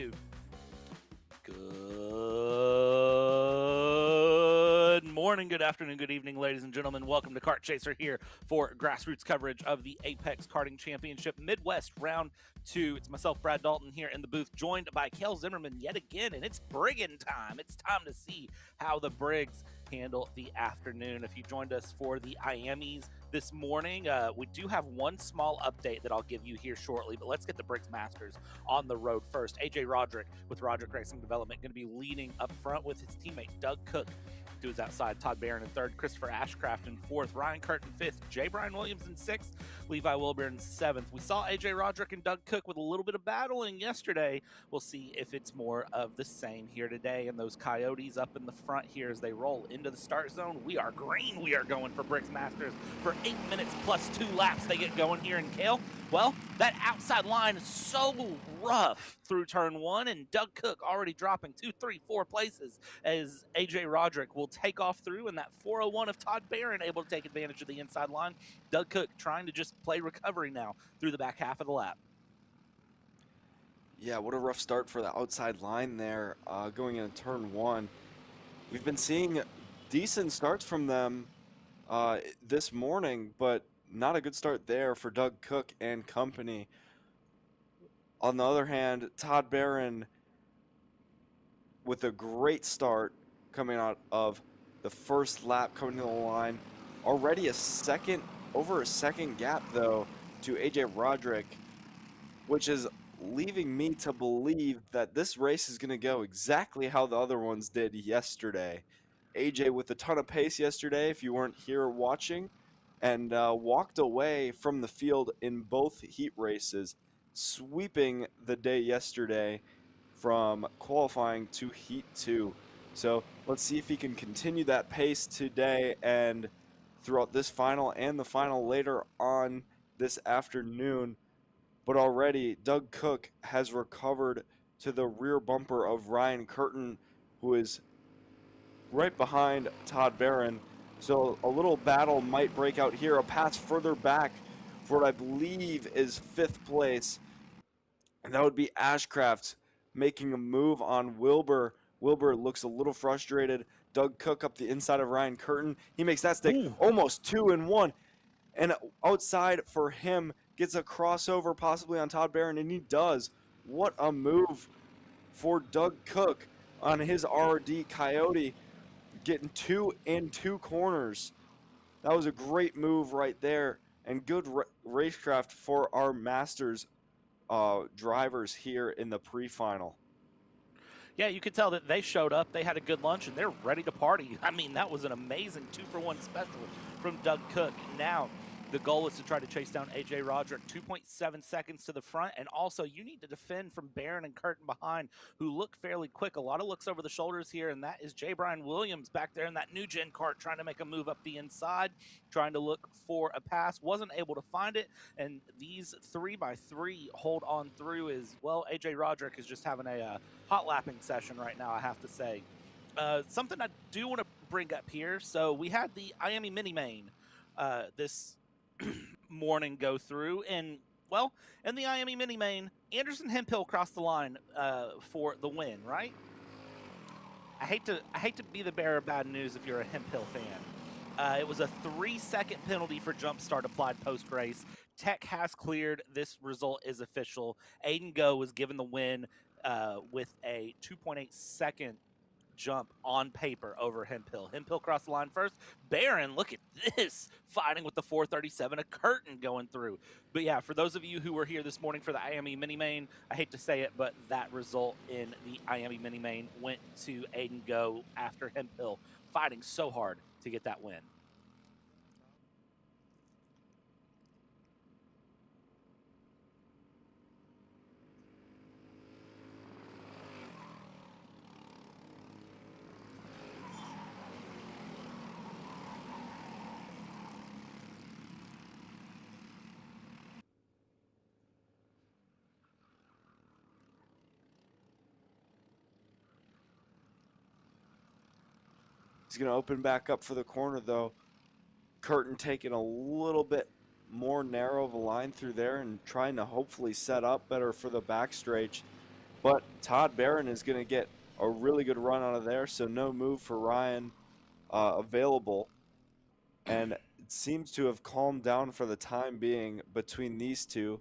altitude. Good morning, good afternoon, good evening, ladies and gentlemen. Welcome to Kart Chaser here for grassroots coverage of the Apex Karting Championship Midwest Round 2. It's myself, Brad Dalton, here in the booth, joined by Kel Zimmerman yet again, and it's Briggs time. It's time to see how the Briggs handle the afternoon. If you joined us for the IAMEs this morning, we do have one small update that I'll give you here shortly, but let's get the Briggs Masters on the road first. AJ Roderick with Roderick Racing Development going to be leading up front with his teammate Doug Cook to his outside, Todd Barron in third, Christopher Ashcraft in fourth, Ryan Kurt in fifth, J. Brian Williams in sixth, Levi Wilbur in seventh. We saw AJ Roderick and Doug Cook with a little bit of battling yesterday. We'll see if it's more of the same here today. And those Coyotes up in the front here as they roll into the start zone. We are green. We are going for Briggs Masters for 8 minutes plus 2 laps. They get going here in Kale. Well, that outside line is so rough through turn 1, and Doug Cook already dropping 2, 3, 4 places as AJ Roderick will take off through, and that 401 of Todd Barron able to take advantage of the inside line. Doug Cook trying to just play recovery now through the back half of the lap. Yeah, what a rough start for the outside line there going into turn 1. We've been seeing decent starts from them this morning, but not a good start there for Doug Cook and company. On the other hand, Todd Barron with a great start coming out of the first lap coming to the line. Already over a second gap though to AJ Roderick, which is leaving me to believe that this race is going to go exactly how the other ones did yesterday. AJ with a ton of pace yesterday, if you weren't here watching, and walked away from the field in both heat races, sweeping the day yesterday from qualifying to Heat 2. So let's see if he can continue that pace today and throughout this final and the final later on this afternoon. But already Doug Cook has recovered to the rear bumper of Ryan Curtin, who is right behind Todd Barron. So a little battle might break out here. A pass further back for what I believe is 5th place. And that would be Ashcraft making a move on Wilbur. Wilbur looks a little frustrated. Doug Cook up the inside of Ryan Curtin. He makes that stick almost 2 in 1. And outside for him, gets a crossover possibly on Todd Barron, and he does. What a move for Doug Cook on his RD Coyote, getting 2 in 2 corners. That was a great move right there, and good racecraft for our Masters drivers here in the pre-final. Yeah, you could tell that they showed up, they had a good lunch, and they're ready to party. I mean, that was an amazing 2-for-1 special from Doug Cook. Now, the goal is to try to chase down AJ Roderick, 2.7 seconds to the front, and also you need to defend from Barron and Curtin behind, who look fairly quick. A lot of looks over the shoulders here, and that is J. Brian Williams back there in that new gen kart trying to make a move up the inside, trying to look for a pass, wasn't able to find it, and these 3x3 hold on through as well. AJ Roderick is just having a hot lapping session right now, I have to say. Something I do want to bring up here, so we had the IAME Mini Main this morning go through, and well, in the IAME Mini Main, Anderson Hemphill crossed the line for the win, right? I hate to be the bearer of bad news if you're a Hemphill fan. It was a 3-second penalty for jump start applied post race. Tech has cleared. This result is official. Aiden Go was given the win with a 2.8 second jump on paper over Hemphill. Hemphill crossed the line first. Barron, look at this, fighting with the 437, a curtain going through. But yeah, for those of you who were here this morning for the IAME Mini Main, I hate to say it, but that result in the IAME Mini Main went to Aiden Go after Hemphill fighting so hard to get that win. He's going to open back up for the corner, though. Curtin taking a little bit more narrow of a line through there and trying to hopefully set up better for the backstretch. but Todd Barron is going to get a really good run out of there, so no move for Ryan available. And it seems to have calmed down for the time being between these two.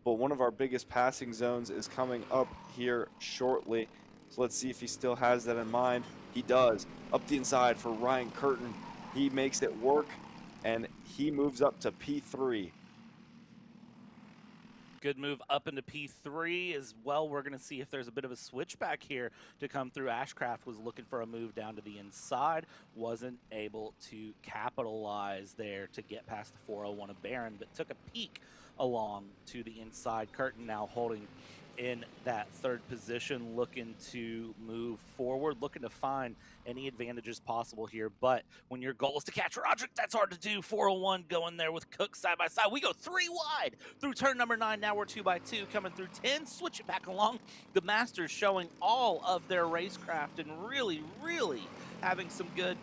But one of our biggest passing zones is coming up here shortly. So let's see if he still has that in mind. He does. Up the inside for Ryan Curtin. He makes it work, and he moves up to P3. Good move up into P3 as well. We're going to see if there's a bit of a switchback here to come through. Ashcraft was looking for a move down to the inside, wasn't able to capitalize there to get past the 401 of Barron, but took a peek along to the inside. Curtin now holding in that third position, looking to move forward, looking to find any advantages possible here. But when your goal is to catch Roderick, that's hard to do. 401 going there with Cook side by side. We go 3 wide through turn number 9. Now we're 2 by 2 coming through 10. Switch it back along. The Masters showing all of their racecraft and really having some good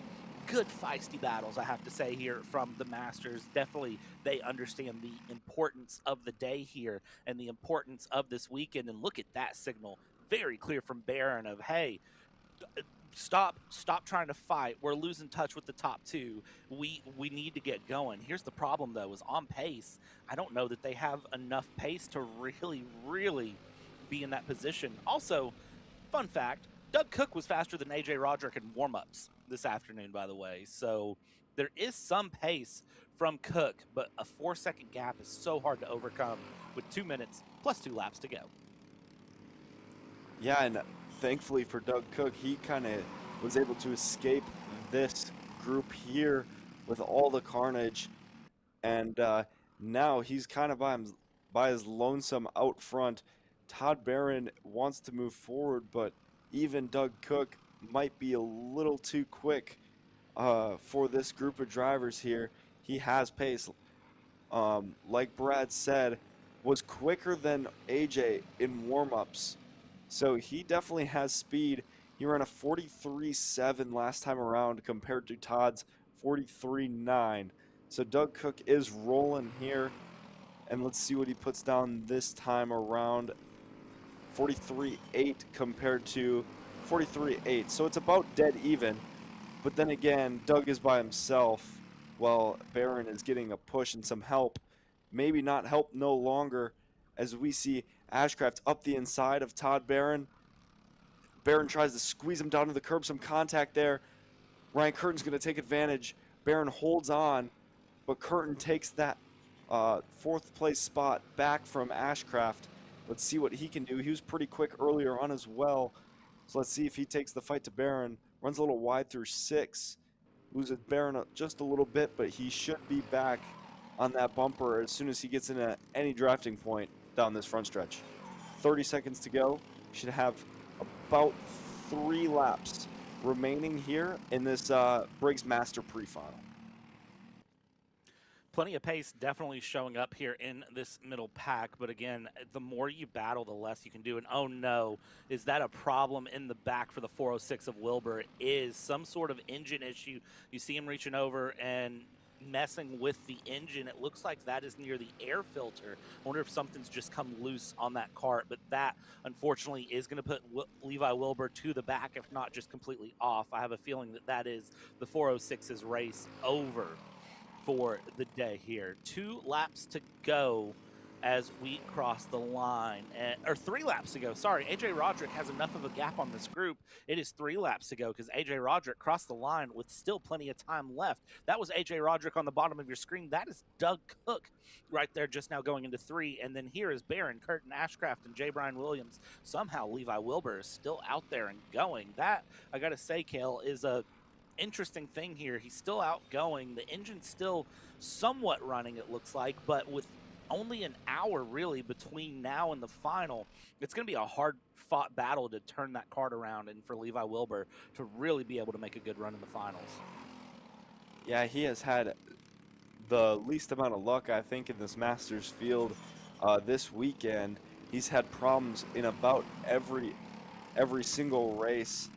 feisty battles, I have to say, here from the Masters. Definitely they understand the importance of the day here and the importance of this weekend. And look at that signal, very clear from Barron of, hey, stop trying to fight. We're losing touch with the top 2. We need to get going. Here's the problem though, is on pace. I don't know that they have enough pace to really be in that position. Also, fun fact, Doug Cook was faster than AJ Roderick in warm-ups this afternoon, by the way. So there is some pace from Cook, but a 4-second gap is so hard to overcome with 2 minutes plus 2 laps to go. Yeah, and thankfully for Doug Cook, he kind of was able to escape this group here with all the carnage. And now he's kind of by his lonesome out front. Todd Barron wants to move forward, but even Doug Cook might be a little too quick for this group of drivers here. He has pace. Like Brad said, was quicker than AJ in warm-ups. So he definitely has speed. He ran a 43.7 last time around compared to Todd's 43.9. So Doug Cook is rolling here. And let's see what he puts down this time around. 43.8 compared to 43.8. So it's about dead even. But then again, Doug is by himself while Barron is getting a push and some help. Maybe not help no longer, as we see Ashcraft up the inside of Todd Barron. Barron tries to squeeze him down to the curb, some contact there. Ryan Curtin's going to take advantage. Barron holds on, but Curtin takes that 4th place spot back from Ashcraft. Let's see what he can do. He was pretty quick earlier on as well. So let's see if he takes the fight to Barron. Runs a little wide through 6. Loses Barron just a little bit, but he should be back on that bumper as soon as he gets into any drafting point down this front stretch. 30 seconds to go. Should have about 3 laps remaining here in this Briggs Master pre-final. Plenty of pace definitely showing up here in this middle pack, but again, the more you battle, the less you can do. And oh no, is that a problem in the back for the 406 of Wilbur? It is some sort of engine issue. You see him reaching over and messing with the engine. It looks like that is near the air filter. I wonder if something's just come loose on that cart, but that unfortunately is going to put Levi Wilbur to the back, if not just completely off. I have a feeling that that is the 406's race over for the day here. 2 laps to go as we cross the line, or 3 laps to go. Sorry, AJ Roderick has enough of a gap on this group. It is 3 laps to go because AJ Roderick crossed the line with still plenty of time left. That was AJ Roderick on the bottom of your screen. That is Doug Cook right there just now going into 3. And then here is Barron, Curtin, Ashcraft, and J. Brian Williams. Somehow Levi Wilbur is still out there and going. That, I got to say, Kale, is a interesting thing here. He's still outgoing. The engine's still somewhat running, it looks like, but with only an hour really between now and the final, it's going to be a hard-fought battle to turn that cart around and for Levi Wilbur to really be able to make a good run in the finals. Yeah, he has had the least amount of luck, I think, in this Masters field this weekend. He's had problems in about every single race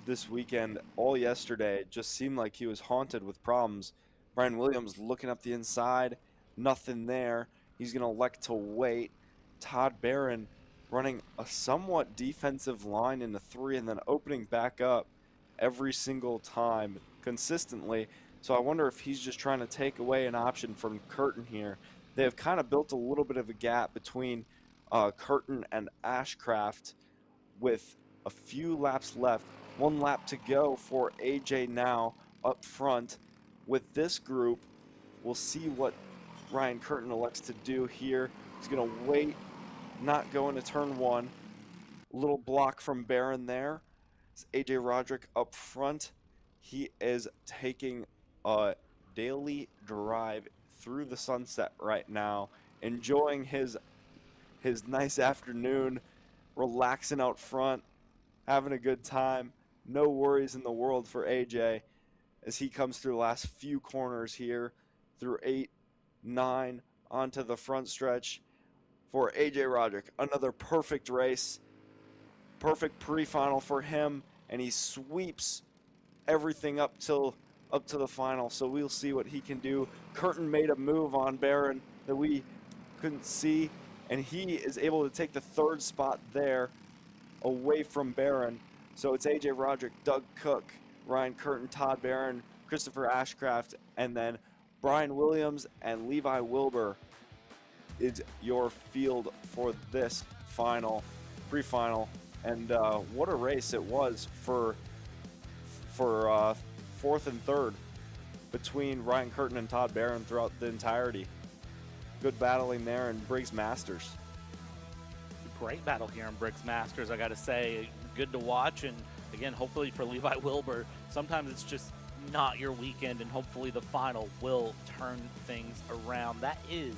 this weekend. All yesterday, it just seemed like he was haunted with problems. Brian Williams looking up the inside, nothing there. He's going to elect to wait. Todd Barron running a somewhat defensive line in the 3 and then opening back up every single time consistently. So I wonder if he's just trying to take away an option from Curtin here. They have kind of built a little bit of a gap between Curtin and Ashcraft with a few laps left. 1 lap to go for AJ now up front. With this group, we'll see what Ryan Curtin elects to do here. He's going to wait, not go into turn 1. Little block from Barron there. It's AJ Roderick up front. He is taking a daily drive through the sunset right now, enjoying his nice afternoon, relaxing out front, having a good time. No worries in the world for AJ as he comes through the last few corners here through 8, 9 onto the front stretch for AJ Roderick. Another perfect race, perfect pre-final for him, and he sweeps everything up to the final. So we'll see what he can do. Curtin made a move on Barron that we couldn't see, and he is able to take the 3rd spot there away from Barron. So it's AJ Roderick, Doug Cook, Ryan Curtin, Todd Barron, Christopher Ashcraft, and then Brian Williams and Levi Wilbur is your field for this final, pre-final. And what a race it was for 4th and 3rd between Ryan Curtin and Todd Barron throughout the entirety. Good battling there in Briggs Masters. Great battle here in Briggs Masters, I got to say. Good to watch, and again, hopefully for Levi Wilbur, sometimes it's just not your weekend, and hopefully the final will turn things around. That is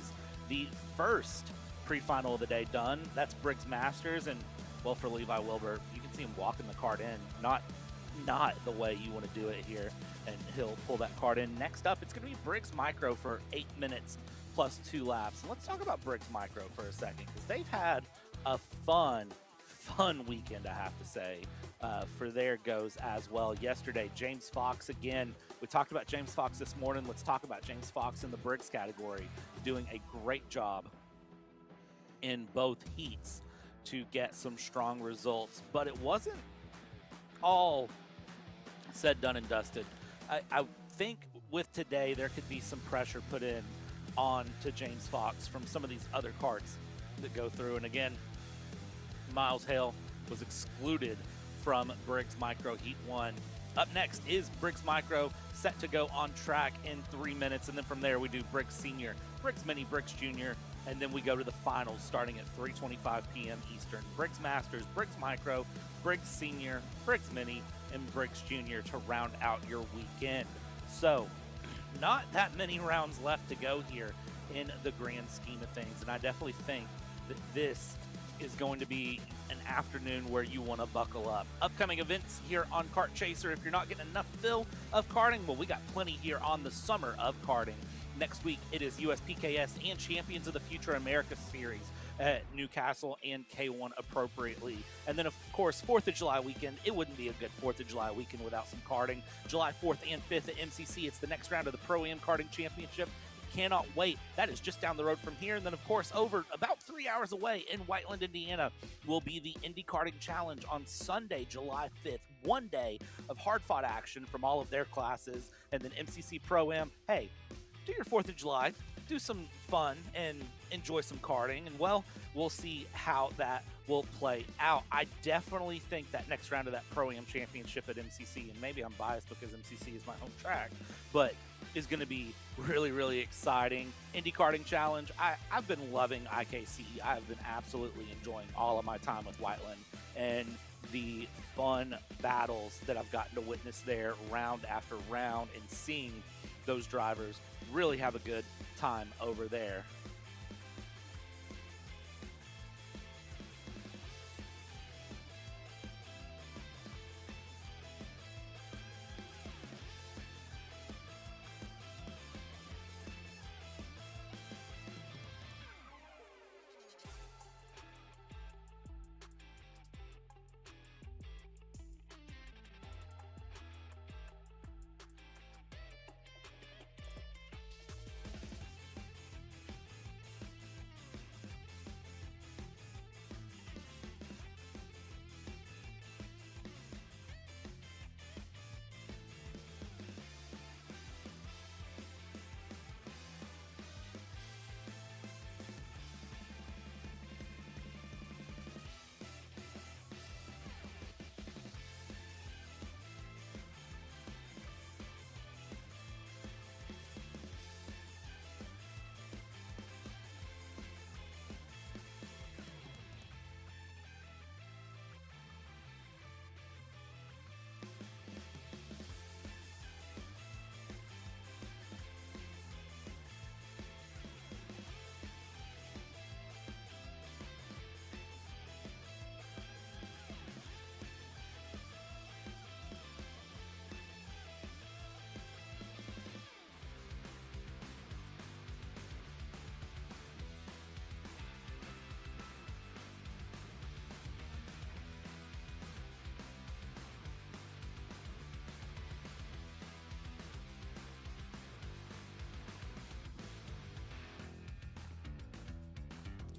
the first pre-final of the day done. That's Briggs Masters, and well, for Levi Wilbur, you can see him walking the cart in. Not the way you want to do it here, and he'll pull that cart in. Next up, it's going to be Briggs Micro for 8 minutes plus 2 laps. And let's talk about Briggs Micro for a second, because they've had a fun weekend, I have to say, for their goes as well. Yesterday, James Fox again. We talked about James Fox this morning. Let's talk about James Fox in the Briggs category, doing a great job in both heats to get some strong results. But it wasn't all said, done, and dusted. I think with today, there could be some pressure put in on to James Fox from some of these other karts that go through. And again, Miles Hale was excluded from Briggs Micro Heat 1. Up next is Briggs Micro, set to go on track in 3 minutes. And then from there, we do Briggs Senior, Briggs Mini, Briggs Junior, and then we go to the finals starting at 3:25 p.m. Eastern. Briggs Masters, Briggs Micro, Briggs Senior, Briggs Mini, and Briggs Junior to round out your weekend. So, not that many rounds left to go here in the grand scheme of things, and I definitely think that this is going to be an afternoon where you want to buckle up. Upcoming events here on Kart Chaser. If you're not getting enough fill of karting, well, we got plenty here on the Summer of Karting. Next week, it is USPKS and Champions of the Future America Series at Newcastle and K1 appropriately. And then, of course, 4th of July weekend. It wouldn't be a good 4th of July weekend without some karting. July 4th and 5th at MCC. It's the next round of the Pro-Am Karting Championship. Cannot wait. That is just down the road from here. And then, of course, over about 3 hours away in Whiteland, Indiana, will be the Indy Karting Challenge on Sunday, July 5th. 1 day of hard-fought action from all of their classes. And then MCC Pro-Am. Hey, do your 4th of July. Do some fun and enjoy some karting. And, well, we'll see how that will play out. I definitely think that next round of that Pro-Am Championship at MCC, and maybe I'm biased because MCC is my home track, but is going to be really, really exciting. Indy Karting Challenge, I've been loving IKC. I've been absolutely enjoying all of my time with Whiteland and the fun battles that I've gotten to witness there round after round, and seeing those drivers really have a good time over there.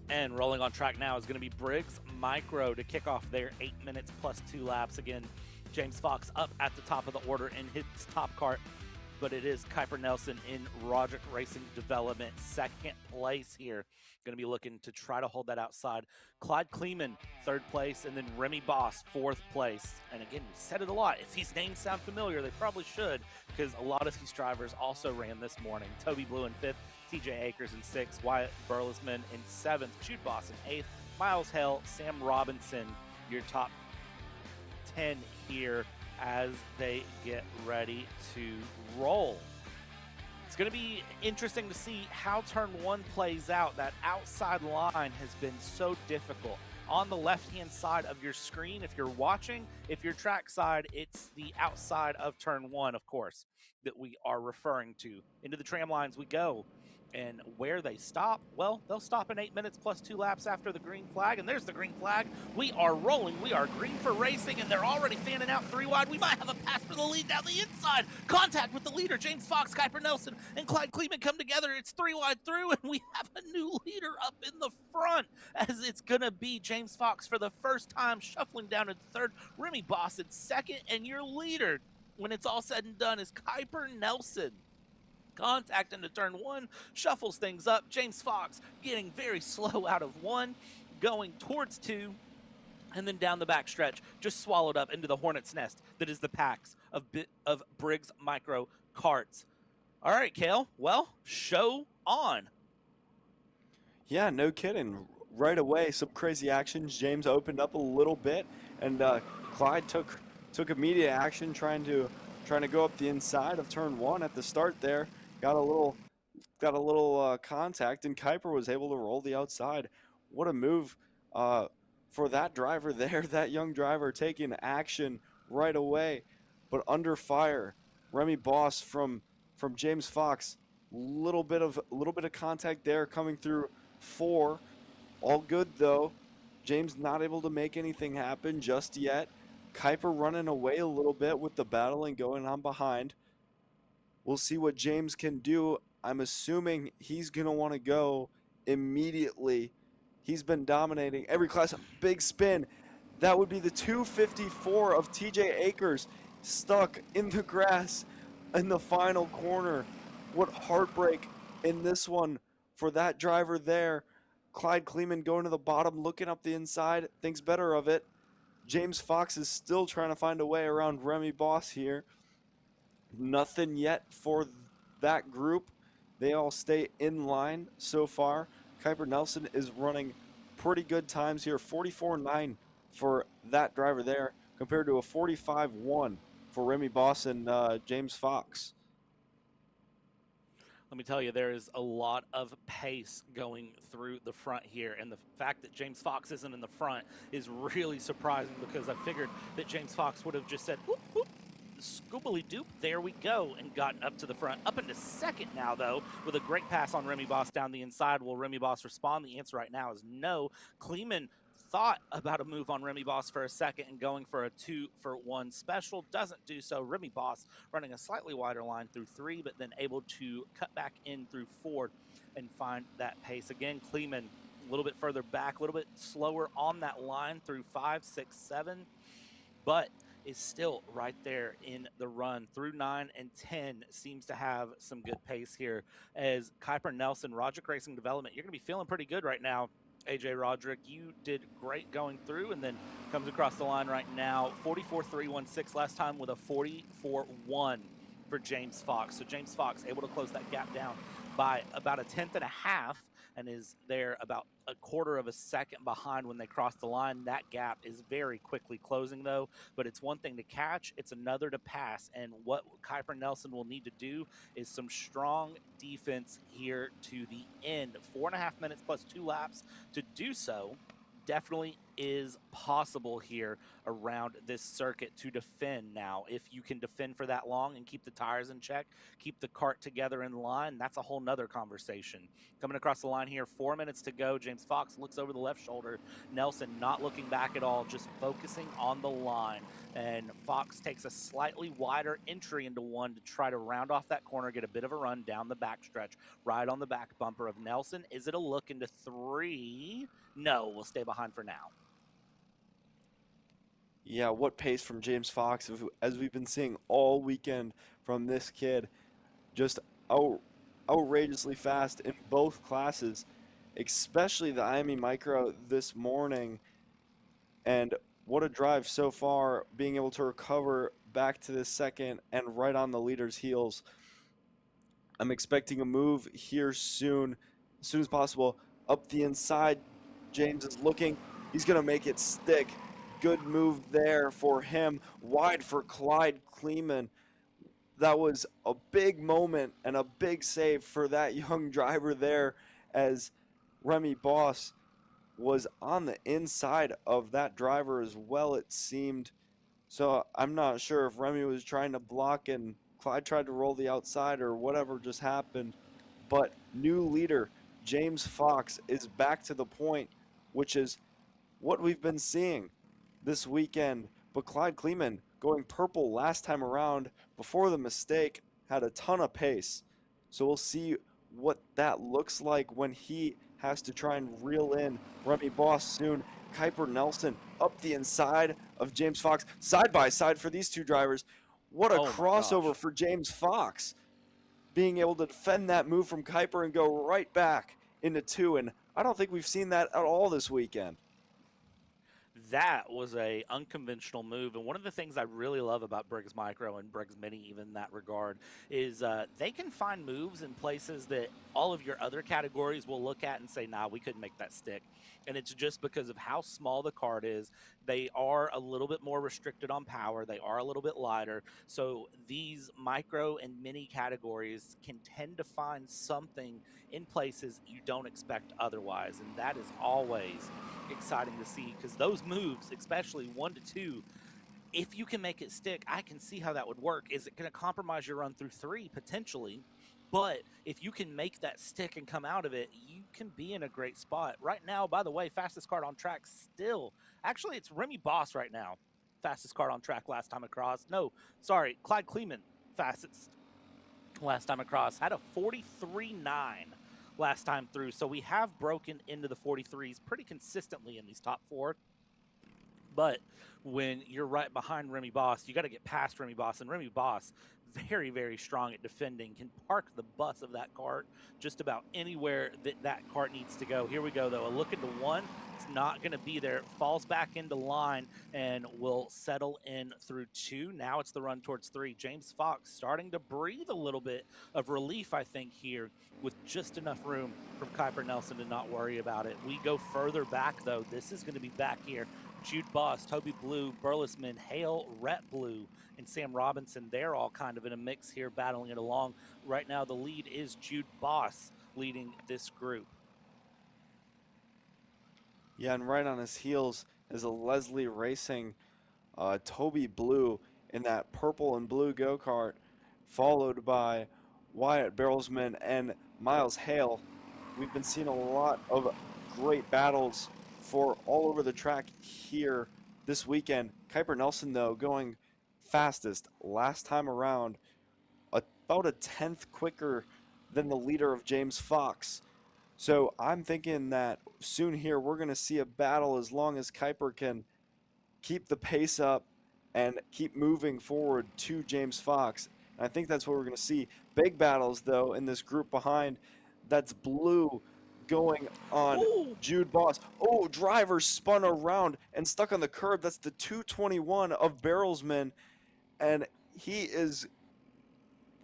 And rolling on track now is going to be Briggs Micro to kick off their 8 minutes plus 2 laps. Again, James Fox up at the top of the order in his top kart, but it is Kuiper Nelson in Roderick Racing Development, second place here. Going to be looking to try to hold that outside. Clyde Kleeman, third place, and then Remy Boss, fourth place. And again, we said it a lot. If these names sound familiar, they probably should, because a lot of these drivers also ran this morning. Toby Blue in fifth, TJ Akers in sixth, Wyatt Burlesman in seventh, Jude Boss in eighth, Miles Hale, Sam Robinson, your top 10 here as they get ready to roll. It's going to be interesting to see how turn one plays out. That outside line has been so difficult. On the left-hand side of your screen, if you're watching, if you're trackside, it's the outside of turn one, of course, that we are referring to. Into the tram lines we go. And where they stop, well, they'll stop in 8 minutes plus 2 laps after the green flag. And there's the green flag. We are rolling. We are green for racing, and they're already fanning out 3 wide. We might have a pass for the lead down the inside. Contact with the leader, James Fox, Kuiper Nelson, and Clyde Kleeman come together. It's 3 wide through, and we have a new leader up in the front, as it's going to be James Fox for the first time shuffling down into third. Remy Boss in second, and your leader, when it's all said and done, is Kuiper Nelson. Contact into turn one, shuffles things up. James Fox getting very slow out of one, going towards two, and then down the back stretch, just swallowed up into the hornet's nest that is the packs of Briggs Micro karts. All right, Kale, well, show on. Yeah, no kidding. Right away, some crazy actions. James opened up a little bit, and Clyde took immediate action, trying to go up the inside of turn one at the start there. Got a little contact, and Kuiper was able to roll the outside. What a move for that driver there, that young driver taking action right away, but under fire. Remy Boss from James Fox, little bit of contact there coming through 4. All good though. James not able to make anything happen just yet. Kuiper running away a little bit with the battling going on behind. We'll see what James can do. I'm assuming he's going to want to go immediately. He's been dominating every class. Big spin. That would be the 254 of TJ Akers, stuck in the grass in the final corner. What heartbreak in this one for that driver there. Clyde Kleeman going to the bottom, looking up the inside, thinks better of it. James Fox is still trying to find a way around Remy Boss here. Nothing yet for that group. They all stay in line so far. Kuiper Nelson is running pretty good times here. 44.9 for that driver there compared to a 45.1 for Remy Boss and James Fox. Let me tell you, there is a lot of pace going through the front here, and the fact that James Fox isn't in the front is really surprising, because I figured that James Fox would have just said, whoop, whoop, scoobily doop, there we go, and gotten up to the front. Up into second now, though, with a great pass on Remy Boss down the inside. Will Remy Boss respond? The answer right now is no. Kleeman thought about a move on Remy Boss for a second and going for a 2-for-1 special. Doesn't do so. Remy Boss running a slightly wider line through 3, but then able to cut back in through 4 and find that pace. Again, Kleeman a little bit further back, a little bit slower on that line through 5, 6, 7, but is still right there in the run. Through 9 and 10 seems to have some good pace here, as Kuiper Nelson, Roderick Racing Development, you're going to be feeling pretty good right now. AJ Roderick, you did great going through, and then comes across the line right now. 44.316 last time with a 44.1 for James Fox. So James Fox able to close that gap down by about 1/10 and a half, and is there about 1/4 of a second behind when they cross the line. That gap is very quickly closing, though, but it's one thing to catch, it's another to pass, and what Kuiper Nelson will need to do is some strong defense here to the end. 4.5 minutes plus 2 laps to do so. Definitely is possible here around this circuit to defend. Now, if you can defend for that long and keep the tires in check, keep the cart together in line, that's a whole nother conversation. Coming across the line here, 4 minutes to go. James Fox looks over the left shoulder. Nelson not looking back at all, just focusing on the line. And Fox takes a slightly wider entry into one to try to round off that corner, get a bit of a run down the backstretch, right on the back bumper of Nelson. Is it a look into 3? No, we'll stay behind for now. Yeah, what pace from James Fox, as we've been seeing all weekend from this kid. Just outrageously fast in both classes, especially the IME Micro this morning. And what a drive so far, being able to recover back to this second and right on the leader's heels. I'm expecting a move here soon, as soon as possible. Up the inside, James is looking. He's going to make it stick. Good move there for him. Wide for Clyde Kleeman. That was a big moment and a big save for that young driver there, as Remy Boss was on the inside of that driver as well, it seemed. So I'm not sure if Remy was trying to block and Clyde tried to roll the outside or whatever just happened. But new leader, James Fox, is back to the point, which is what we've been seeing this weekend. But Clyde Kleeman, going purple last time around before the mistake, had a ton of pace. So we'll see what that looks like when he has to try and reel in Remy Boss soon. Kuiper Nelson up the inside of James Fox, side by side for these two drivers. What a Oh my crossover gosh. for James Fox, being able to defend that move from Kuiper and go right back into 2. And I don't think we've seen that at all this weekend. That was a unconventional move, and one of the things I really love about Briggs Micro and Briggs Mini, even in that regard, is they can find moves in places that all of your other categories will look at and say, "Nah, we couldn't make that stick." And it's just because of how small the cart is. They are a little bit more restricted on power. They are a little bit lighter. So these micro and mini categories can tend to find something in places you don't expect otherwise, and that is always exciting to see, because those moves, especially 1 to 2, if you can make it stick, I can see how that would work. Is it going to compromise your run through 3? Potentially. But if you can make that stick and come out of it, you can be in a great spot. Right now, by the way, fastest card on track still. Actually, it's Remy Boss right now. Fastest card on track last time across. No, sorry, Clyde Kleeman, fastest last time across. Had a 43.9 last time through. So we have broken into the 43s pretty consistently in these top 4. But when you're right behind Remy Boss, you got to get past Remy Boss. And Remy Boss, very, very strong at defending, can park the bus of that cart just about anywhere that cart needs to go. Here we go, though. A look into 1. It's not going to be there. It falls back into line and will settle in through 2. Now it's the run towards 3. James Fox starting to breathe a little bit of relief, I think, here, with just enough room from Kuiper Nelson to not worry about it. We go further back, though. This is going to be back here. Jude Boss, Toby Blue, Burlesman, Hale, Rhett Blue, and Sam Robinson. They're all kind of in a mix here, battling it along. Right now, the lead is Jude Boss leading this group. Yeah, and right on his heels is a Leslie Racing Toby Blue in that purple and blue go-kart, followed by Wyatt Barrelsman and Miles Hale. We've been seeing a lot of great battles for all over the track here this weekend. Kuiper Nelson, though, going fastest last time around, about a tenth quicker than the leader of James Fox. So I'm thinking that soon here we're going to see a battle as long as Kuiper can keep the pace up and keep moving forward to James Fox. And I think that's what we're going to see. Big battles, though, in this group behind. That's Blue going on Ooh. Jude Boss. Oh, driver spun around and stuck on the curb. That's the 221 of Barrelsman. And he is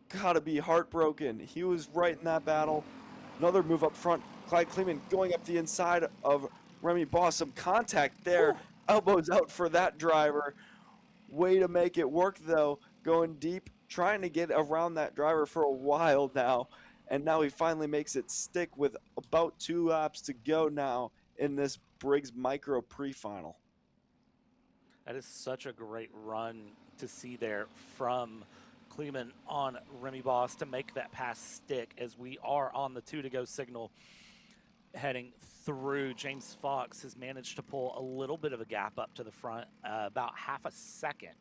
got to be heartbroken. He was right in that battle. Another move up front. Clyde Kleeman going up the inside of Remy Boss. Some contact there. Ooh. Elbows out for that driver. Way to make it work, though. Going deep, trying to get around that driver for a while now. And now he finally makes it stick with about 2 laps to go now in this Briggs Micro pre-final. That is such a great run to see there from Kleeman on Remy Boss to make that pass stick as we are on the 2-to-go signal heading through. James Fox has managed to pull a little bit of a gap up to the front, about half a second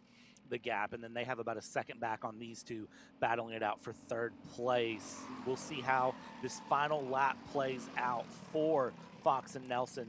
the gap, and then they have about a second back on these two battling it out for third place. We'll see how this final lap plays out for Fox and Nelson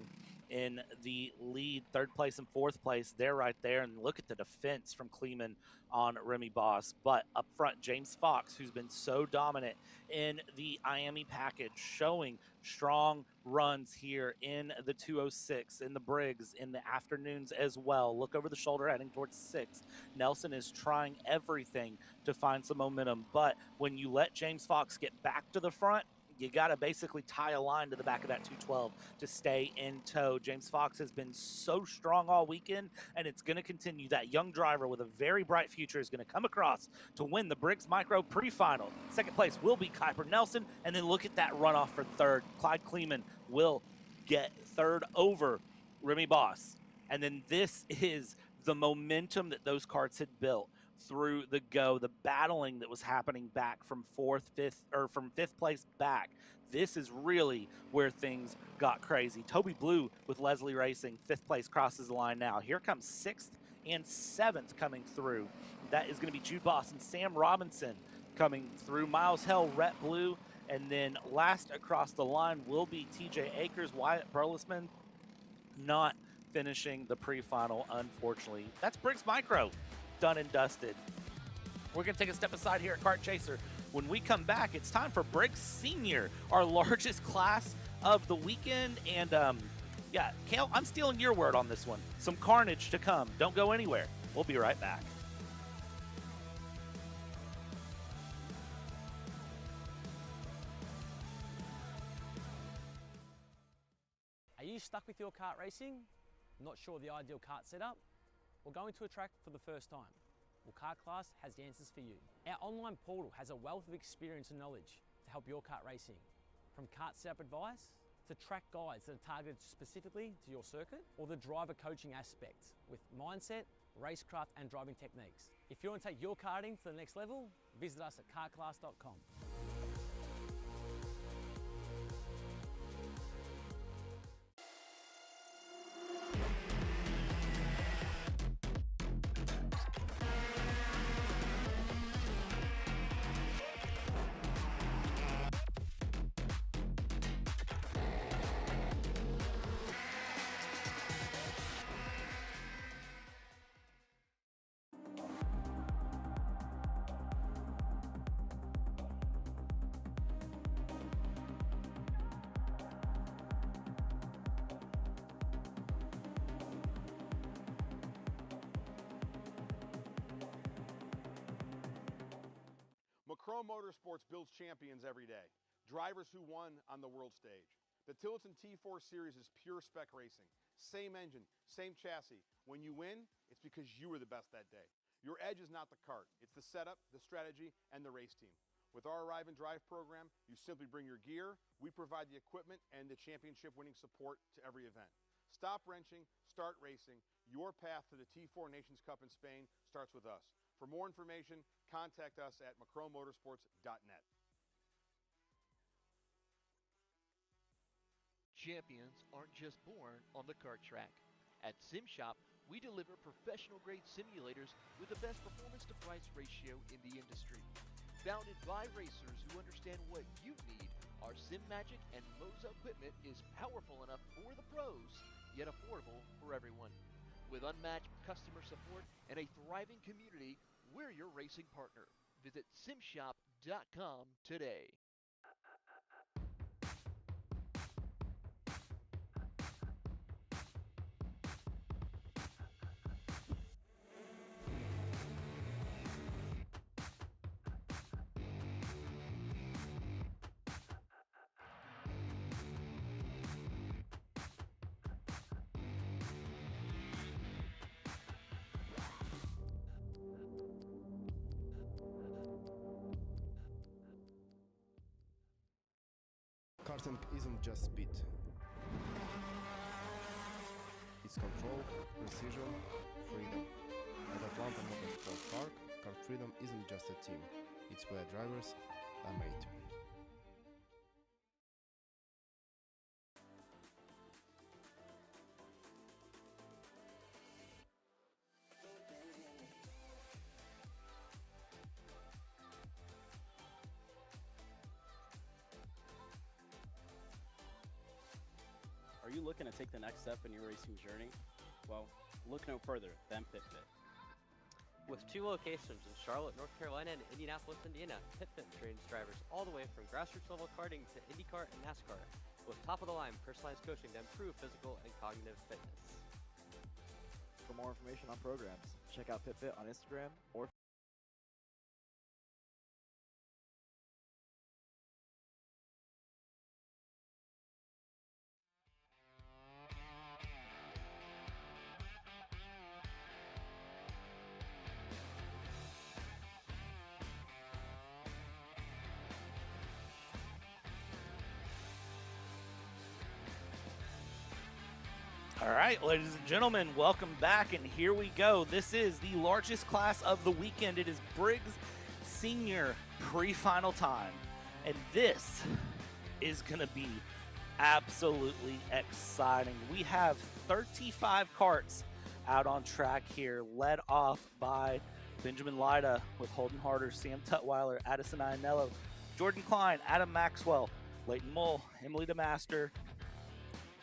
in the lead. Third place and fourth place, they're right there, and look at the defense from Kleeman on Remy Boss. But up front, James Fox, who's been so dominant in the Miami package, showing strong runs here in the 206, in the Briggs, in the afternoons as well. Look over the shoulder heading towards 6. Nelson is trying everything to find some momentum, but when you let James Fox get back to the front, you got to basically tie a line to the back of that 212 to stay in tow. James Fox has been so strong all weekend, and it's going to continue. That young driver with a very bright future is going to come across to win the Briggs Micro pre-final. Second place will be Kuiper Nelson, and then look at that runoff for third. Clyde Kleeman will get third over Remy Boss. And then this is the momentum that those karts had built through the battling that was happening back from fifth place back. This is really where things got crazy. Toby Blue with Leslie Racing, 5th place, crosses the line now. Here comes 6th and 7th coming through. That is going to be Jude Boss and Sam Robinson coming through. Miles Hell, Rhett Blue, and then last across the line will be TJ Akers. Wyatt Burlesman not finishing the pre-final, unfortunately. That's Briggs Micro, done and dusted. We're going to take a step aside here at Kart Chaser. When we come back, it's time for Briggs Senior, our largest class of the weekend. And yeah, Kale, I'm stealing your word on this one. Some carnage to come. Don't go anywhere. We'll be right back. Are you stuck with your kart racing? Not sure the ideal kart setup? Or going to a track for the first time? Well, Kart Class has the answers for you. Our online portal has a wealth of experience and knowledge to help your kart racing. From kart setup advice to track guides that are targeted specifically to your circuit, or the driver coaching aspects with mindset, racecraft and driving techniques. If you want to take your karting to the next level, visit us at kartclass.com. Macro Motorsports builds champions every day, drivers who won on the world stage. The Tilton T4 Series is pure spec racing. Same engine, same chassis. When you win, it's because you were the best that day. Your edge is not the kart. It's the setup, the strategy, and the race team. With our Arrive and Drive program, you simply bring your gear, we provide the equipment and the championship-winning support to every event. Stop wrenching, start racing. Your path to the T4 Nations Cup in Spain starts with us. For more information, contact us at macromotorsports.net. Champions aren't just born on the kart track. At SimShop, we deliver professional-grade simulators with the best performance-to-price ratio in the industry. Founded by racers who understand what you need, our SimMagic and Moza equipment is powerful enough for the pros, yet affordable for everyone. With unmatched customer support and a thriving community, we're your racing partner. Visit simshop.com today. Karting isn't just speed. It's control, precision, freedom. At Atlanta Motorsport Park, Kart Freedom isn't just a team, it's where drivers are made. Are you looking to take the next step in your racing journey? Well, look no further than PitFit. With 2 locations in Charlotte, North Carolina and Indianapolis, Indiana, PitFit trains drivers all the way from grassroots level karting to IndyCar and NASCAR, with top-of-the-line personalized coaching to improve physical and cognitive fitness. For more information on programs, check out PitFit on Instagram or All right, ladies and gentlemen, welcome back, and here we go. This is the largest class of the weekend. It is Briggs Senior pre-final time, and this is going to be absolutely exciting. We have 35 karts out on track here, led off by Benjamin Lyda with Holden Harder, Sam Tutwiler, Addison Ianello, Jordan Klein, Adam Maxwell, Leighton Mull, Emily DeMaster,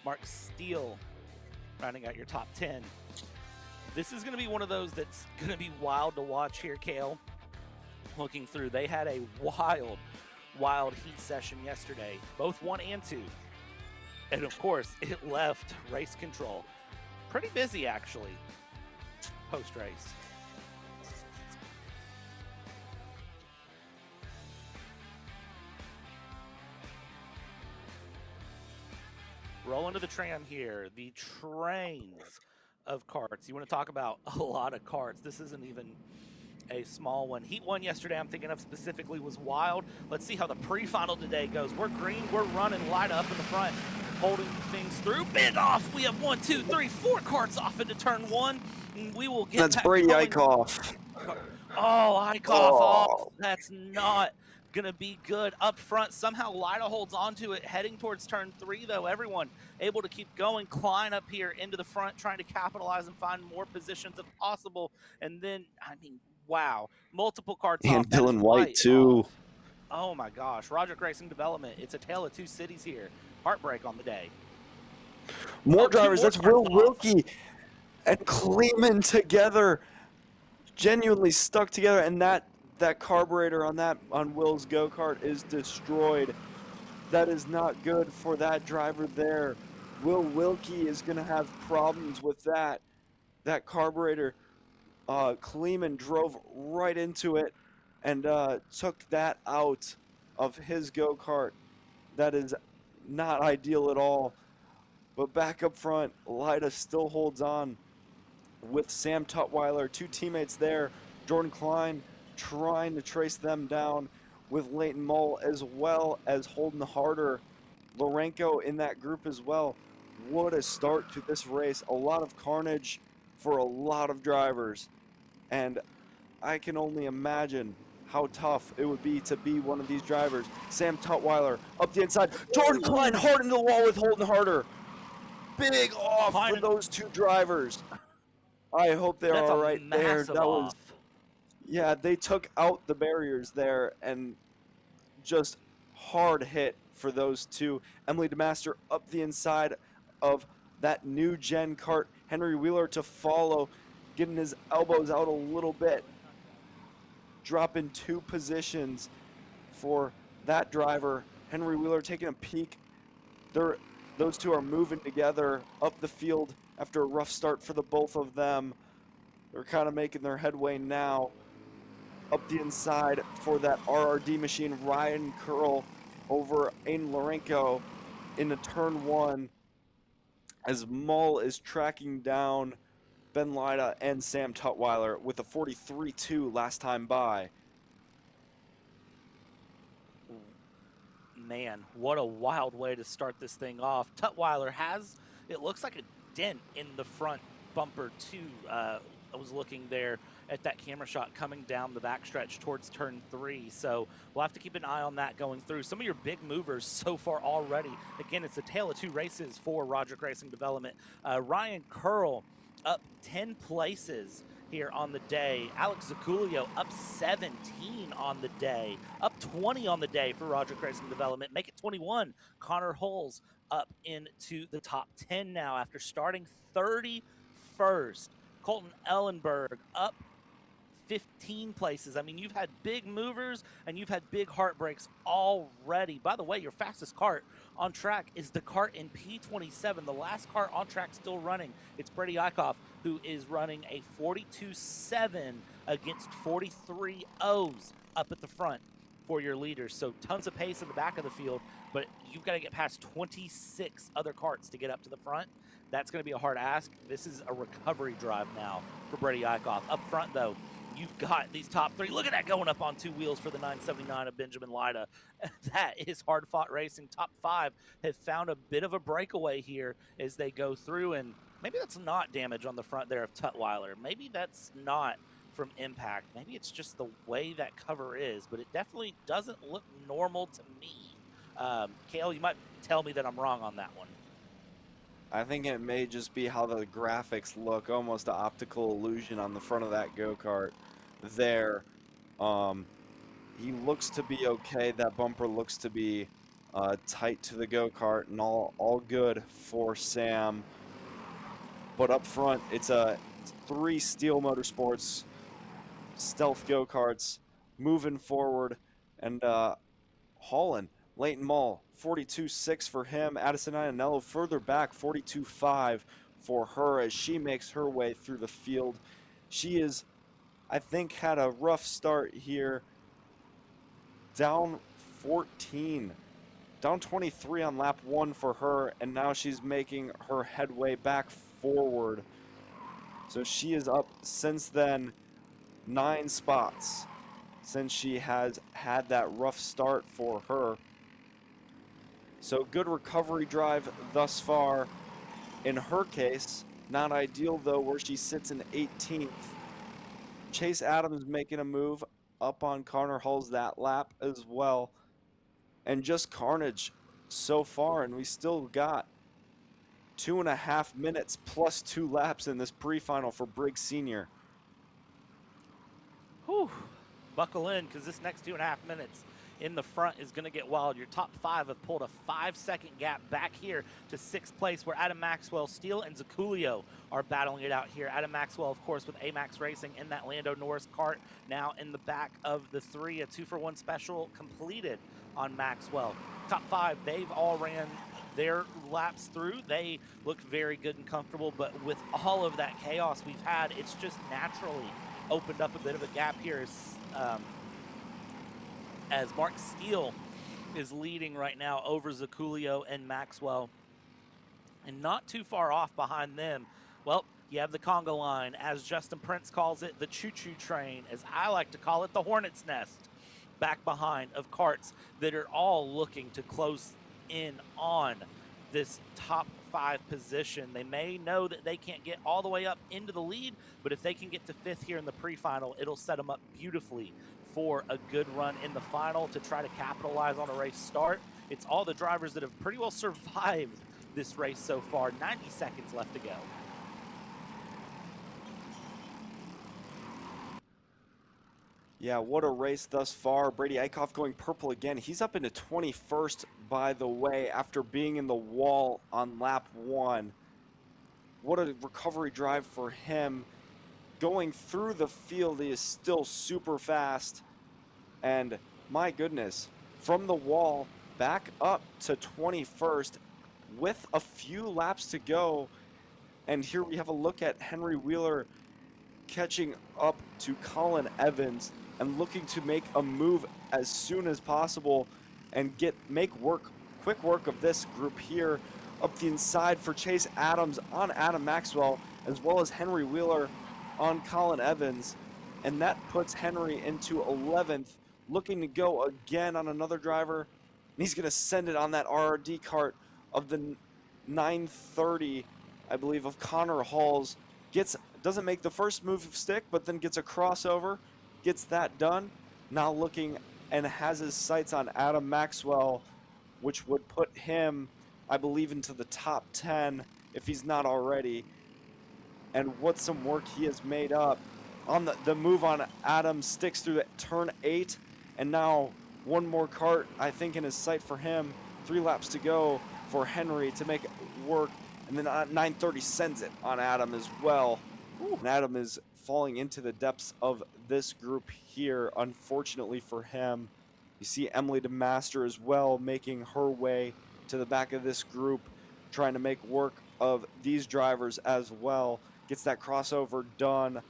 Mark Steele, rounding out your top 10. This is going to be one of those that's going to be wild to watch here, Kale. Looking through, they had a wild heat session yesterday, both 1 and 2. And of course, it left race control pretty busy, actually, post-race. Rolling to the tram here, the trains of karts. You want to talk about a lot of karts. This isn't even a small one. Heat 1 yesterday, I'm thinking of specifically, was wild. Let's see how the pre-final today goes. We're green, we're running, light up in the front, holding things through. Big off. We have 1, 2, 3, 4 karts off into turn 1. And we will get That's back Brady going. Eichhoff. Oh, Eichhoff off. That's not gonna be good. Up front, somehow Lyda holds on to it, heading towards turn 3, though. Everyone able to keep going. Klein up here into the front, trying to capitalize and find more positions if possible. And then, I mean, wow, multiple karts off. And That is Dylan White, too. off. Oh my gosh, Roderick Racing Development. It's a tale of 2 cities here. Heartbreak on the day. More 2 drivers. more That's karts Will off. Wilkie and Kleeman together, genuinely stuck together, and that carburetor on Will's go-kart is destroyed. That is not good for that driver there. Will Wilkie is going to have problems with that carburetor. Kleeman drove right into it and took that out of his go-kart. That is not ideal at all. But back up front, Lyda still holds on with Sam Tutwiler, 2 teammates there. Jordan Klein trying to trace them down with Leighton Mull, as well as Holden Harder. Lorenko in that group as well. What a start to this race. A lot of carnage for a lot of drivers. And I can only imagine how tough it would be to be one of these drivers. Sam Tutwiler up the inside. Jordan Klein hard into the wall with Holden Harder. Big off for those 2 drivers. I hope they're all right there. That was, yeah, they took out the barriers there, and just hard hit for those 2. Emily DeMaster up the inside of that new gen kart. Henry Wheeler to follow, getting his elbows out a little bit. Dropping 2 positions for that driver. Henry Wheeler taking a peek. Those 2 are moving together up the field after a rough start for the both of them. They're kind of making their headway now. Up the inside for that RRD machine, Ryan Curl over Aiden Lorenko into turn 1 as Mull is tracking down Ben Lyda and Sam Tutwiler with a 43-2 last time by. Man, what a wild way to start this thing off. Tutwiler has, it looks like, a dent in the front bumper too. I was looking there at that camera shot coming down the backstretch towards turn 3. So we'll have to keep an eye on that going through. Some of your big movers so far already. Again, it's a tale of 2 races for Roderick Racing Development. Ryan Curl up 10 places here on the day. Alex Zaculio up 17 on the day. Up 20 on the day for Roderick Racing Development. Make it 21. Connor Holes up into the top 10 now after starting 31st. Colton Ellenberg up 15 places. I mean, you've had big movers and you've had big heartbreaks already. By the way, your fastest kart on track is the kart in P27, the last kart on track still running. It's Brady Eichhoff, who is running a 42.7 against 43 O's up at the front for your leaders. So tons of pace in the back of the field, but you've got to get past 26 other karts to get up to the front. That's going to be a hard ask. This is a recovery drive now for Brady Eichhoff. Up front, though, you've got these top 3. Look at that going up on 2 wheels for the 979 of Benjamin Lyda. That is hard-fought racing. Top 5 have found a bit of a breakaway here as they go through, and maybe that's not damage on the front there of Tutwiler. Maybe that's not from impact. Maybe it's just the way that cover is, but it definitely doesn't look normal to me. Kale, you might tell me that I'm wrong on that one. I think it may just be how the graphics look, almost an optical illusion on the front of that go-kart there. He looks to be okay. That bumper looks to be tight to the go-kart and all good for Sam. But up front, it's 3 Steel Motorsports stealth go-karts moving forward, and Holland, Leighton Mall, 42.6 for him. Addison Iannello further back, 42.5 for her as she makes her way through the field. She is, I think, had a rough start here. Down 14, down 23 on lap 1 for her, and now she's making her headway back forward. So she is up since then 9 spots since she has had that rough start for her. So good recovery drive thus far. In her case, not ideal though, where she sits in 18th. Chase Adams making a move up on Connor Hulls that lap as well. And just carnage so far, and we still got 2.5 minutes plus 2 laps in this pre-final for Briggs Sr. Whew. Buckle in, because this next 2.5 minutes in the front is going to get wild. Your top 5 have pulled a 5-second gap back here to 6th place, where Adam Maxwell, Steele, and Zaculio are battling it out here. Adam Maxwell, of course, with AMAX Racing in that Lando Norris kart, now in the back of the 3. A 2-for-1 special completed on Maxwell. Top 5, they've all ran their laps through. They looked very good and comfortable, but with all of that chaos we've had, it's just naturally opened up a bit of a gap here as Mark Steele is leading right now over Zaculio and Maxwell. And not too far off behind them, well, you have the Conga line, as Justin Prince calls it, the choo-choo train, as I like to call it, the hornet's nest, back behind of karts that are all looking to close in on this top 5 position. They may know that they can't get all the way up into the lead, but if they can get to 5th here in the pre-final, it'll set them up beautifully for a good run in the final to try to capitalize on a race start. It's all the drivers that have pretty well survived this race so far. 90 seconds left to go. Yeah, what a race thus far. Brady Eichhoff going purple again. He's up into 21st, by the way, after being in the wall on lap 1. What a recovery drive for him. Going through the field, he is still super fast. And my goodness, from the wall back up to 21st with a few laps to go. And here we have a look at Henry Wheeler catching up to Colin Evans and looking to make a move as soon as possible and make quick work of this group here. Up the inside for Chase Adams on Adam Maxwell, as well as Henry Wheeler on Colin Evans. And that puts Henry into 11th, looking to go again on another driver. And he's going to send it on that RRD kart of the 930 I believe, of Connor Halls. Doesn't make the first move of stick, but then gets a crossover, gets that done. Now looking and has his sights on Adam Maxwell, which would put him, I believe, into the top 10 if he's not already. And what some work he has made up. On the move on Adam sticks through turn 8, and now one more kart, I think, in his sight for him. 3 laps to go for Henry to make it work, and then 930 sends it on Adam as well. And Adam is falling into the depths of this group here, unfortunately for him. You see Emily DeMaster as well making her way to the back of this group, trying to make work of these drivers as well. Gets that crossover done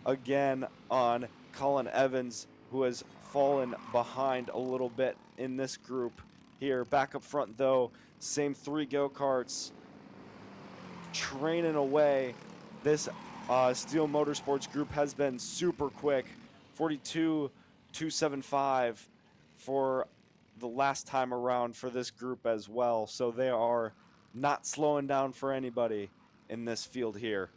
again on Colin Evans, who has fallen behind a little bit in this group here. Back up front, though, same 3 go-karts training away. This Steel Motorsports group has been super quick. 42.275 for the last time around for this group as well. So they are not slowing down for anybody in this field here.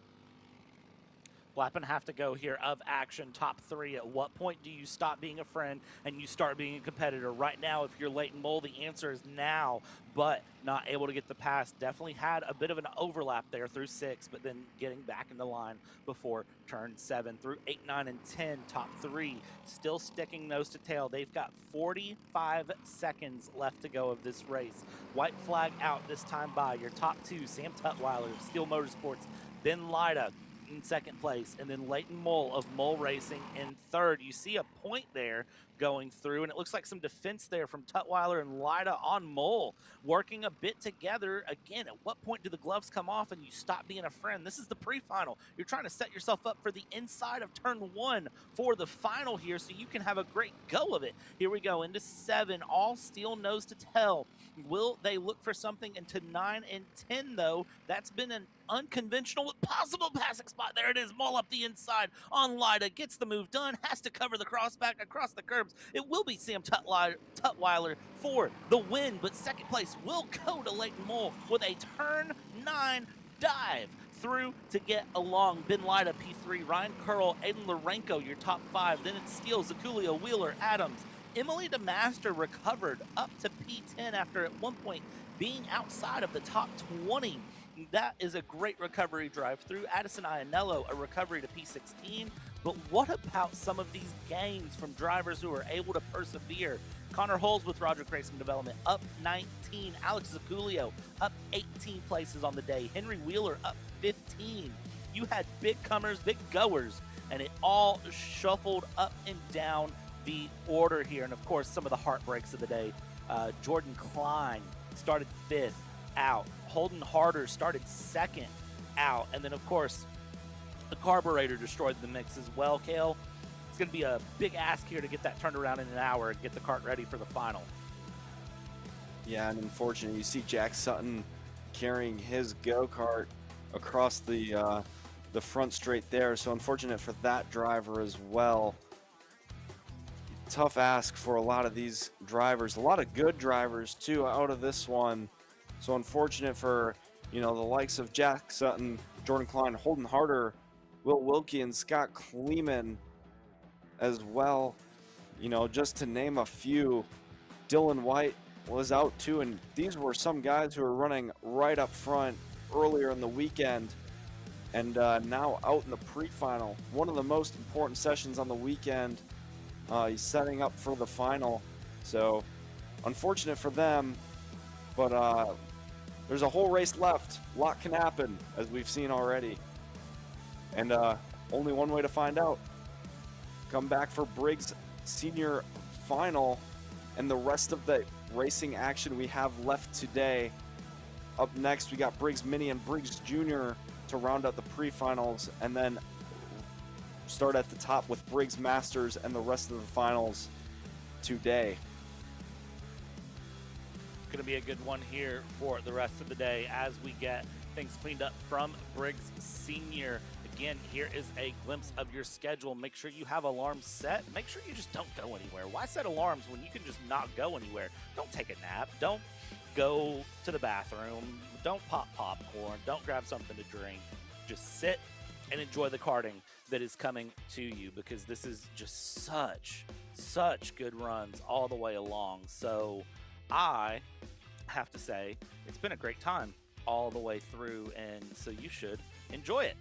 Lap and a half to go here of action, top 3. At what point do you stop being a friend and you start being a competitor? Right now, if you're Leighton Mole, the answer is now, but not able to get the pass. Definitely had a bit of an overlap there through 6, but then getting back in the line before turn 7. Through 8, 9, and 10, top 3, still sticking nose to tail. They've got 45 seconds left to go of this race. White flag out this time by your top 2, Sam Tutwiler of Steel Motorsports, Ben Lyda in 2nd place, and then Leighton Mole of Mole Racing in 3rd. You see a point there going through, and it looks like some defense there from Tutwiler and Lyda on Mole, working a bit together. Again, at what point do the gloves come off and you stop being a friend? This is the pre-final. You're trying to set yourself up for the inside of turn 1 for the final here, so you can have a great go of it. Here we go into 7, all steel nose to tail. Will they look for something into 9 and 10, though? That's been an unconventional with possible passing spot. There it is, Mole up the inside on Lyda, gets the move done, has to cover the crossback across the curbs. It will be Sam Tutwiler for the win, but 2nd place will go to Leighton Mole with a turn 9 dive through to get along. Ben Lyda, P3, Ryan Curl, Aiden Lorenko, your top 5. Then it's Steele, Zakulia, Wheeler, Adams. Emily DeMaster recovered up to P10 after at one point being outside of the top 20. That is a great recovery drive through. Addison Ianello, a recovery to P16. But what about some of these gains from drivers who are able to persevere? Connor Holes with Roderick Racing Development up 19. Alex Zaculio up 18 places on the day. Henry Wheeler up 15. You had big comers, big goers, and it all shuffled up and down the order here. And of course, some of the heartbreaks of the day. Jordan Klein started 5th out. Holden Harder started 2nd out. And then of course, the carburetor destroyed the mix as well, Kale. It's going to be a big ask here to get that turned around in an hour and get the kart ready for the final. Yeah, and unfortunately, you see Jack Sutton carrying his go-kart across the front straight there. So unfortunate for that driver as well. Tough ask for a lot of these drivers. A lot of good drivers, too, out of this one. So unfortunate for, the likes of Jack Sutton, Jordan Klein, Holden Harder, Will Wilkie, and Scott Kleeman as well. Just to name a few. Dylan White was out, too, and these were some guys who were running right up front earlier in the weekend and now out in the pre-final. One of the most important sessions on the weekend. He's setting up for the final, so unfortunate for them, but there's a whole race left. A lot can happen, as we've seen already, and only one way to find out. Come back for Briggs Senior Final and the rest of the racing action we have left today. Up next, we got Briggs Mini and Briggs Junior to round out the pre-finals, and then start at the top with Briggs Masters and the rest of the finals today. Going to be a good one here for the rest of the day as we get things cleaned up from Briggs Senior. Again, here is a glimpse of your schedule. Make sure you have alarms set. Make sure you just don't go anywhere. Why set alarms when you can just not go anywhere? Don't take a nap. Don't go to the bathroom. Don't pop popcorn. Don't grab something to drink. Just sit and enjoy the karting that is coming to you, because this is just such good runs all the way along. So I have to say it's been a great time all the way through, and so you should enjoy it.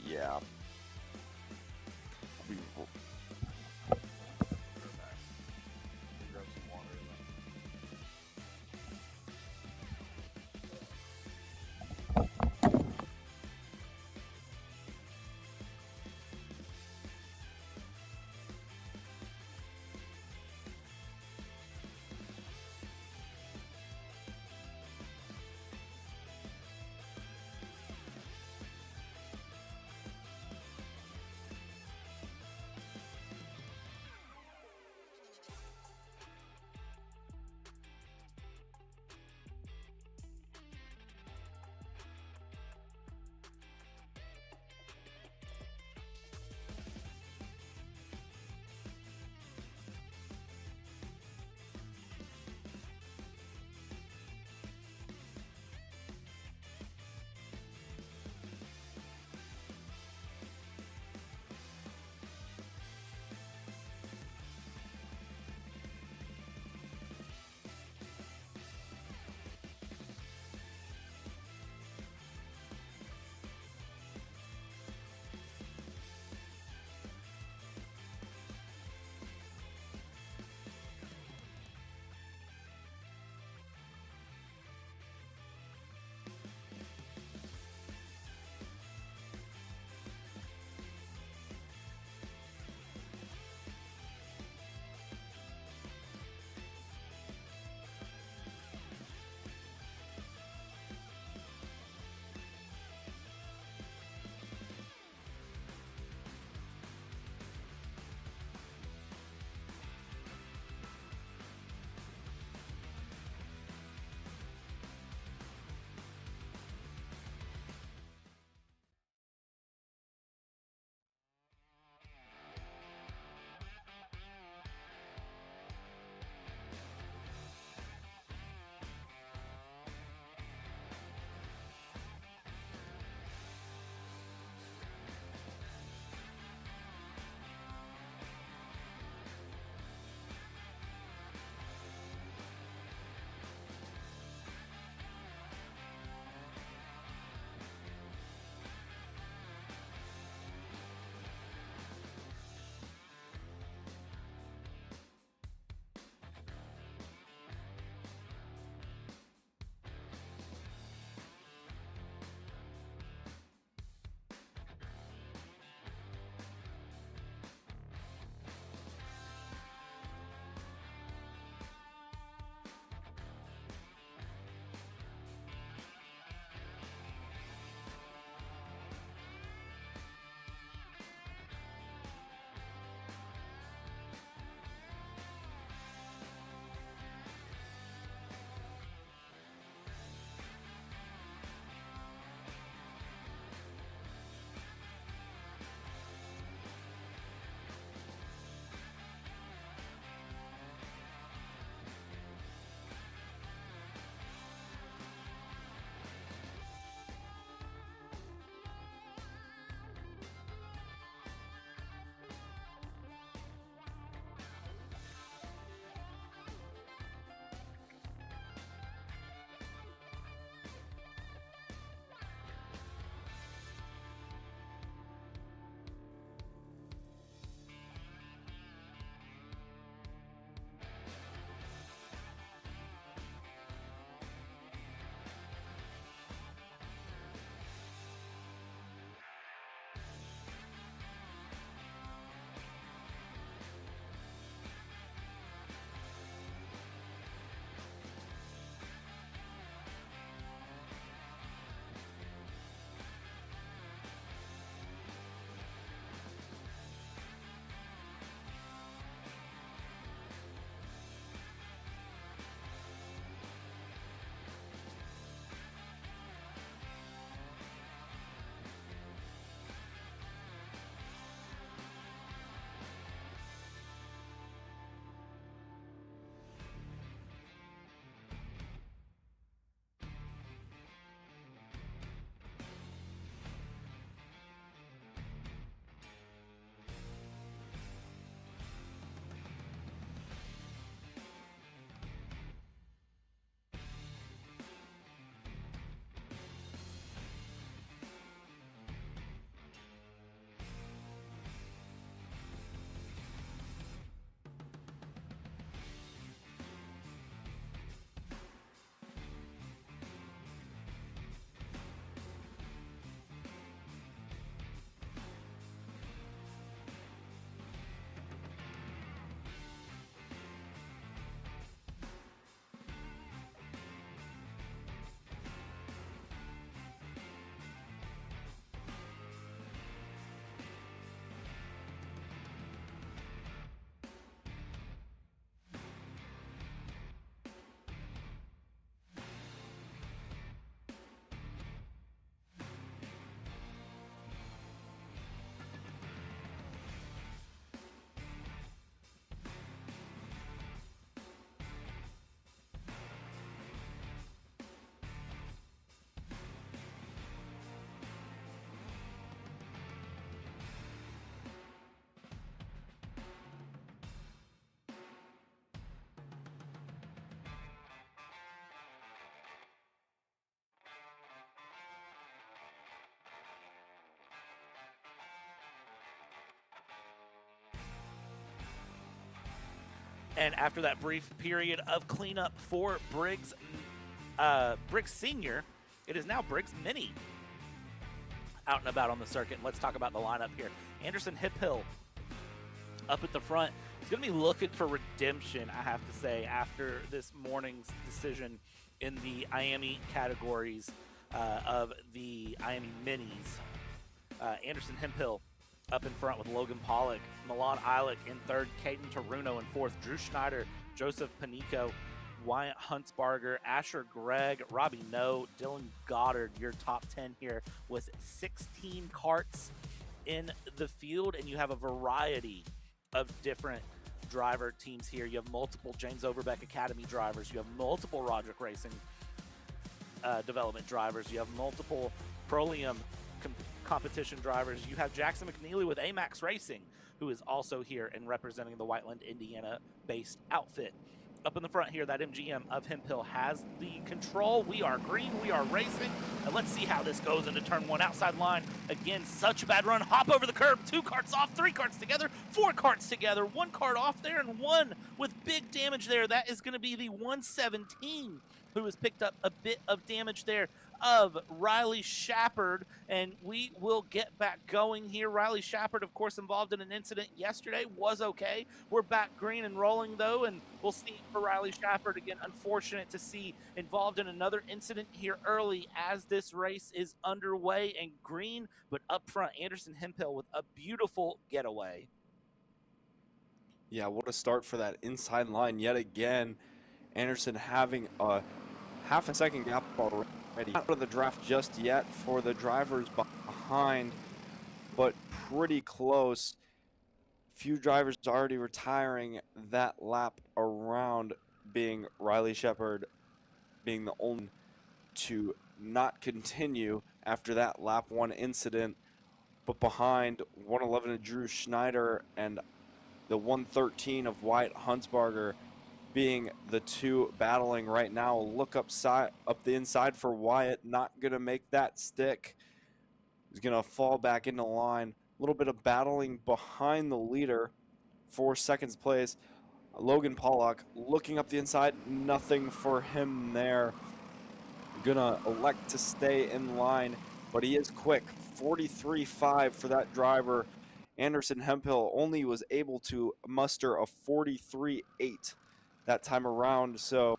Yeah. And after that brief period of cleanup for Briggs Senior, it is now Briggs Mini out and about on the circuit. Let's talk about the lineup here. Anderson Hiphill up at the front. He's going to be looking for redemption, I have to say, after this morning's decision in the IAME categories of the IAME Minis. Anderson Hemphill up in front with Logan Pollock, Milan Eilick in third, Caden Taruno in fourth, Drew Schneider, Joseph Panico, Wyatt Huntsbarger, Asher Gregg, Robbie No, Dylan Goddard, your top 10 here with 16 karts in the field, and you have a variety of different driver teams here. You have multiple James Overbeck Academy drivers. You have multiple Roderick Racing development drivers. You have multiple Prolium competition drivers. You have Jackson McNeely with AMAX Racing, who is also here and representing the Whiteland, Indiana-based outfit. Up in the front here, that MGM of Hemphill has the control. We are green, we are racing, and let's see how this goes into turn one. Outside line, again, such a bad run. Hop over the curb, 2 karts off, 3 karts together, 4 karts together, 1 kart off there, and 1 with big damage there. That is going to be the 117 who has picked up a bit of damage there of Riley Shepard, and we will get back going here. Riley Shepard, of course, involved in an incident yesterday, was okay. We're back green and rolling, though, and we'll see for Riley Shepard. Again, unfortunate to see involved in another incident here early as this race is underway and green, but up front, Anderson Hemphill with a beautiful getaway. Yeah, what a start for that inside line yet again. Anderson having a half a second gap already. Not out of the draft just yet for the drivers behind, but pretty close. Few drivers already retiring that lap around, being Riley Shepard being the only to not continue after that lap 1 incident. But behind, 111 of Drew Schneider and the 113 of Wyatt Huntsbarger being the 2 battling right now. Look up the inside for Wyatt, not gonna make that stick. He's gonna fall back into line. A little bit of battling behind the leader for second place. Logan Pollock looking up the inside, nothing for him there. Gonna elect to stay in line, but he is quick. 43.5 for that driver. Anderson Hemphill only was able to muster a 43.8 that time around, so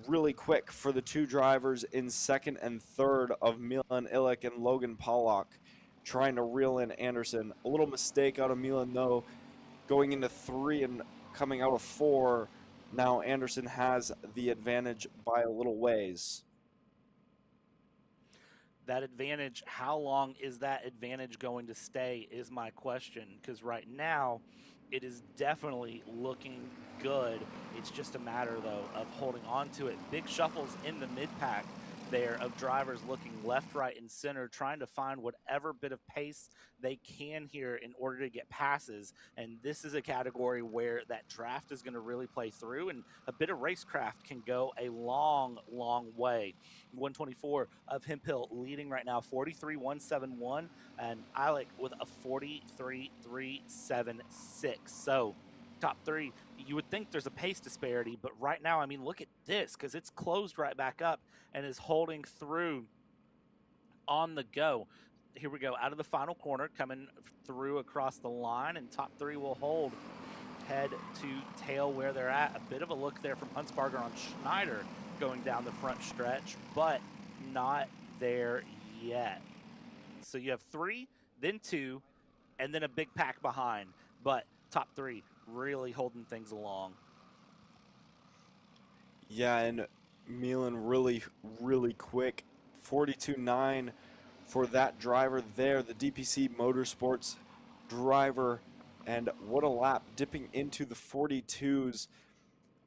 really quick for the 2 drivers in second and third of Milan Illick and Logan Pollock, trying to reel in Anderson. A little mistake out of Milan, though, going into 3 and coming out of 4. Now Anderson has the advantage by a little ways. That advantage, how long is that advantage going to stay is my question, because right now it is definitely looking good. It's just a matter, though, of holding on to it. Big shuffles in the mid-pack there of drivers looking left, right, and center, trying to find whatever bit of pace they can here in order to get passes. And this is a category where that draft is going to really play through, and a bit of racecraft can go a long, long way. 124 of Hemphill leading right now, 43.171, and Eilick with a 43.376. So top 3, you would think there's a pace disparity, but right now, I mean, look at this, because it's closed right back up and is holding through on the go. Here we go, out of the final corner, coming through across the line, and top 3 will hold head to tail where they're at. A bit of a look there from Huntsbarger on Schneider going down the front stretch, but not there yet. So you have 3, then 2, and then a big pack behind, but top 3 really holding things along. Yeah, and Milan really, really quick. 42.9 for that driver there, the DPC Motorsports driver. And what a lap, dipping into the 42s.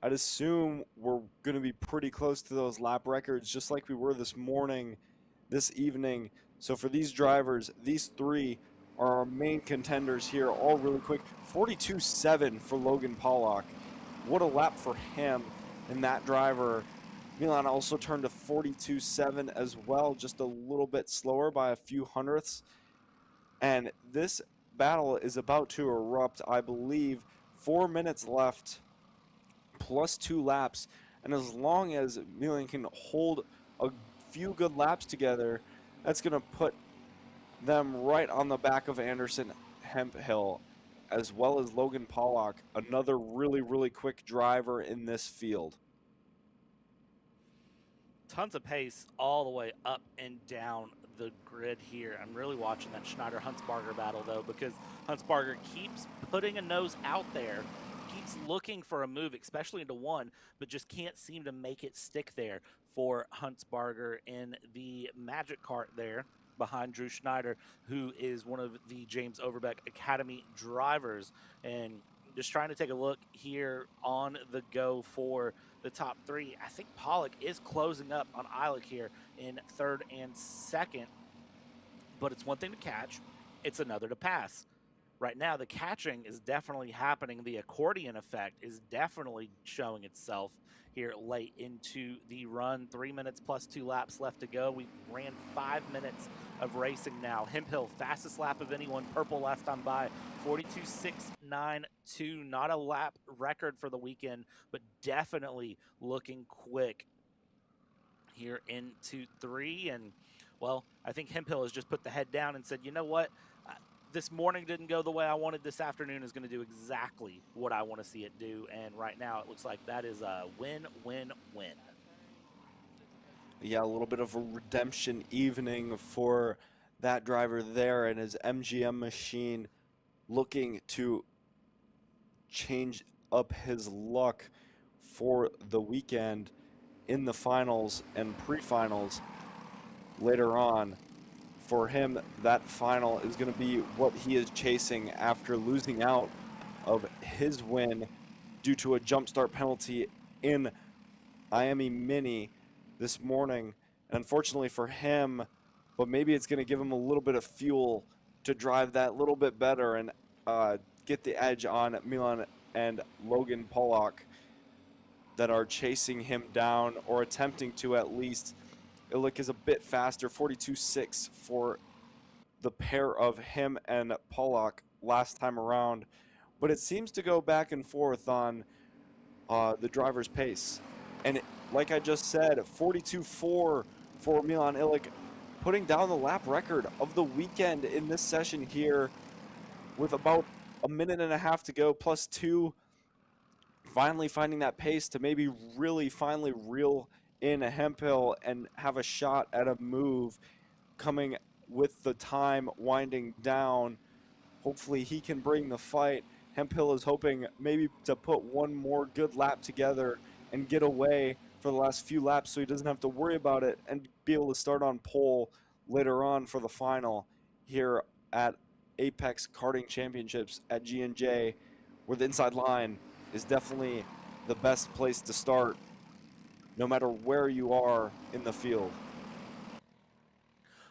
I'd assume we're going to be pretty close to those lap records, just like we were this evening. So for these drivers, these 3 are our main contenders here, all really quick. 42.7 for Logan Pollock. What a lap for him and that driver. Milan also turned to 42.7 as well, just a little bit slower by a few hundredths. And this battle is about to erupt, I believe. 4 minutes left plus 2 laps. And as long as Milan can hold a few good laps together, that's going to put them right on the back of Anderson Hemphill, as well as Logan Pollock, another really, really quick driver in this field. Tons of pace all the way up and down the grid here. I'm really watching that Schneider-Huntsbarger battle, though, because Huntsbarger keeps putting a nose out there, keeps looking for a move, especially into one, but just can't seem to make it stick there for Huntsbarger in the Magic Kart there behind Drew Schneider, who is one of the James Overbeck Academy drivers. And just trying to take a look here on the go for the top three. I think Pollock is closing up on Eilick here in third and second, but it's one thing to catch, it's another to pass. Right now, the catching is definitely happening. The accordion effect is definitely showing itself here late into the run. 3 minutes plus 2 laps left to go. We ran 5 minutes of racing now. Hemphill, fastest lap of anyone. Purple last time by, 42.692. Not a lap record for the weekend, but definitely looking quick here into 3. And, well, I think Hemphill has just put the head down and said, you know what? This morning didn't go the way I wanted. This afternoon is going to do exactly what I want to see it do. And right now it looks like that is a win, win, win. Yeah, a little bit of a redemption evening for that driver there and his MGM machine, looking to change up his luck for the weekend in the finals and pre-finals later on. For him, that final is going to be what he is chasing after losing out of his win due to a jump start penalty in Miami Mini this morning. And unfortunately for him, but maybe it's going to give him a little bit of fuel to drive that little bit better and get the edge on Milan and Logan Pollock that are chasing him down, or attempting to at least. Illick is a bit faster, 42.6 for the pair of him and Pollock last time around. But it seems to go back and forth on the driver's pace. And like I just said, 42.4 for Milan Illick, putting down the lap record of the weekend in this session here with about a minute and a half to go, plus 2. Finally finding that pace to maybe really finally reel in a Hemphill and have a shot at a move coming with the time winding down. Hopefully he can bring the fight. Hemphill is hoping maybe to put one more good lap together and get away for the last few laps so he doesn't have to worry about it and be able to start on pole later on for the final here at Apex Karting Championships at G&J, where the inside line is definitely the best place to start no matter where you are in the field.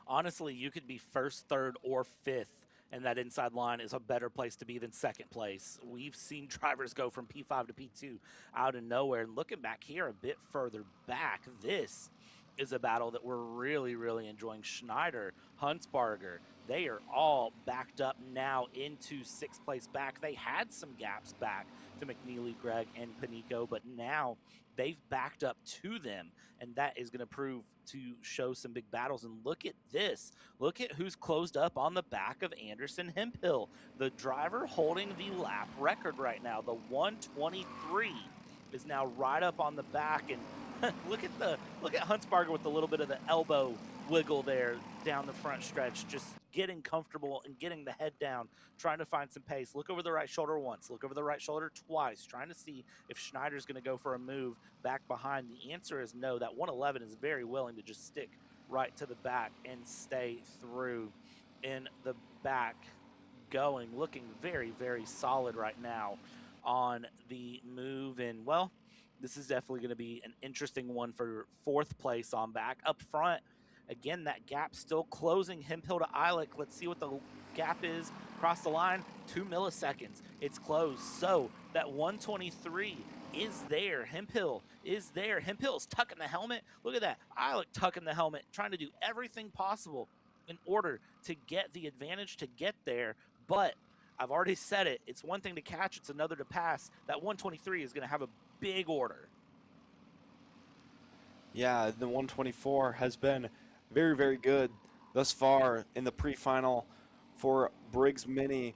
Honestly, you could be first, third, or fifth, and that inside line is a better place to be than second place. We've seen drivers go from P5 to P2 out of nowhere. And looking back here a bit further back, this is a battle that we're really, really enjoying. Schneider, Huntsbarger, they are all backed up now into 6th place back. They had some gaps back to McNeely, Greg, and Panico, but now they've backed up to them, and that is going to prove to show some big battles. And look at this. Look at who's closed up on the back of Anderson Hemphill, the driver holding the lap record right now. The 123 is now right up on the back, and look at Huntsbarger with a little bit of the elbow wiggle there down the front stretch, just getting comfortable and getting the head down, trying to find some pace. Look over the right shoulder once, look over the right shoulder twice, trying to see if Schneider's going to go for a move back behind. The answer is no. That 111 is very willing to just stick right to the back and stay through in the back, going, looking very, very solid right now on the move. And, well, this is definitely going to be an interesting one for 4th place on back. Up front, again, that gap still closing. Hemphill to Eilick. Let's see what the gap is. Across the line, 2 milliseconds. It's closed. So that 123 is there. Hemphill is there. Hemphill's tucking the helmet. Look at that. Eilick tucking the helmet, trying to do everything possible in order to get the advantage, to get there. But I've already said it. It's one thing to catch. It's another to pass. That 123 is going to have a big order. Yeah, the 124 has been very, very good thus far in the pre-final for Briggs Mini.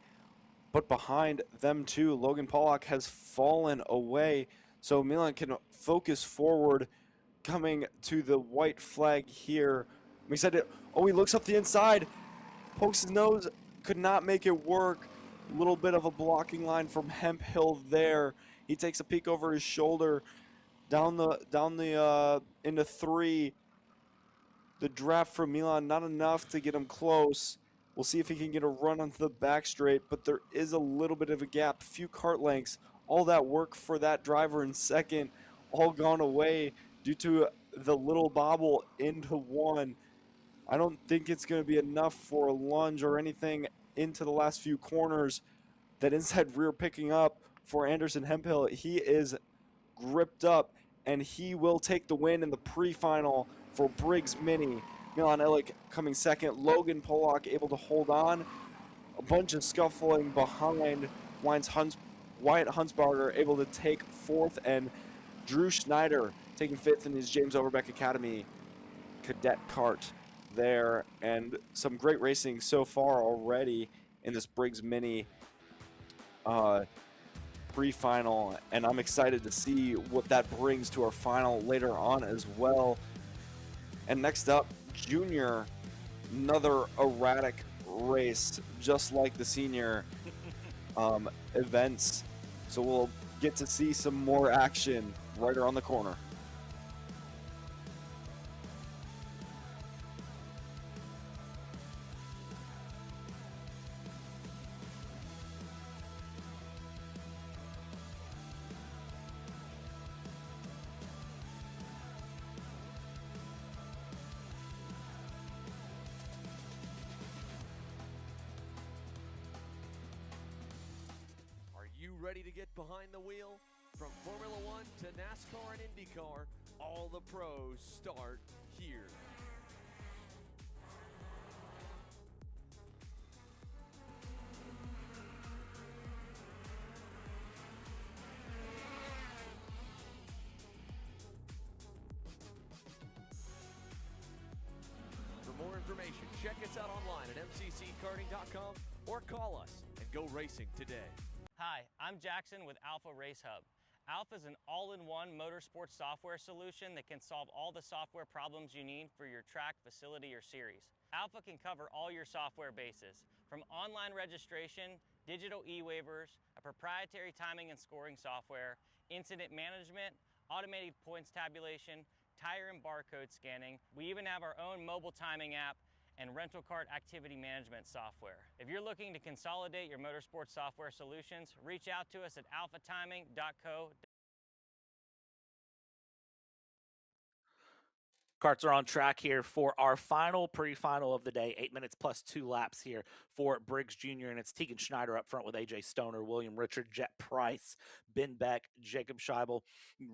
But behind them too, Logan Pollock has fallen away. So Milan can focus forward, coming to the white flag here. We said it. Oh, he looks up the inside, pokes his nose, could not make it work. A little bit of a blocking line from Hemphill there. He takes a peek over his shoulder, down the into 3. The draft from Milan, not enough to get him close. We'll see if he can get a run onto the back straight, but there is a little bit of a gap, few kart lengths. All that work for that driver in second, all gone away due to the little bobble into 1. I don't think it's going to be enough for a lunge or anything into the last few corners. That inside rear picking up for Anderson Hemphill. He is gripped up, and he will take the win in the pre-final for Briggs Mini. Milan Illich coming second. Logan Pollock able to hold on. A bunch of scuffling behind. Wyatt Huntsbarger able to take 4th, and Drew Schneider taking 5th in his James Overbeck Academy cadet kart there. And some great racing so far already in this Briggs Mini pre-final, and I'm excited to see what that brings to our final later on as well. And next up, junior, another erratic race, just like the senior events. So we'll get to see some more action right around the corner. Ready to get behind the wheel? From Formula One to NASCAR and IndyCar, all the pros start here. For more information, check us out online at mcckarting.com or call us and go racing today. Hi, I'm Jackson with Alpha Race Hub. Alpha is an all-in-one motorsports software solution that can solve all the software problems you need for your track, facility, or series. Alpha can cover all your software bases, from online registration, digital e-waivers, a proprietary timing and scoring software, incident management, automated points tabulation, tire and barcode scanning. We even have our own mobile timing app and rental kart activity management software. If you're looking to consolidate your motorsports software solutions, reach out to us at alphatiming.co. Karts are on track here for our final pre-final of the day. 8 minutes plus 2 laps here for Briggs Jr. And it's Tegan Schneider up front with AJ Stoner, William Richard, Jet Price, Ben Beck, Jacob Scheibel,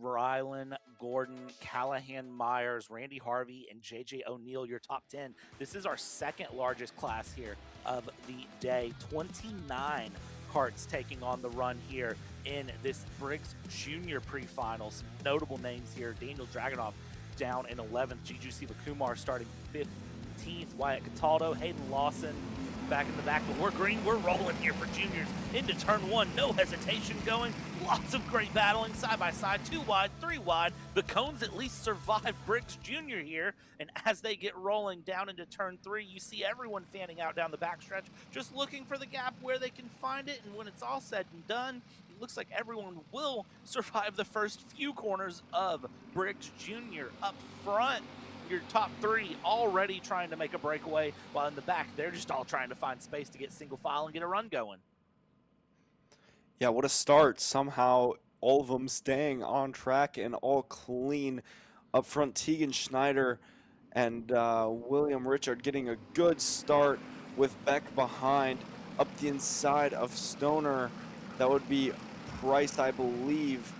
Rylan Gordon, Callahan Myers, Randy Harvey, and JJ O'Neill, your top 10. This is our second largest class here of the day. 29 karts taking on the run here in this Briggs Jr. pre-final. Some notable names here. Daniel Dragunov down in 11th. Juju Sivakumar starting 15th. Wyatt Cataldo, Hayden Lawson back in the back. But we're green. We're rolling here for juniors into turn 1. No hesitation going. Lots of great battling side by side. 2 wide, 3 wide. The cones at least survive Briggs Jr. here. And as they get rolling down into turn 3, you see everyone fanning out down the backstretch, just looking for the gap where they can find it. And when it's all said and done, it looks like everyone will survive the first few corners of Briggs Jr. Up front, your top 3 already trying to make a breakaway, while in the back, they're just all trying to find space to get single file and get a run going. Yeah, what a start. Somehow all of them staying on track and all clean. Up front, Tegan Schneider and William Richard getting a good start with Beck behind. Up the inside of Stoner, that would be Price, I believe.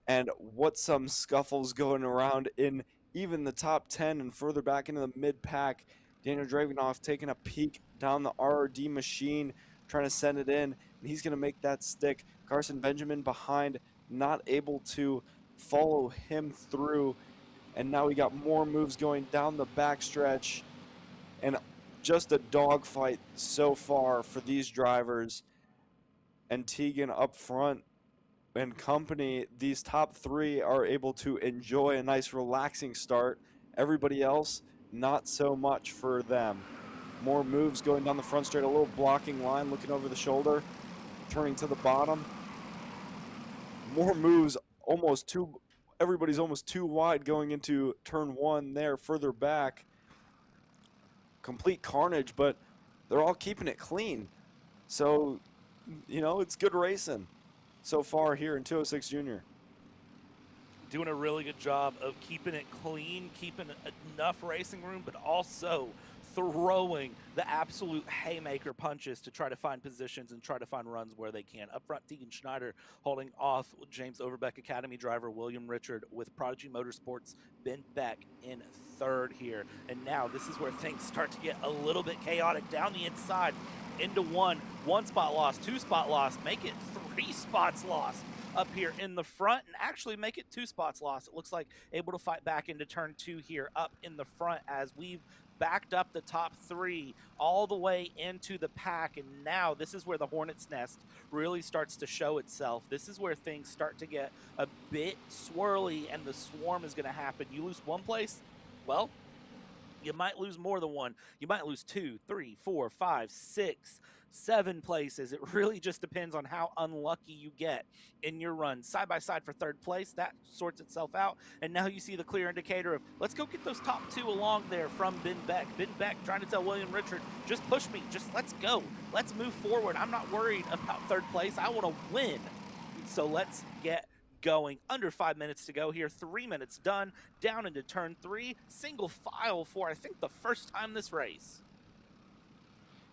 And what some scuffles going around in even the top 10 and further back into the mid-pack. Daniel Dragunov taking a peek down the RRD machine, trying to send it in, and he's going to make that stick. Carson Benjamin behind not able to follow him through. And now we got more moves going down the backstretch, and just a dogfight so far for these drivers. And Tegan up front and company, these top three are able to enjoy a nice relaxing start. Everybody else, not so much for them. More moves going down the front straight, a little blocking line, looking over the shoulder, turning to the bottom. More moves, everybody's almost too wide going into turn one there, further back. Complete carnage, but they're all keeping it clean. So, you know, it's good racing so far here in 206 Junior. Doing a really good job of keeping it clean, keeping enough racing room, but also throwing the absolute haymaker punches to try to find positions and try to find runs where they can. Up front, Tegan Schneider holding off James Overbeck Academy driver William Richard, with Prodigy Motorsports Ben Beck in third here. And now this is where things start to get a little bit chaotic down the inside. Into one spot lost, 2 spot lost, make it 3 spots lost up here in the front, and actually make it 2 spots lost. It looks like able to fight back into turn 2 here up in the front as we've backed up the top 3 all the way into the pack. And now this is where the hornet's nest really starts to show itself. This is where things start to get a bit swirly, and the swarm is going to happen. You lose one place, well, you might lose more than one. You might lose 2, 3, 4, 5, 6, 7 places. It really just depends on how unlucky you get in your run. Side by side for third place, that sorts itself out. And now you see the clear indicator of, let's go get those top 2 along there from Ben Beck. Ben Beck trying to tell William Richard, just push me, just let's go. Let's move forward. I'm not worried about third place. I want to win. So let's get going. Under 5 minutes to go here, 3 minutes done, down into turn 3, single file for I think the first time this race.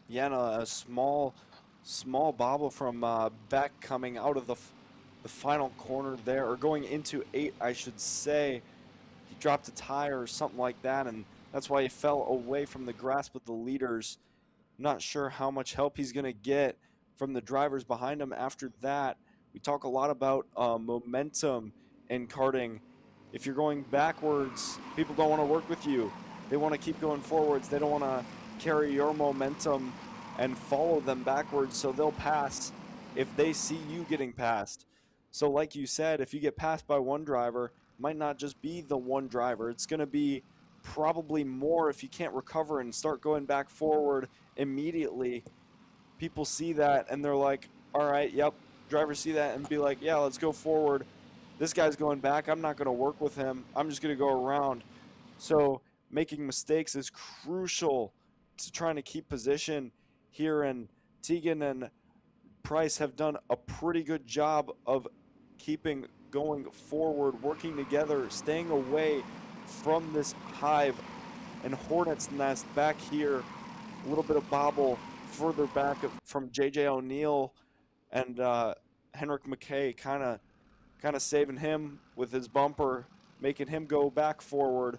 Yeah, and a small bobble from Beck coming out of the final corner there, or going into 8, I should say. He dropped a tire or something like that, and that's why he fell away from the grasp of the leaders. Not sure how much help he's going to get from the drivers behind him after that. We talk a lot about momentum in karting. If you're going backwards, people don't want to work with you. They want to keep going forwards. They don't want to carry your momentum and follow them backwards, so they'll pass if they see you getting passed. So like you said, if you get passed by one driver, it might not just be the one driver. It's going to be probably more if you can't recover and start going back forward immediately. People see that and they're like, all right, yep. Drivers see that and be like, yeah, let's go forward. This guy's going back. I'm not going to work with him. I'm just going to go around. So making mistakes is crucial to trying to keep position here. And Tegan and Price have done a pretty good job of keeping going forward, working together, staying away from this hive and hornet's nest back here. A little bit of bobble further back from J.J. O'Neill. And Henrik McKay kind of saving him with his bumper, making him go back forward.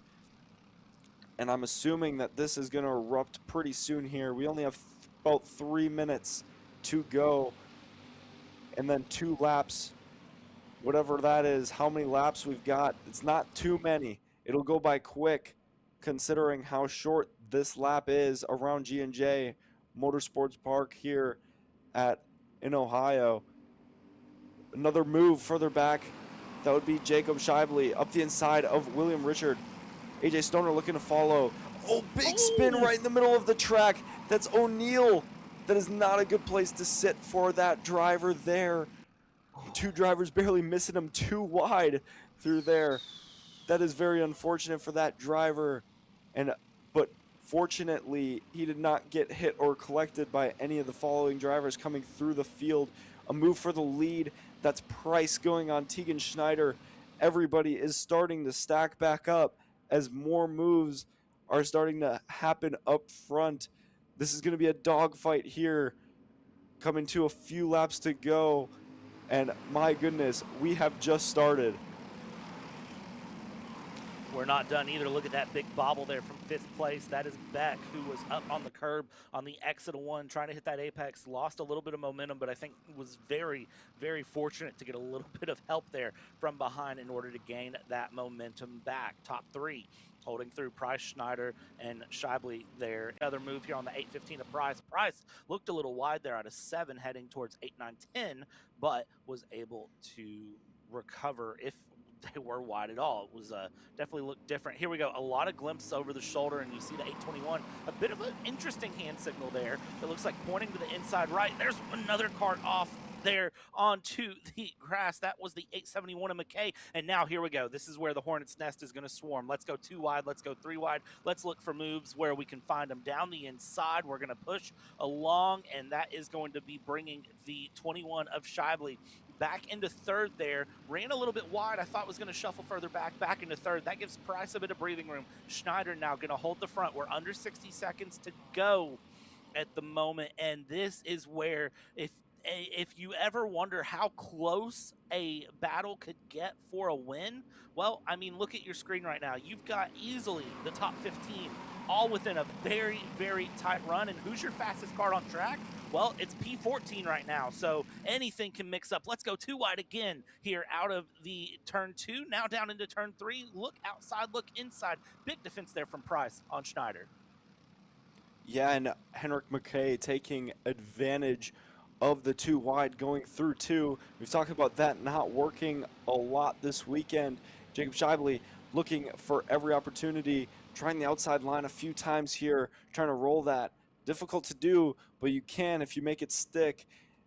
And I'm assuming that this is going to erupt pretty soon here. We only have about 3 minutes to go. And then 2 laps, whatever that is, how many laps we've got. It's not too many. It'll go by quick considering how short this lap is around G&J Motorsports Park here in Ohio. Another move further back, that would be Jacob Shively up the inside of William Richard. AJ Stoner looking to follow. Oh, big spin right in the middle of the track. That's O'Neill. That is not a good place to sit for that driver there. 2 drivers barely missing him, too wide through there. That is very unfortunate for that driver. But fortunately, he did not get hit or collected by any of the following drivers coming through the field. A move for the lead. That's Price going on Tegan Schneider. Everybody is starting to stack back up as more moves are starting to happen up front. This is going to be a dogfight here, coming to a few laps to go. And my goodness, we have just started. we're not done either. Look at that big bobble there from 5th place. That is Beck, who was up on the curb on the exit of 1, trying to hit that apex. Lost a little bit of momentum, but I think was very, very fortunate to get a little bit of help there from behind in order to gain that momentum back. Top 3 holding through Price, Schneider, and Scheibele there. Another move here on the 815 of Price. Price looked a little wide there out of 7 heading towards 8, 9, 10, but was able to recover if they were wide at all. It was definitely looked different. Here we go. A lot of glimpses over the shoulder, and you see the 821. A bit of an interesting hand signal there. It looks like pointing to the inside right. There's another cart off there onto the grass. That was the 871 of McKay. And now here we go. This is where the Hornet's Nest is going to swarm. Let's go 2 wide. Let's go 3 wide. Let's look for moves where we can find them down the inside. We're going to push along, and that is going to be bringing the 21 of Scheibele back into 3rd there. Ran a little bit wide. I thought was going to shuffle further back into 3rd. That gives Price a bit of breathing room. Schneider now going to hold the front. We're under 60 seconds to go at the moment, and this is where if you ever wonder how close a battle could get for a win, well, I mean, look at your screen right now. You've got easily the top 15 all within a very, very tight run. And who's your fastest card on track? Well, it's P14 right now, so anything can mix up. Let's go 2 wide again here out of the turn 2. Now down into turn 3. Look outside, look inside. Big defense there from Price on Schneider. Yeah, and Henrik McKay taking advantage of the 2 wide going through 2. We've talked about that not working a lot this weekend. Jacob Scheibele looking for every opportunity, trying the outside line a few times here, trying to roll that. Difficult to do, but you can if you make it stick,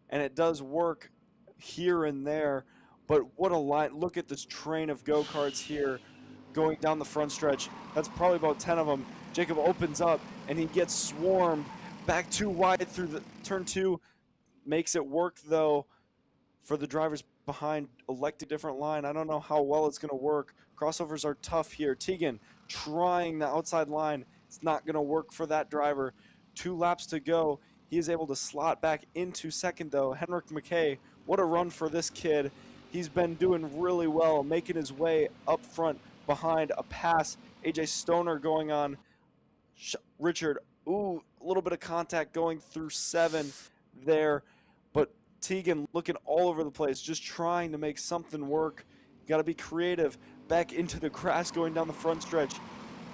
and it does work here and there. But what a line. Look at this train of go-karts here going down the front stretch. That's probably about 10 of them. Jacob opens up, and he gets swarmed back 2 wide through the turn 2. Makes it work, though, for the drivers behind. Elect a different line. I don't know how well it's going to work. Crossovers are tough here. Tegan trying the outside line. It's not going to work for that driver. 2 laps to go. He is able to slot back into 2nd, though. Henrik McKay, what a run for this kid. He's been doing really well, making his way up front behind a pass. AJ Stoner going on Richard. Ooh, a little bit of contact going through 7 there. But Tegan looking all over the place, just trying to make something work. Got to be creative. Back into the grass going down the front stretch.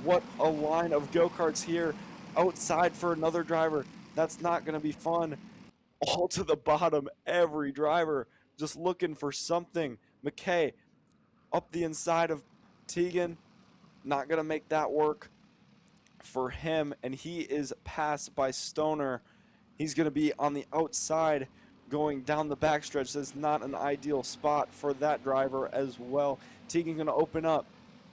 What a line of go-karts here. Outside for another driver. That's not going to be fun. All to the bottom. Every driver just looking for something. McKay up the inside of Tegan. Not going to make that work for him. And he is passed by Stoner. He's going to be on the outside going down the backstretch. That's not an ideal spot for that driver as well. Tegan going to open up.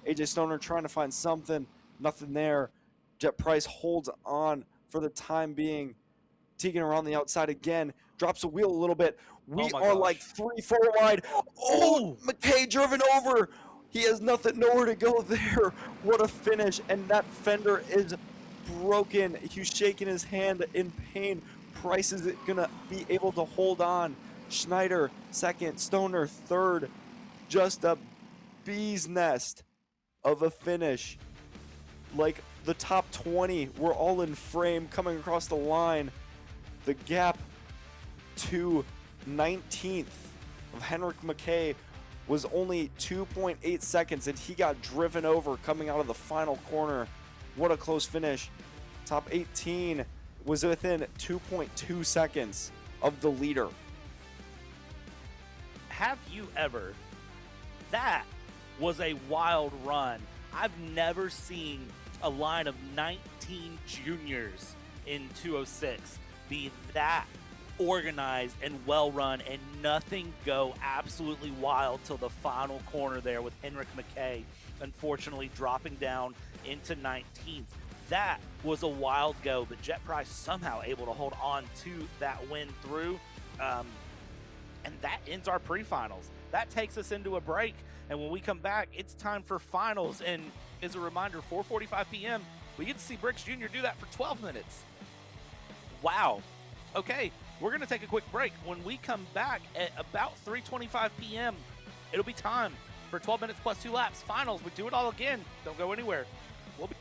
AJ Stoner trying to find something. Nothing there. Jet Price holds on for the time being. Tegan around the outside again. Drops a wheel a little bit. We are like 3-4 wide. Oh, McKay driven over. He has nowhere to go there. What a finish. And that fender is broken. He's shaking his hand in pain. Price is going to be able to hold on. Schneider 2nd. Stoner 3rd. Just a bee's nest of a finish. Like the top 20 were all in frame coming across the line. The gap to 19th of Henrik McKay was only 2.8 seconds, and he got driven over coming out of the final corner. What a close finish. Top 18 was within 2.2 seconds of the leader. Have you ever? That was a wild run. I've never seen a line of 19 juniors in 206 be that organized and well run, and nothing go absolutely wild till the final corner there with Henrik McKay unfortunately dropping down into 19th. That was a wild go, but Jet Price somehow able to hold on to that win through. And that ends our pre-finals. That takes us into a break. And when we come back, it's time for finals. And as a reminder, 4:45 p.m., we get to see Briggs Jr. do that for 12 minutes. Wow. Okay, we're going to take a quick break. When we come back at about 3:25 p.m., it'll be time for 12 minutes plus 2 laps. Finals, we do it all again. Don't go anywhere. We'll be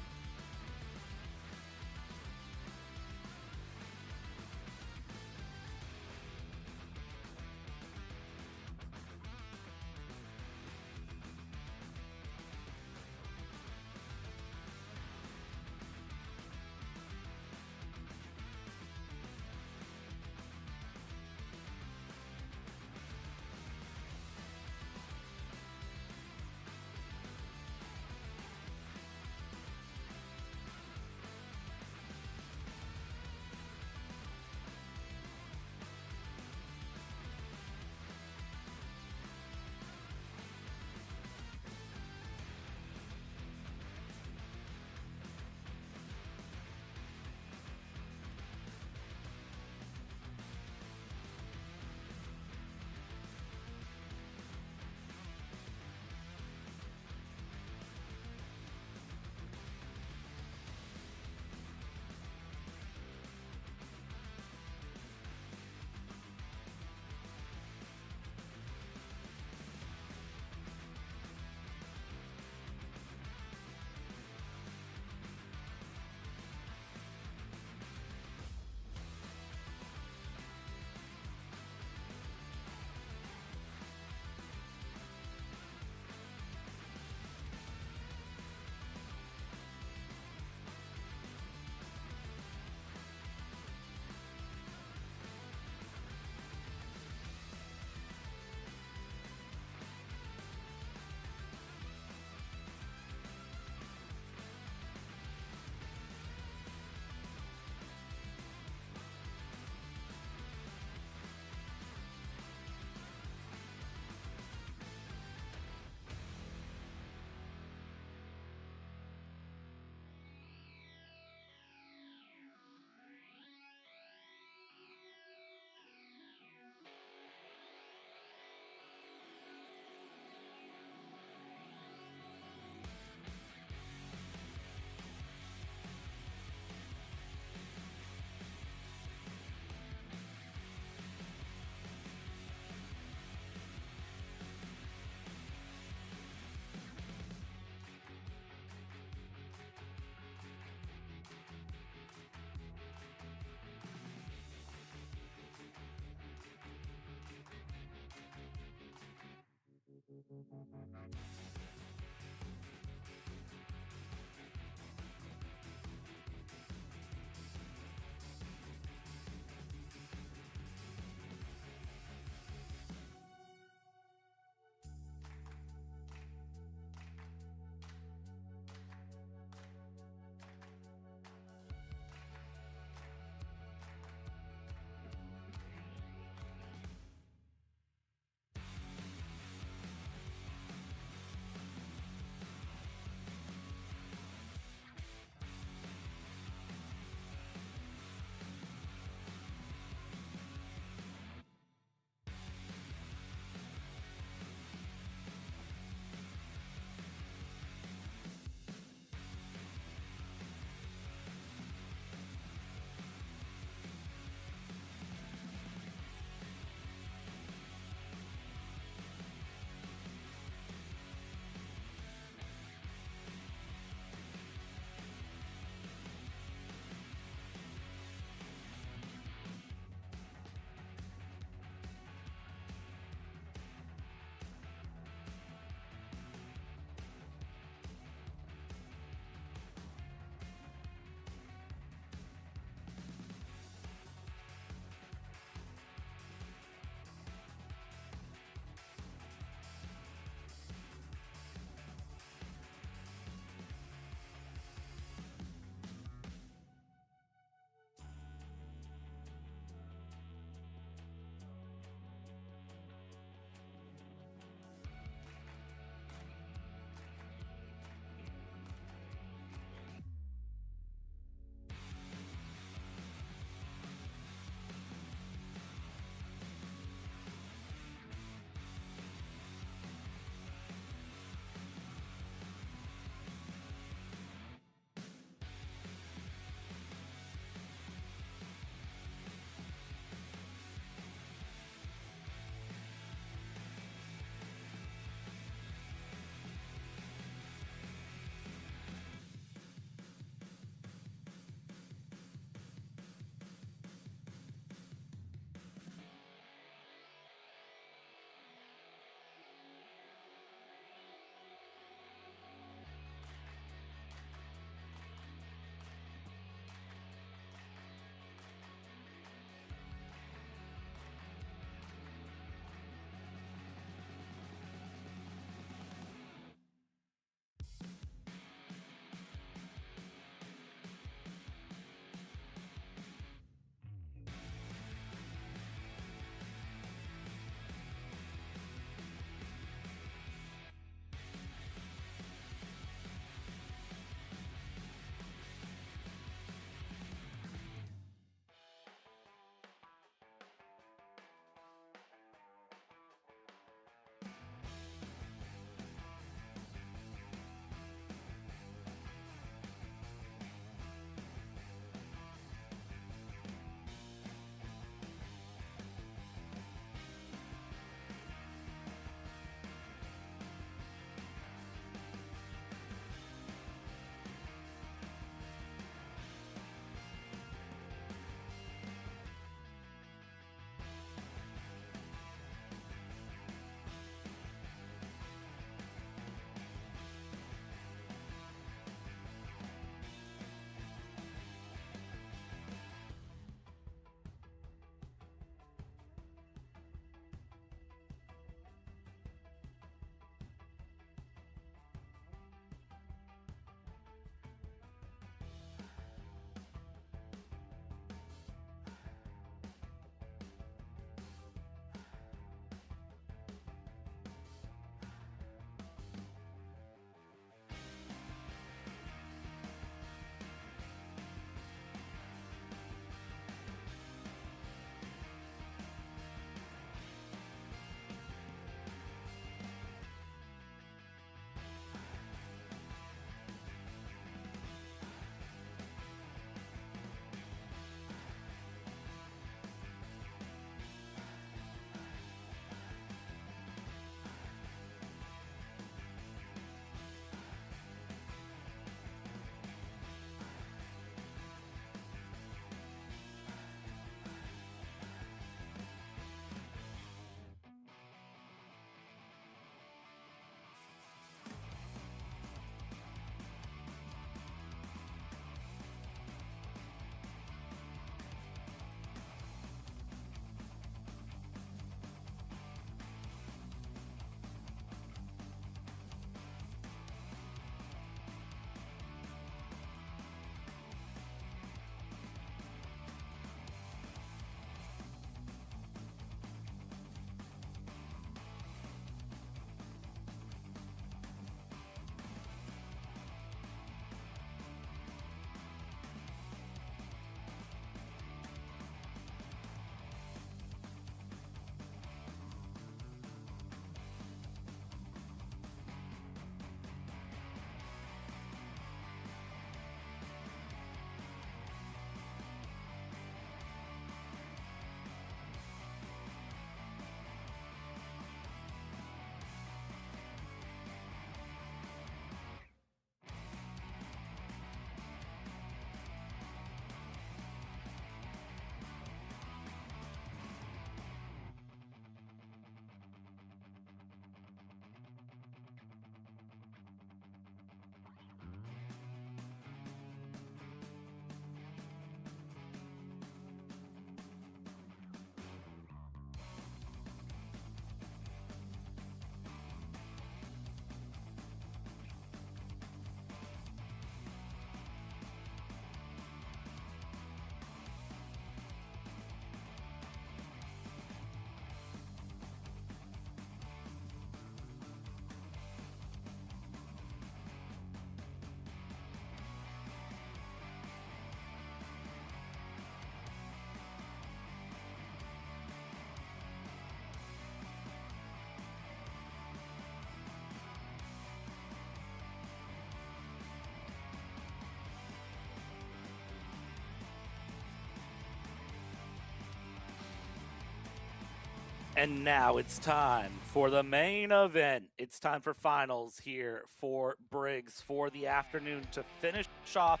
And now it's time for the main event. It's time for finals here for Briggs for the afternoon to finish off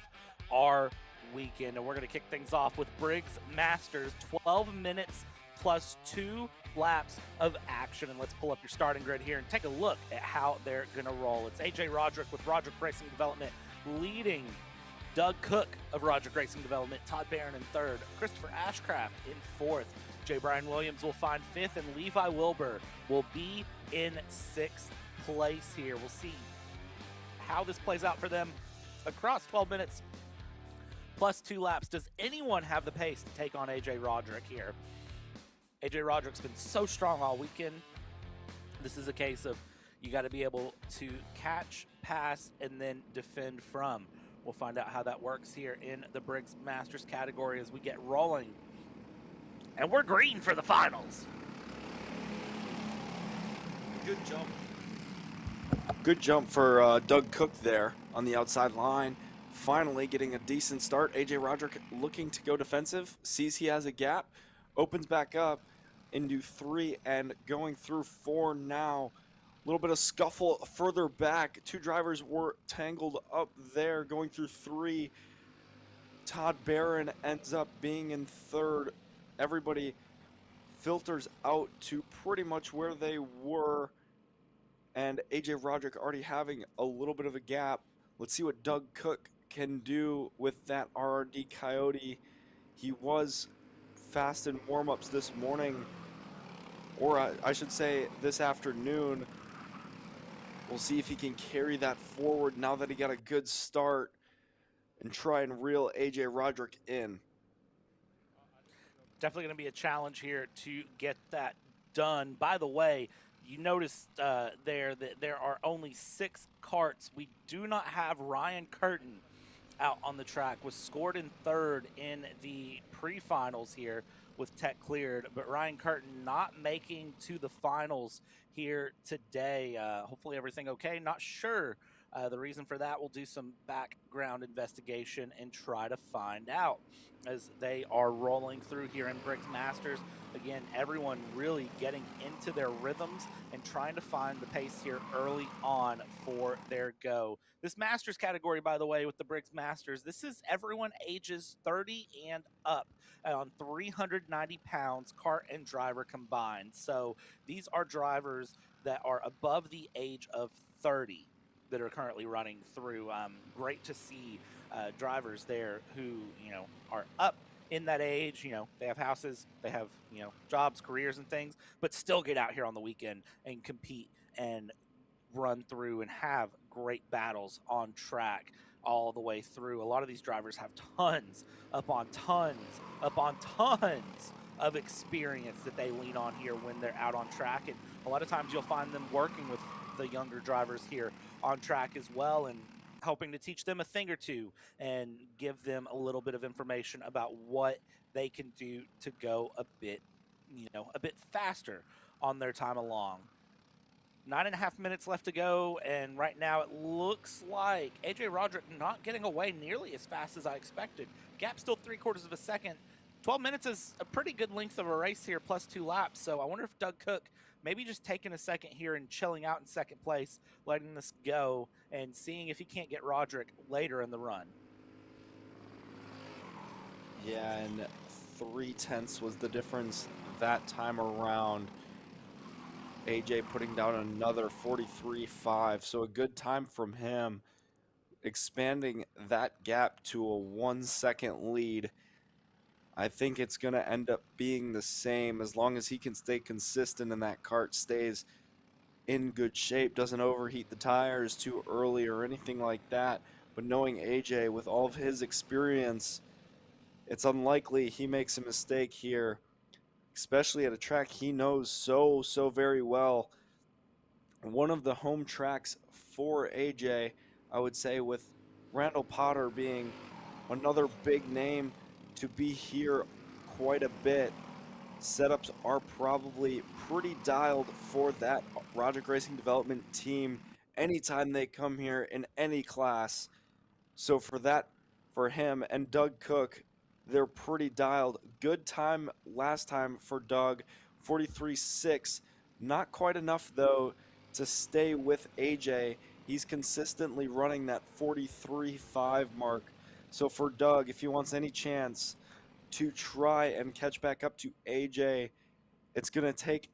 our weekend. And we're going to kick things off with Briggs Masters, 12 minutes plus 2 laps of action. And let's pull up your starting grid here and take a look at how they're going to roll. It's AJ Roderick with Roderick Racing Development leading. Doug Cook of Roderick Racing Development, Todd Barron in third, Christopher Ashcraft in fourth, J. Brian Williams will find fifth, and Levi Wilbur will be in sixth place here. We'll see how this plays out for them across 12 minutes plus 2 laps. Does anyone have the pace to take on AJ Roderick here? AJ Roderick's been so strong all weekend. This is a case of you got to be able to catch, pass, and then defend from. We'll find out how that works here in the Briggs Masters category as we get rolling. And we're green for the finals. Good jump. Good jump for Doug Cook there on the outside line. Finally getting a decent start. AJ Roderick looking to go defensive, sees he has a gap, opens back up into 3 and going through 4 now. A little bit of scuffle further back. 2 drivers were tangled up there going through 3. Todd Barron ends up being in third. Everybody filters out to pretty much where they were. And AJ Roderick already having a little bit of a gap. Let's see what Doug Cook can do with that RRD Coyote. He was fast in warm-ups this morning, or I should say this afternoon. We'll see if he can carry that forward now that he got a good start and try and reel AJ Roderick in. Definitely going to be a challenge here to get that done. By the way, you noticed there that there are only 6 karts. We do not have Ryan Curtin out on the track. Was scored in third in the pre-finals here with tech cleared, but Ryan Curtin not making to the finals here today. Hopefully everything okay. Not sure the reason for that. We'll do some background investigation and try to find out as they are rolling through here in Briggs Masters. Again, everyone really getting into their rhythms and trying to find the pace here early on for their go. This Masters category, by the way, with the Briggs Masters, this is everyone ages 30 and up on 390 pounds, kart and driver combined. So these are drivers that are above the age of 30 that are currently running through. Great to see drivers there who, are up in that age. They have houses, they have, jobs, careers and things, but still get out here on the weekend and compete and run through and have great battles on track all the way through. A lot of these drivers have tons upon tons of experience that they lean on here when they're out on track. And a lot of times you'll find them working with the younger drivers here on track as well and hoping to teach them a thing or two and give them a little bit of information about what they can do to go a bit faster on their time along. 9.5 minutes left to go, and right now it looks like AJ Roderick not getting away nearly as fast as I expected. Gap still 3/4 of a second. 12 minutes is a pretty good length of a race here, plus 2 laps. So I wonder if Doug Cook maybe just taking a second here and chilling out in second place, letting this go, and seeing if he can't get Roderick later in the run. Yeah, and 3/10 was the difference that time around. AJ putting down another 43.5, so a good time from him, expanding that gap to a 1-second lead. I think it's going to end up being the same as long as he can stay consistent and that kart stays in good shape, doesn't overheat the tires too early or anything like that. But knowing AJ with all of his experience, it's unlikely he makes a mistake here, especially at a track he knows so very well. One of the home tracks for AJ, I would say, with Randall Potter being another big name to be here quite a bit. Setups are probably pretty dialed for that Roderick Racing Development team anytime they come here in any class. So for him and Doug Cook, they're pretty dialed. Good time last time for Doug, 43.6. Not quite enough, though, to stay with AJ. He's consistently running that 43.5 mark. So for Doug, if he wants any chance to try and catch back up to AJ, it's going to take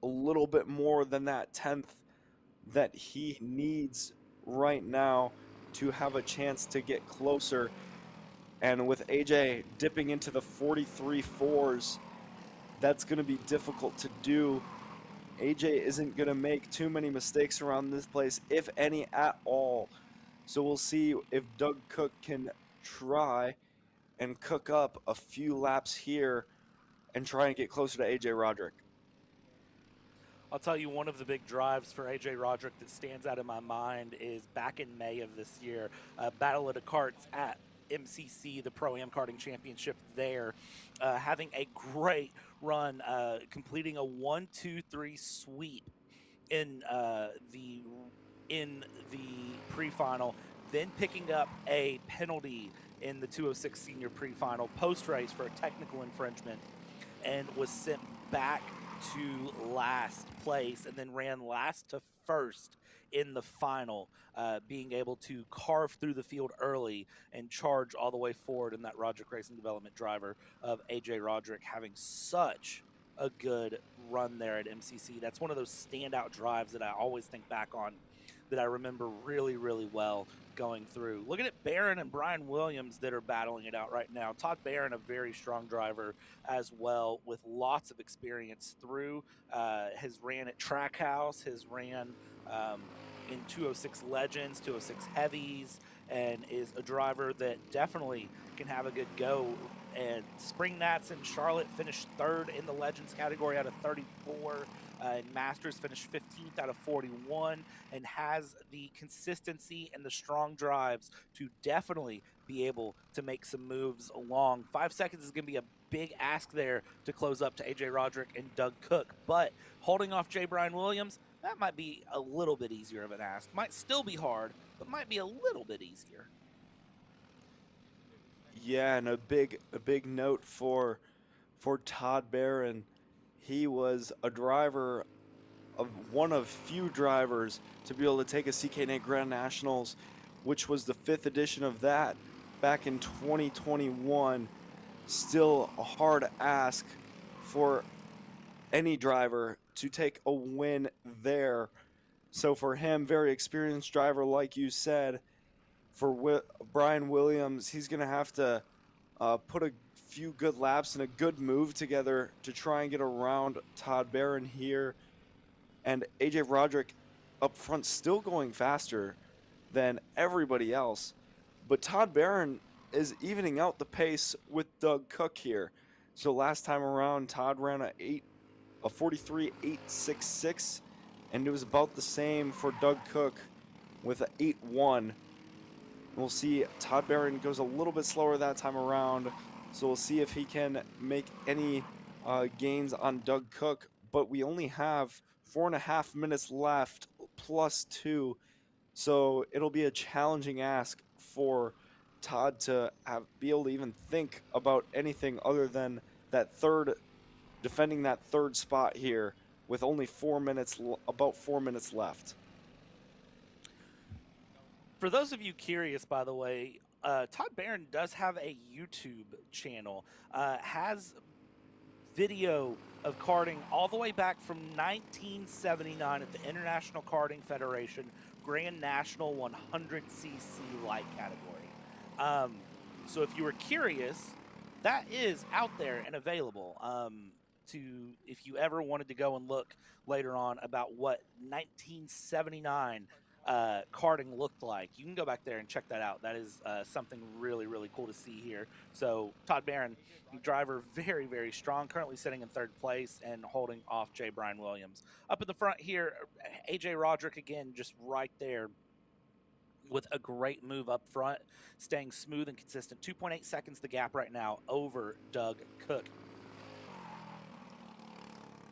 a little bit more than that 10th that he needs right now to have a chance to get closer. And with AJ dipping into the 43.4s, that's going to be difficult to do. AJ isn't going to make too many mistakes around this place, if any at all. So we'll see if Doug Cook can try and cook up a few laps here and try and get closer to AJ Roderick. I'll tell you, one of the big drives for AJ Roderick that stands out in my mind is back in May of this year, Battle of the Karts at MCC, the Pro-Am Karting Championship there, having a great run, completing a 1-2-3 sweep in the pre-final, then picking up a penalty in the 206 senior pre-final post-race for a technical infringement, and was sent back to last place, and then ran last to first in the final, being able to carve through the field early and charge all the way forward in that Roderick Racing Development driver of AJ Roderick, having such a good run there at MCC. That's one of those standout drives that I always think back on, that I remember really, really well going through. Looking at Barron and Brian Williams that are battling it out right now. Todd Barron, a very strong driver as well, with lots of experience through, has ran at Trackhouse, has ran in 206 Legends, 206 Heavies, and is a driver that definitely can have a good go. And Spring Nats in Charlotte finished third in the Legends category out of 34. And Masters finished 15th out of 41, and has the consistency and the strong drives to definitely be able to make some moves along. 5 seconds is going to be a big ask there to close up to AJ Roderick and Doug Cook, but holding off J. Brian Williams, that might be a little bit easier of an ask. Might still be hard, but might be a little bit easier. Yeah, and a big note for Todd Barron. He was a driver of one of few drivers to be able to take a CK8 Grand Nationals, which was the 5th edition of that back in 2021. Still a hard ask for any driver to take a win there. So for him, very experienced driver, like you said. For Brian Williams, he's going to have to put a few good laps and a good move together to try and get around Todd Barron here. And AJ Roderick up front still going faster than everybody else. But Todd Barron is evening out the pace with Doug Cook here. So last time around, Todd ran a 43.866, and it was about the same for Doug Cook with a 8.1. We'll see Todd Barron goes a little bit slower that time around, so we'll see if he can make any gains on Doug Cook. But we only have 4.5 minutes left, plus 2, so it'll be a challenging ask for Todd to be able to even think about anything other than defending that third spot here with only about 4 minutes left. For those of you curious, by the way, Todd Barron does have a YouTube channel, has video of karting all the way back from 1979 at the International Karting Federation Grand National 100cc light category. So if you were curious, that is out there and available if you ever wanted to go and look later on about what 1979 karting looked like. You can go back there and check that out. That is something really, really cool to see here. So Todd Barron, driver, very, very strong, currently sitting in 3rd place and holding off J. Brian Williams. Up at the front here, AJ Roderick again, just right there with a great move up front, staying smooth and consistent. 2.8 seconds the gap right now over Doug Cook.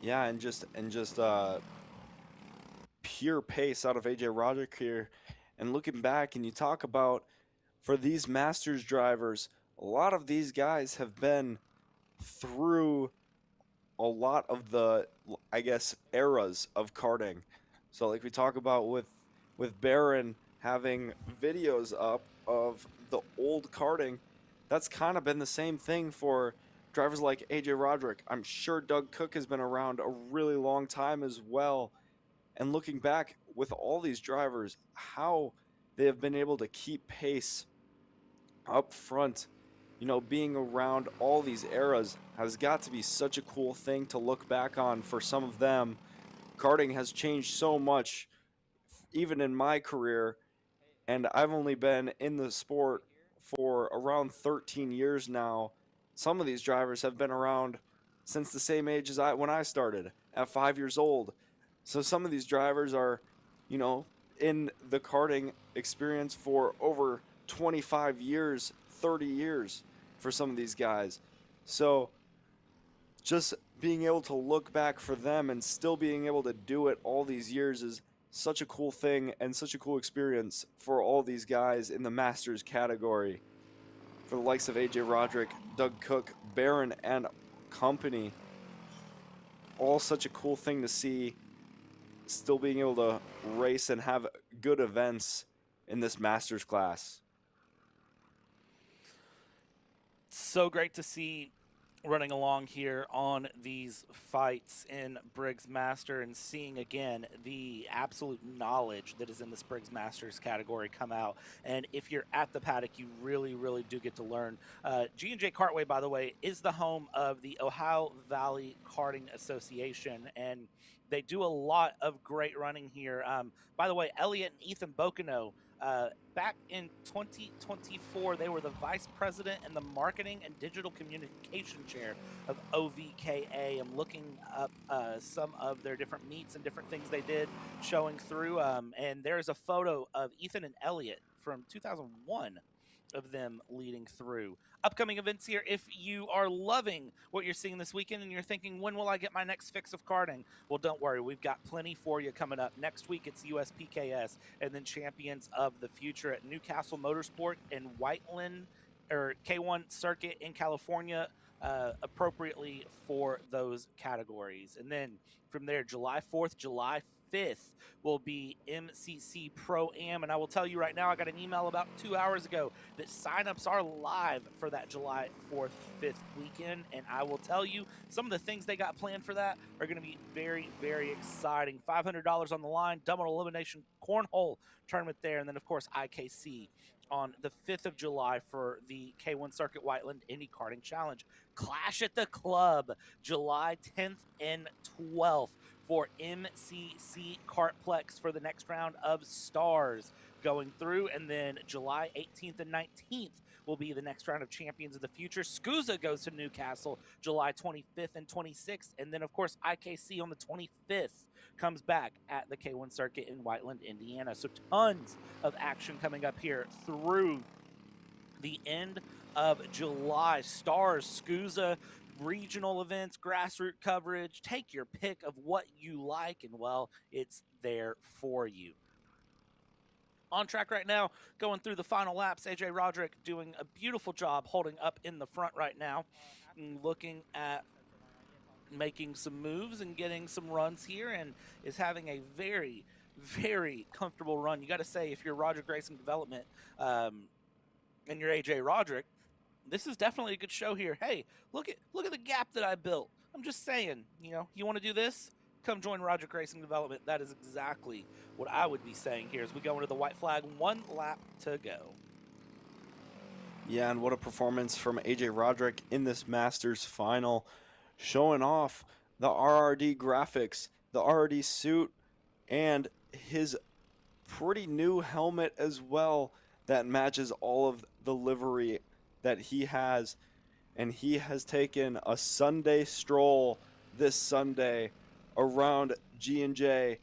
Yeah, and just pure pace out of AJ Roderick here. And looking back, and you talk about, for these Masters drivers, a lot of these guys have been through a lot of the, I guess, eras of karting. So like we talk about with Baron having videos up of the old karting, that's kind of been the same thing for drivers like AJ Roderick. I'm sure Doug Cook has been around a really long time as well. And looking back with all these drivers, how they have been able to keep pace up front, being around all these eras has got to be such a cool thing to look back on for some of them. Karting has changed so much, even in my career, and I've only been in the sport for around 13 years now. Some of these drivers have been around since the same age as when I started at 5 years old. So some of these drivers are, in the karting experience for over 25 years, 30 years for some of these guys. So just being able to look back for them and still being able to do it all these years is such a cool thing and such a cool experience for all these guys in the Masters category. For the likes of AJ Roderick, Doug Cook, Barron, and company, all such a cool thing to see, still being able to race and have good events in this Masters class. So great to see running along here on these fights in Briggs Master and seeing again the absolute knowledge that is in this Briggs Masters category come out. And if you're at the paddock, you really, really do get to learn. G&J Kartway, by the way, is the home of the Ohio Valley Karting Association, and they do a lot of great running here. By the way, Elliot and Ethan Bocono, back in 2024, they were the vice president and the marketing and digital communication chair of OVKA. I'm looking up some of their different meets and different things they did showing through. And there's a photo of Ethan and Elliot from 2001 of them leading through. Upcoming events here, if you are loving what you're seeing this weekend and you're thinking, when will I get my next fix of karting? Well, don't worry. We've got plenty for you coming up. Next week, it's USPKS and then Champions of the Future at Newcastle Motorsport and Whiteland, or K1 Circuit in California, appropriately for those categories. And then from there, July 4th, July 5th will be MCC Pro-Am, and I will tell you right now, I got an email about 2 hours ago that signups are live for that July 4th, 5th weekend, and I will tell you, some of the things they got planned for that are going to be very, very exciting. $500 on the line, double elimination cornhole tournament there, and then, of course, IKC on the 5th of July for the K1 Circuit Whiteland Indy Karting Challenge. Clash at the Club, July 10th and 12th for MCC Kartplex for the next round of stars going through. And then July 18th and 19th will be the next round of Champions of the Future. SCUSA goes to Newcastle July 25th and 26th. And then, of course, IKC on the 25th comes back at the K1 Circuit in Whiteland, Indiana. So tons of action coming up here through the end of July. Stars, SCUSA, regional events, grassroots coverage. Take your pick of what you like, and, well, it's there for you. On track right now, going through the final laps. AJ Roderick doing a beautiful job holding up in the front right now, looking at making some moves and getting some runs here, and is having a very, very comfortable run. You got to say, if you're Roderick Racing Development and you're AJ Roderick, this is definitely a good show here. Hey, look at the gap that I built. I'm just saying, you want to do this? Come join Roderick Racing Development. That is exactly what I would be saying here as we go into the white flag. 1 lap to go. Yeah, and what a performance from AJ Roderick in this Masters final, showing off the RRD graphics, the RRD suit, and his pretty new helmet as well that matches all of the livery that he has. And he has taken a Sunday stroll this Sunday around G&J,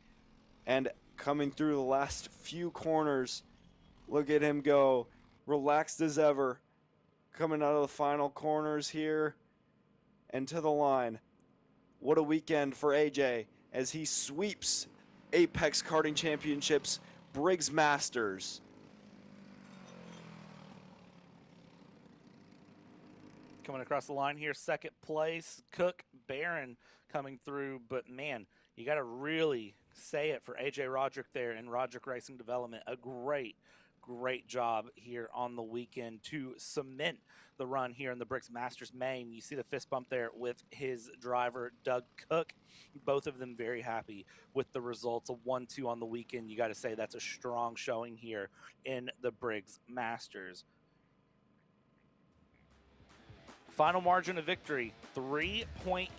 and coming through the last few corners, look at him go, relaxed as ever, coming out of the final corners here and to the line. What a weekend for AJ as he sweeps Apex Karting Championships Briggs Masters. Coming across the line here, second place, Cook, Barron coming through, but man, you got to really say it for AJ Roderick there in Roderick Racing Development. A great job here on the weekend to cement the run here in the Briggs Masters main. You see the fist bump there with his driver, Doug Cook. Both of them very happy with the results. A 1-2 on the weekend. You got to say that's a strong showing here in the Briggs Masters. Final margin of victory, 3.8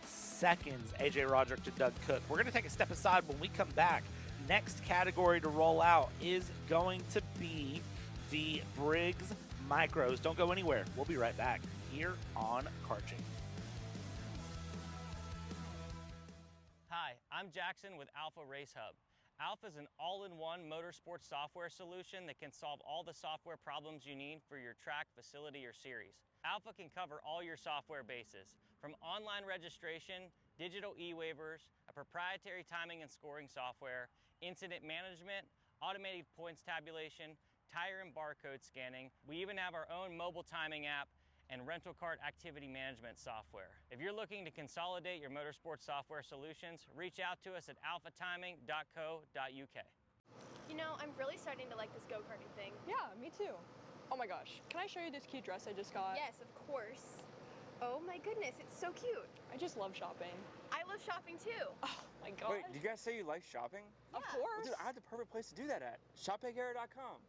seconds, AJ Roderick to Doug Cook. We're going to take a step aside when we come back. Next category to roll out is going to be the Briggs Micros. Don't go anywhere. We'll be right back here on Karting. Hi, I'm Jackson with Alpha Race Hub. Alpha is an all-in-one motorsports software solution that can solve all the software problems you need for your track, facility, or series. Alpha can cover all your software bases, from online registration, digital e-waivers, a proprietary timing and scoring software, incident management, automated points tabulation, tire and barcode scanning. We even have our own mobile timing app and rental cart activity management software. If you're looking to consolidate your motorsports software solutions, reach out to us at alphatiming.co.uk. You know, I'm really starting to like this go-karting thing. Yeah, me too. Oh my gosh, can I show you this cute dress I just got? Yes, of course. Oh my goodness, it's so cute. I just love shopping. I love shopping too. Oh my god. Wait, did you guys say you like shopping? Of course. Well, dude, I have the perfect place to do that at. ShopPayCara.com.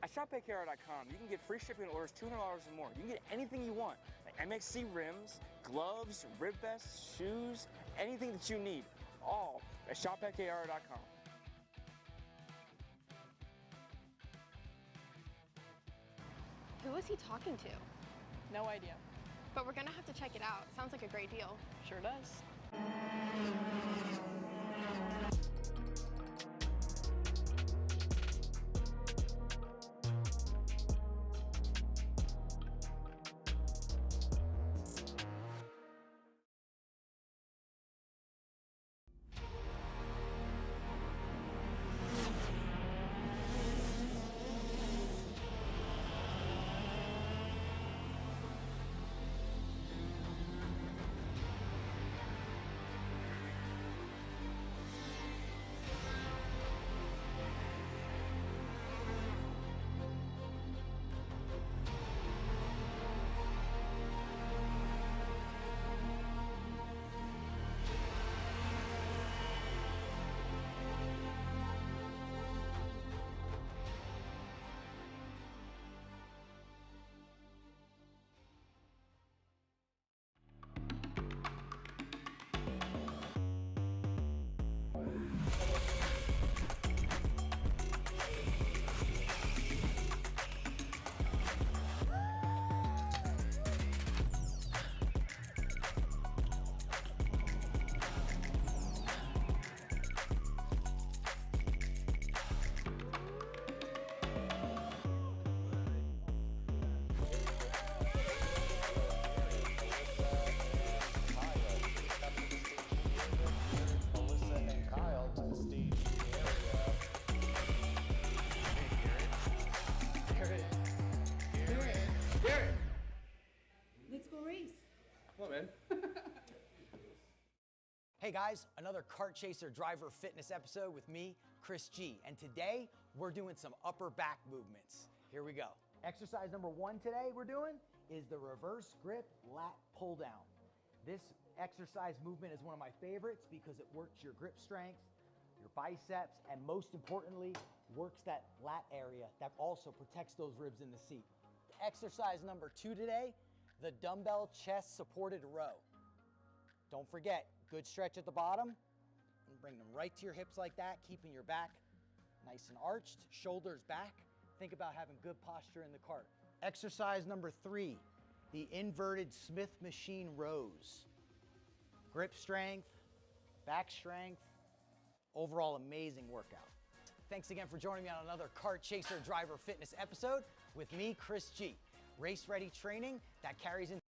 At ShopPayCara.com, you can get free shipping on orders $200 or more. You can get anything you want, like MXC rims, gloves, rib vests, shoes, anything that you need, all at ShopPayCara.com. Who is he talking to? No idea. But we're gonna have to check it out. Sounds like a great deal. Sure does. Hey guys, another Kart Chaser driver fitness episode with me, Chris G. And today we're doing some upper back movements. Here we go. Exercise number 1 today we're doing is the reverse grip lat pull down. This exercise movement is one of my favorites because it works your grip strength, your biceps, and most importantly, works that lat area that also protects those ribs in the seat. Exercise number 2 today, the dumbbell chest supported row. Don't forget, good stretch at the bottom, and bring them right to your hips like that, keeping your back nice and arched, shoulders back. Think about having good posture in the cart. Exercise number 3, the inverted Smith machine rows. Grip strength, back strength, overall amazing workout. Thanks again for joining me on another Kart Chaser driver fitness episode with me, Chris G. Race ready training that carries into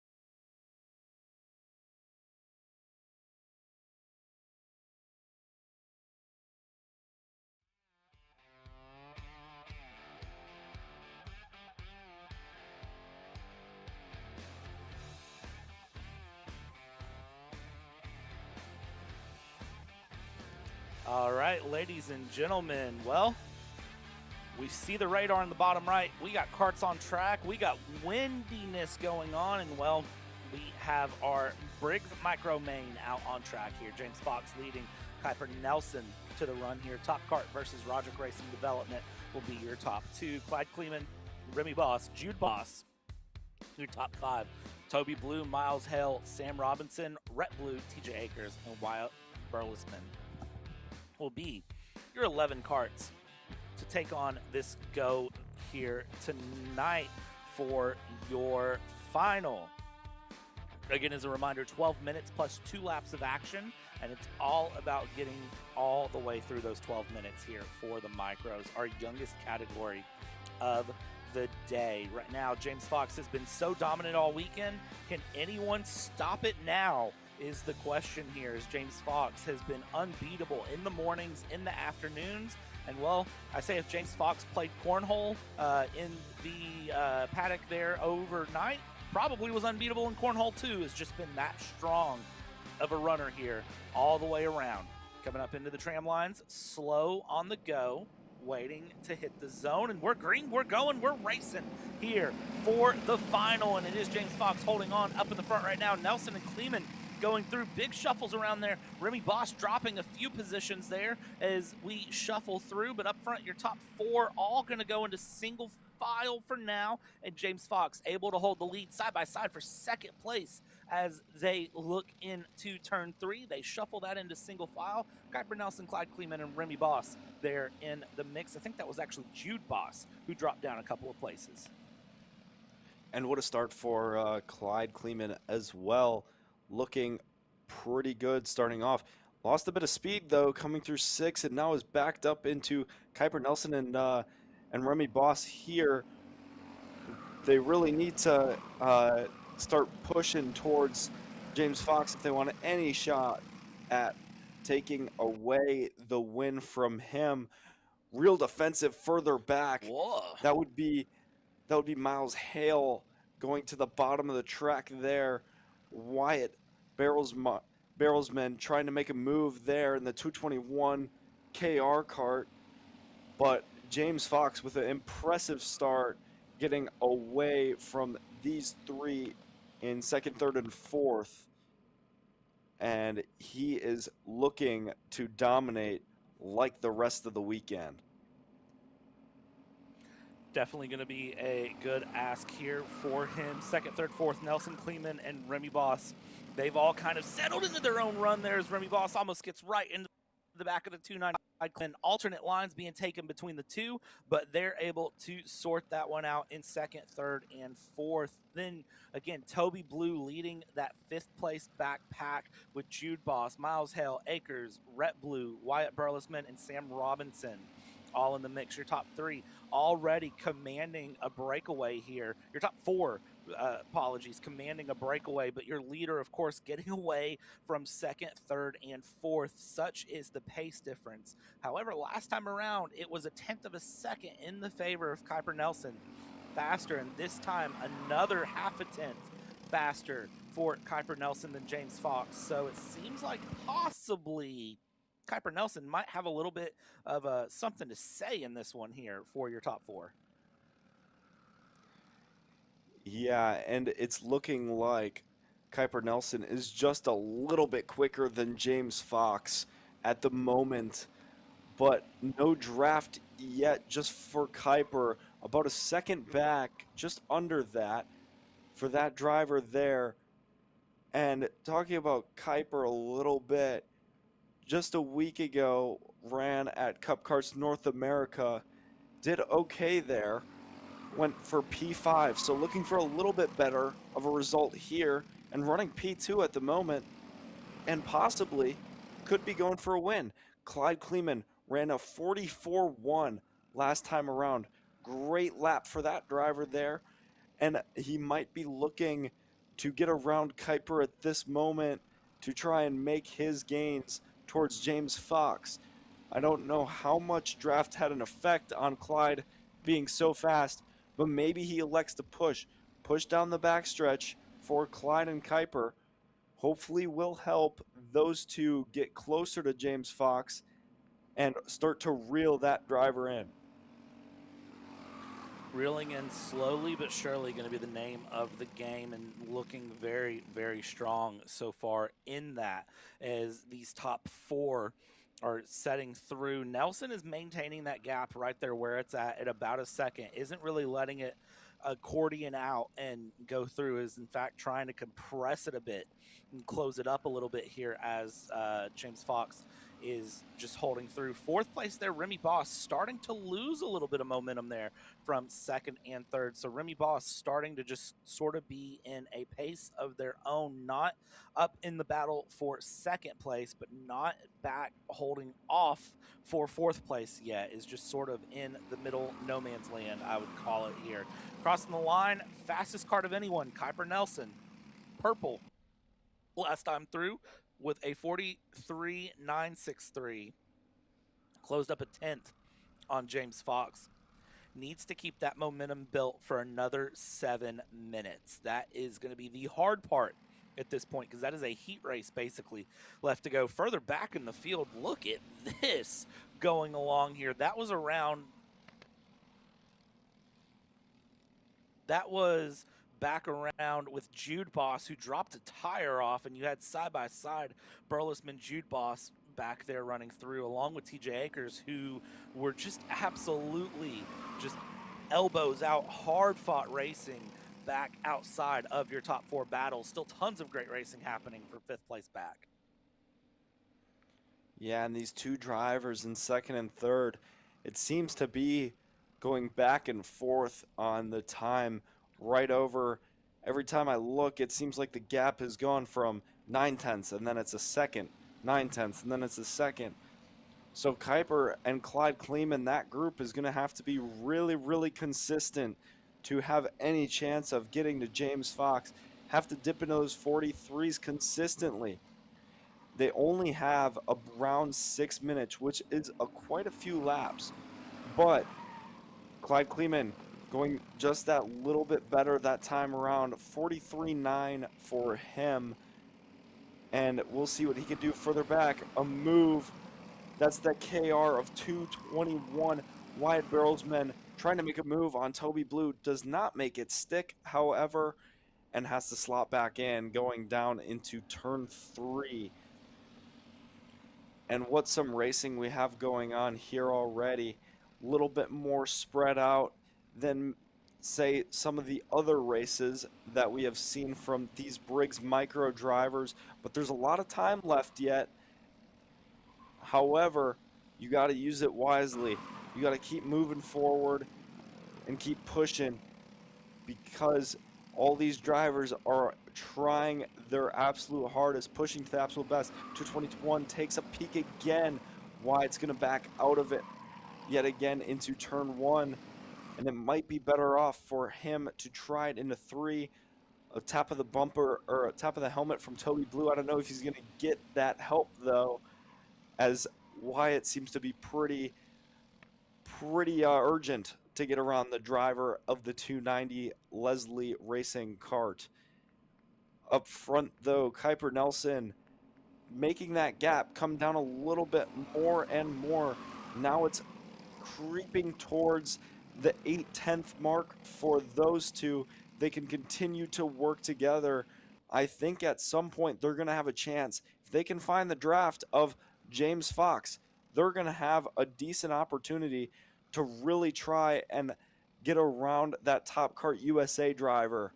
All right, ladies and gentlemen, well, we see the radar in the bottom right. We got karts on track. We got windiness going on, and well, we have our Briggs Micro Main out on track here. James Fox leading Kuiper Nelson to the run here. Top Kart versus Roderick Racing Development will be your top two. Clyde Kleeman, Remy Boss, Jude Boss, your top five. Toby Blue, Miles Hale, Sam Robinson, Rhett Blue, TJ Akers, and Wyatt Burlesman will be your 11 karts to take on this go here tonight for your final. Again, as a reminder, 12 minutes plus 2 laps of action, and it's all about getting all the way through those 12 minutes here for the micros, our youngest category of the day. Right now, James Fox has been so dominant all weekend. Can anyone stop it now is the question here, as James Fox has been unbeatable in the mornings, in the afternoons. And well, I say if James Fox played cornhole in the paddock there overnight, probably was unbeatable in cornhole too. Has just been that strong of a runner here all the way around. Coming up into the tram lines, slow on the go, waiting to hit the zone, and we're green, we're going, we're racing here for the final, and it is James Fox holding on up in the front right now. Nelson and Kleeman going through big shuffles around there. Remy Boss dropping a few positions there as we shuffle through, but up front, your top 4 all going to go into single file for now, and James Fox able to hold the lead side by side for second place as they look into turn 3. They shuffle that into single file. Kuiper Nelson, Clyde Kleeman, and Remy Boss there in the mix. I think that was actually Jude Boss who dropped down a couple of places. And what a start for Clyde Kleeman as well. Looking pretty good starting off. Lost a bit of speed though, coming through 6, and now is backed up into Kuiper Nelson and Remy Boss here. They really need to start pushing towards James Fox if they want any shot at taking away the win from him. Real defensive further back. Whoa. That would be Miles Hale going to the bottom of the track there. Wyatt Barrelsman trying to make a move there in the 221 KR kart, but James Fox with an impressive start, getting away from these 3 in second, third, and fourth, and he is looking to dominate like the rest of the weekend. Definitely going to be a good ask here for him. Second, third, fourth, Nelson Kleeman and Remy Boss. They've all kind of settled into their own run there as Remy Boss almost gets right into the back of the 290. And alternate lines being taken between the two, but they're able to sort that one out in second, third, and fourth. Then again, Toby Blue leading that 5th place backpack with Jude Boss, Miles Hale, Akers, Rhett Blue, Wyatt Burlesman, and Sam Robinson all in the mix. Your top 3 already commanding a breakaway here. Your top 4, commanding a breakaway, but your leader, of course, getting away from second, third, and fourth. Such is the pace difference. However, last time around, it was 1/10 of a second in the favor of Kuiper Nelson. Faster, and this time another 1/2 a tenth faster for Kuiper Nelson than James Fox. So it seems like possibly Kuiper Nelson might have a little bit of something to say in this one here for your top 4. Yeah, and it's looking like Kuiper Nelson is just a little bit quicker than James Fox at the moment, but no draft yet just for Kuiper. About a second back, just under that, for that driver there. And talking about Kuiper a little bit, just a week ago, ran at Cup Karts North America, did okay there, went for P5, so looking for a little bit better of a result here, and running P2 at the moment, and possibly could be going for a win. Clyde Kleeman ran a 44-1 last time around. Great lap for that driver there, and he might be looking to get around Kuiper at this moment to try and make his gains towards James Fox. I don't know how much draft had an effect on Clyde being so fast, but maybe he elects to push down the backstretch for Clyde and Kuiper. Hopefully will help those two get closer to James Fox and start to reel that driver in. Reeling in slowly but surely going to be the name of the game, and looking very, very strong so far in that, as these top 4 are setting through. Nelson is maintaining that gap right there where it's at about a second. Isn't really letting it accordion out and go through. Is in fact trying to compress it a bit and close it up a little bit here, as James Fox is just holding through. 4th place there, Remy Boss starting to lose a little bit of momentum there from 2nd and 3rd. So Remy Boss starting to just sort of be in a pace of their own, not up in the battle for 2nd place, but not back holding off for 4th place yet. Is just sort of in the middle no man's land, I would call it here. Crossing the line, fastest kart of anyone, Kuiper Nelson, purple, last time through with a 43.963. Closed up a 10th on James Fox. Needs to keep that momentum built for another 7 minutes. That is going to be the hard part at this point, because that is a heat race basically left to go. Further back in the field, look at this going along here. That was around... That was back around with Jude Boss, who dropped a tire off, and you had side-by-side Burlesman Jude Boss back there running through, along with TJ Akers, who were just absolutely just elbows out, hard-fought racing back outside of your top 4 battles. Still tons of great racing happening for 5th place back. Yeah, and these 2 drivers in 2nd and 3rd, it seems to be going back and forth on the time. Right over, every time I look, it seems like the gap has gone from 9/10, and then it's a second, 9/10, and then it's a second. So Kuiper and Clyde Kleeman, that group is going to have to be really, really consistent to have any chance of getting to James Fox. Have to dip into those 43s consistently. They only have around 6 minutes, which is quite a few laps. But Clyde Kleeman going just that little bit better that time around, 43.9 for him. And we'll see what he can do further back. A move, that's the KR of 221. Wyatt Barrelsman trying to make a move on Toby Blue, does not make it stick, however, and has to slot back in, going down into turn 3. And what some racing we have going on here already. A little bit more spread out than, say, some of the other races that we have seen from these Briggs micro drivers, but there's a lot of time left yet. However, you got to use it wisely. You got to keep moving forward and keep pushing, because all these drivers are trying their absolute hardest, pushing to the absolute best. 221 takes a peek again. Wyatt's going to back out of it yet again into turn 1, and it might be better off for him to try it into 3. A tap of the bumper, or a tap of the helmet from Toby Blue. I don't know if he's going to get that help, though, as Wyatt seems to be pretty urgent to get around the driver of the 290 Leslie Racing kart. Up front, though, Kuiper Nelson making that gap come down a little bit more and more. Now it's creeping towards the 8/10 mark for those two. They can continue to work together. I think at some point they're going to have a chance. If they can find the draft of James Fox, they're going to have a decent opportunity to really try and get around that Top Kart USA driver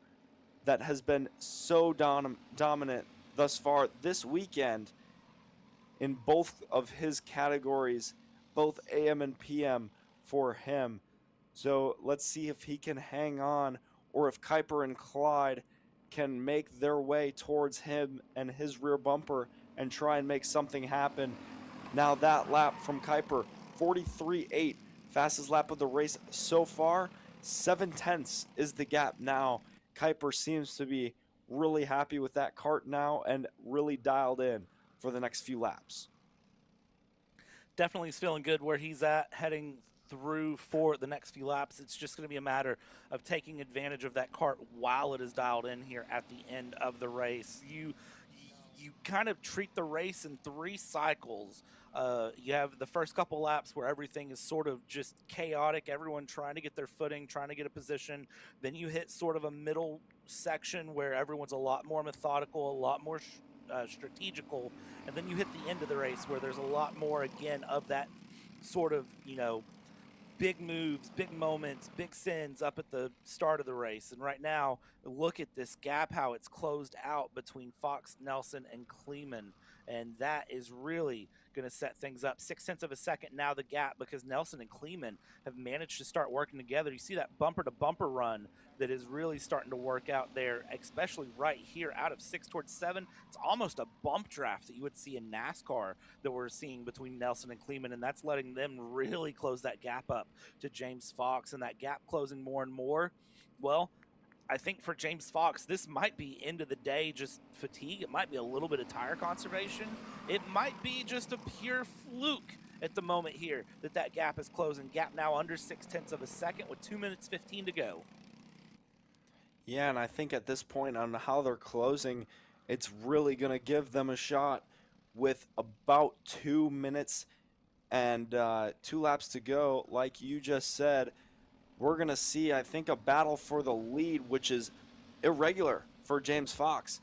that has been so dominant thus far this weekend in both of his categories, both AM and PM for him. So let's see if he can hang on, or if Kuiper and Clyde can make their way towards him and his rear bumper and try and make something happen. Now that lap from Kuiper, 43.8, fastest lap of the race so far. 7/10 is the gap now. Kuiper seems to be really happy with that kart now and really dialed in for the next few laps. Definitely is feeling good where he's at, heading through for the next few laps. It's just going to be a matter of taking advantage of that kart while it is dialed in here at the end of the race. You you kind of treat the race in 3 cycles. You have the first couple laps where everything is sort of just chaotic, everyone trying to get their footing, trying to get a position. Then you hit sort of a middle section where everyone's a lot more methodical, a lot more strategical. And then you hit the end of the race where there's a lot more, again, of that sort of, big moves, big moments, big sins up at the start of the race. And right now, look at this gap, how it's closed out between Fox, Nelson, and Kleeman. And that is really going to set things up. 0.6 of a second now the gap, because Nelson and Kleeman have managed to start working together. You see that bumper-to-bumper run that is really starting to work out there, especially right here out of 6 towards 7. It's almost a bump draft that you would see in NASCAR that we're seeing between Nelson and Kleeman, and that's letting them really close that gap up to James Fox. And that gap closing more and more, well, I think for James Fox, this might be end of the day just fatigue. It might be a little bit of tire conservation. It might be just a pure fluke at the moment here that gap is closing. Gap now under 0.6 of a second with 2 minutes 15 to go. Yeah, and I think at this point on how they're closing, it's really going to give them a shot with about 2 minutes and 2 laps to go. Like you just said, we're going to see, I think, a battle for the lead, which is irregular for James Fox.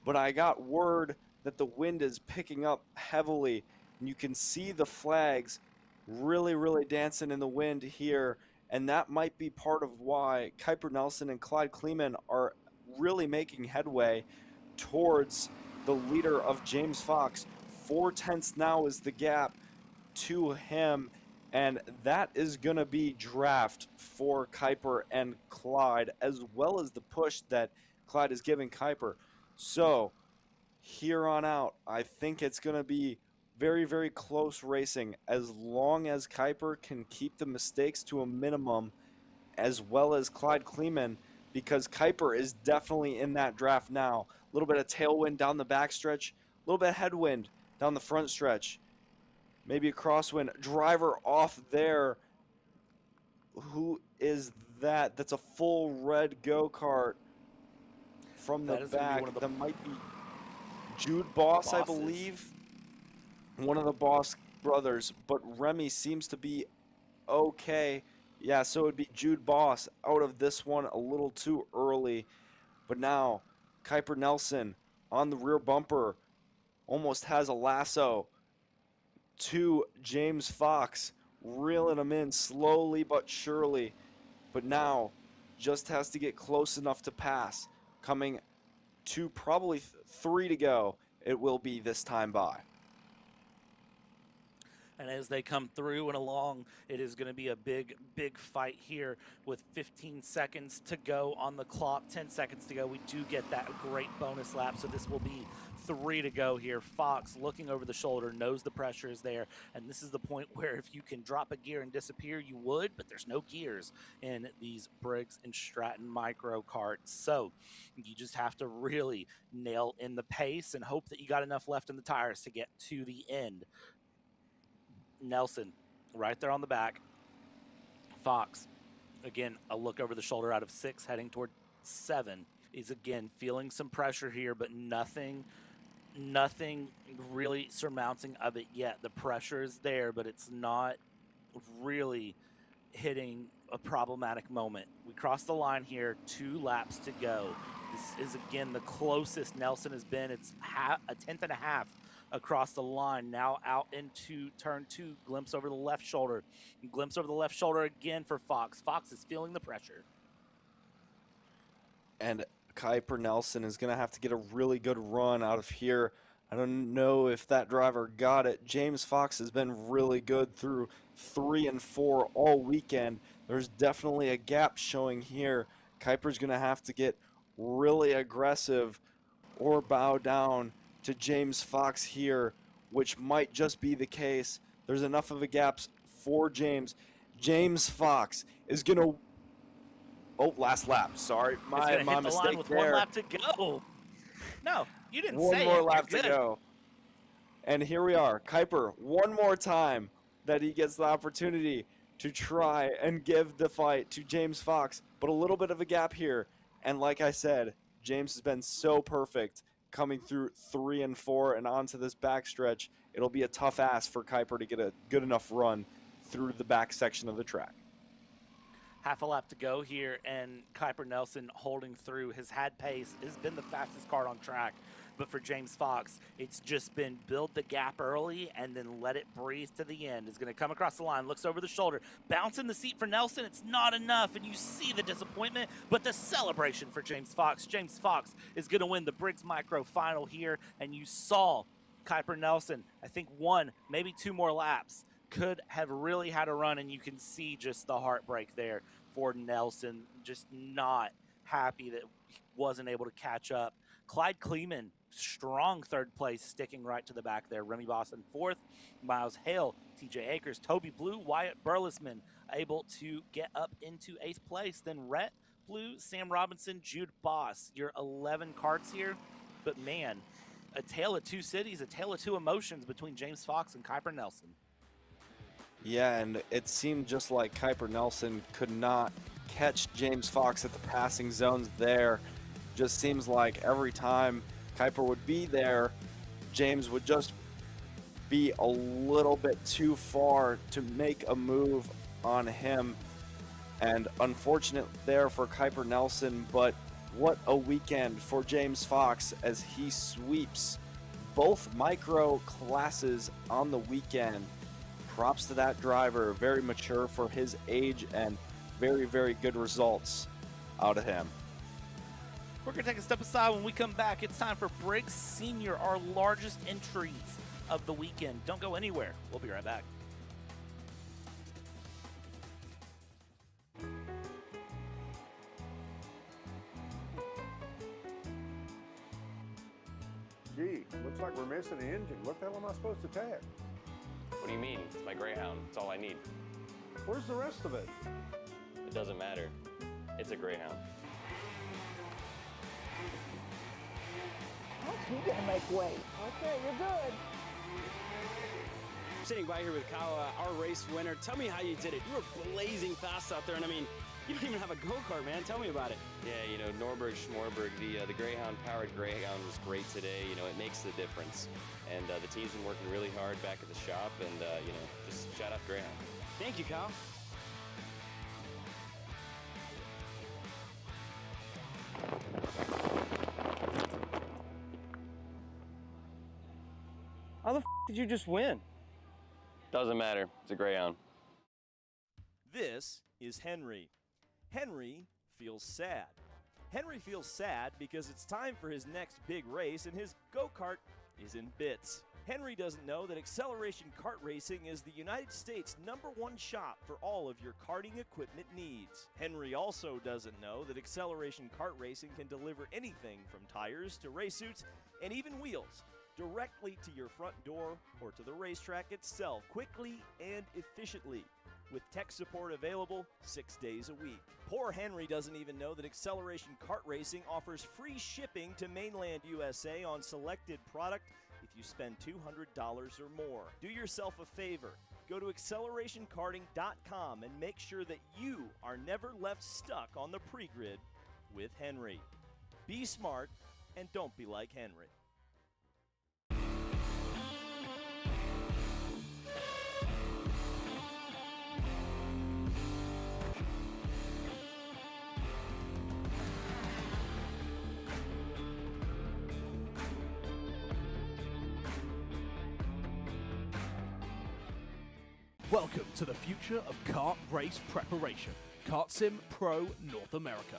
But I got word that the wind is picking up heavily, and you can see the flags really, really dancing in the wind here. And that might be part of why Kuiper Nelson and Clyde Kleeman are really making headway towards the leader of James Fox. 0.4 now is the gap to him, and that is going to be draft for Kuiper and Clyde, as well as the push that Clyde is giving Kuiper. So here on out, I think it's going to be very, very close racing, as long as Kuiper can keep the mistakes to a minimum, as well as Clyde Kleeman, because Kuiper is definitely in that draft now. A little bit of tailwind down the backstretch, a little bit of headwind down the front stretch, maybe a crosswind. Driver off there. Who is that? That's a full red go-kart from the back. That might be Jude Boss, I believe. One of the Boss brothers, but Remy seems to be okay. Yeah, so it would be Jude Boss out of this one a little too early. But now, Kuiper Nelson on the rear bumper almost has a lasso to James Fox, reeling him in slowly but surely. But now, just has to get close enough to pass. Coming to probably 3 to go, it will be this time by. And as they come through and along, it is going to be a big, big fight here with 15 seconds to go on the clock, 10 seconds to go. We do get that great bonus lap, so this will be 3 to go here. Fox looking over the shoulder, knows the pressure is there, and this is the point where if you can drop a gear and disappear, you would, but there's no gears in these Briggs and Stratton micro karts. So you just have to really nail in the pace and hope that you got enough left in the tires to get to the end. Nelson right there on the back. Fox, again, a look over the shoulder out of 6, heading toward 7. Is again feeling some pressure here, but nothing really surmounting of it yet. The pressure is there, but it's not really hitting a problematic moment. We crossed the line here, 2 laps to go. This is again the closest Nelson has been. It's a 10th and a half across the line. Now out into turn 2, glimpse over the left shoulder. Glimpse over the left shoulder again for Fox. Fox is feeling the pressure. And Kuiper Nelson is going to have to get a really good run out of here. I don't know if that driver got it. James Fox has been really good through 3 and 4 all weekend. There's definitely a gap showing here. Kuiper's going to have to get really aggressive or bow down to James Fox here, which might just be the case. There's enough of a gap for James. James Fox is going to... Oh, last lap. Sorry, my mistake line with there. 1 lap to go. No, you didn't say it. One more lap You're to good. go. And here we are. Kuiper, one more time that he gets the opportunity to try and give the fight to James Fox, but a little bit of a gap here. And like I said, James has been so perfect. coming through 3 and 4 and onto this backstretch, it'll be a tough ask for Kuiper to get a good enough run through the back section of the track. Half a lap to go here, and Kuiper Nelson holding through. Has had pace, has been the fastest car on track. But for James Fox, it's just been build the gap early and then let it breathe to the end. Is going to come across the line, looks over the shoulder, bouncing the seat for Nelson. It's not enough, and you see the disappointment, but the celebration for James Fox. James Fox is going to win the Briggs Micro Final here, and you saw Kuiper Nelson, I think 1, maybe 2 more laps, could have really had a run, and you can see just the heartbreak there for Nelson. Just not happy that he wasn't able to catch up. Clyde Kleeman, strong 3rd place, sticking right to the back there. Remy Boston 4th, Miles Hale, TJ Akers, Toby Blue, Wyatt Burlesman able to get up into 8th place. Then Rhett Blue, Sam Robinson, Jude Boss. Your 11 karts here, but man, a tale of 2 cities, a tale of 2 emotions between James Fox and Kuiper Nelson. Yeah, and it seemed just like Kuiper Nelson could not catch James Fox at the passing zones there. Just seems like every time Kuiper would be there, James would just be a little bit too far to make a move on him. And unfortunate there for Kuiper Nelson, but what a weekend for James Fox as he sweeps both micro classes on the weekend. Props to that driver, very mature for his age and very, very good results out of him. We're going to take a step aside. When we come back, it's time for Briggs Senior, our largest entries of the weekend. Don't go anywhere. We'll be right back. Gee, looks like we're missing the engine. What the hell am I supposed to tag? What do you mean? It's my Greyhound. It's all I need. Where's the rest of it? It doesn't matter. It's a Greyhound. You gotta make way. Okay, you're good. Sitting by here with Kyle, our race winner. Tell me how you did it. You were blazing fast out there, and I mean, you don't even have a go-kart, man. Tell me about it. Yeah, you know, Norberg, Schmorberg, the Greyhound-powered Greyhound was great today. You know, it makes the difference. And the team's been working really hard back at the shop, and, you know, just shout out Greyhound. Thank you, Kyle. How the did you just win? Doesn't matter. It's a Greyhound. This is Henry. Henry feels sad. Henry feels sad because it's time for his next big race and his go-kart is in bits. Henry doesn't know that Acceleration Kart Racing is the United States' #1 shop for all of your karting equipment needs. Henry also doesn't know that Acceleration Kart Racing can deliver anything from tires to race suits and even wheels directly to your front door or to the racetrack itself, quickly and efficiently, with tech support available 6 days a week. Poor Henry doesn't even know that Acceleration Kart Racing offers free shipping to mainland USA on selected product if you spend $200 or more. Do yourself a favor. Go to accelerationkarting.com and make sure that you are never left stuck on the pre-grid with Henry. Be smart and don't be like Henry. Welcome to the future of kart race preparation, Kart Sim Pro North America.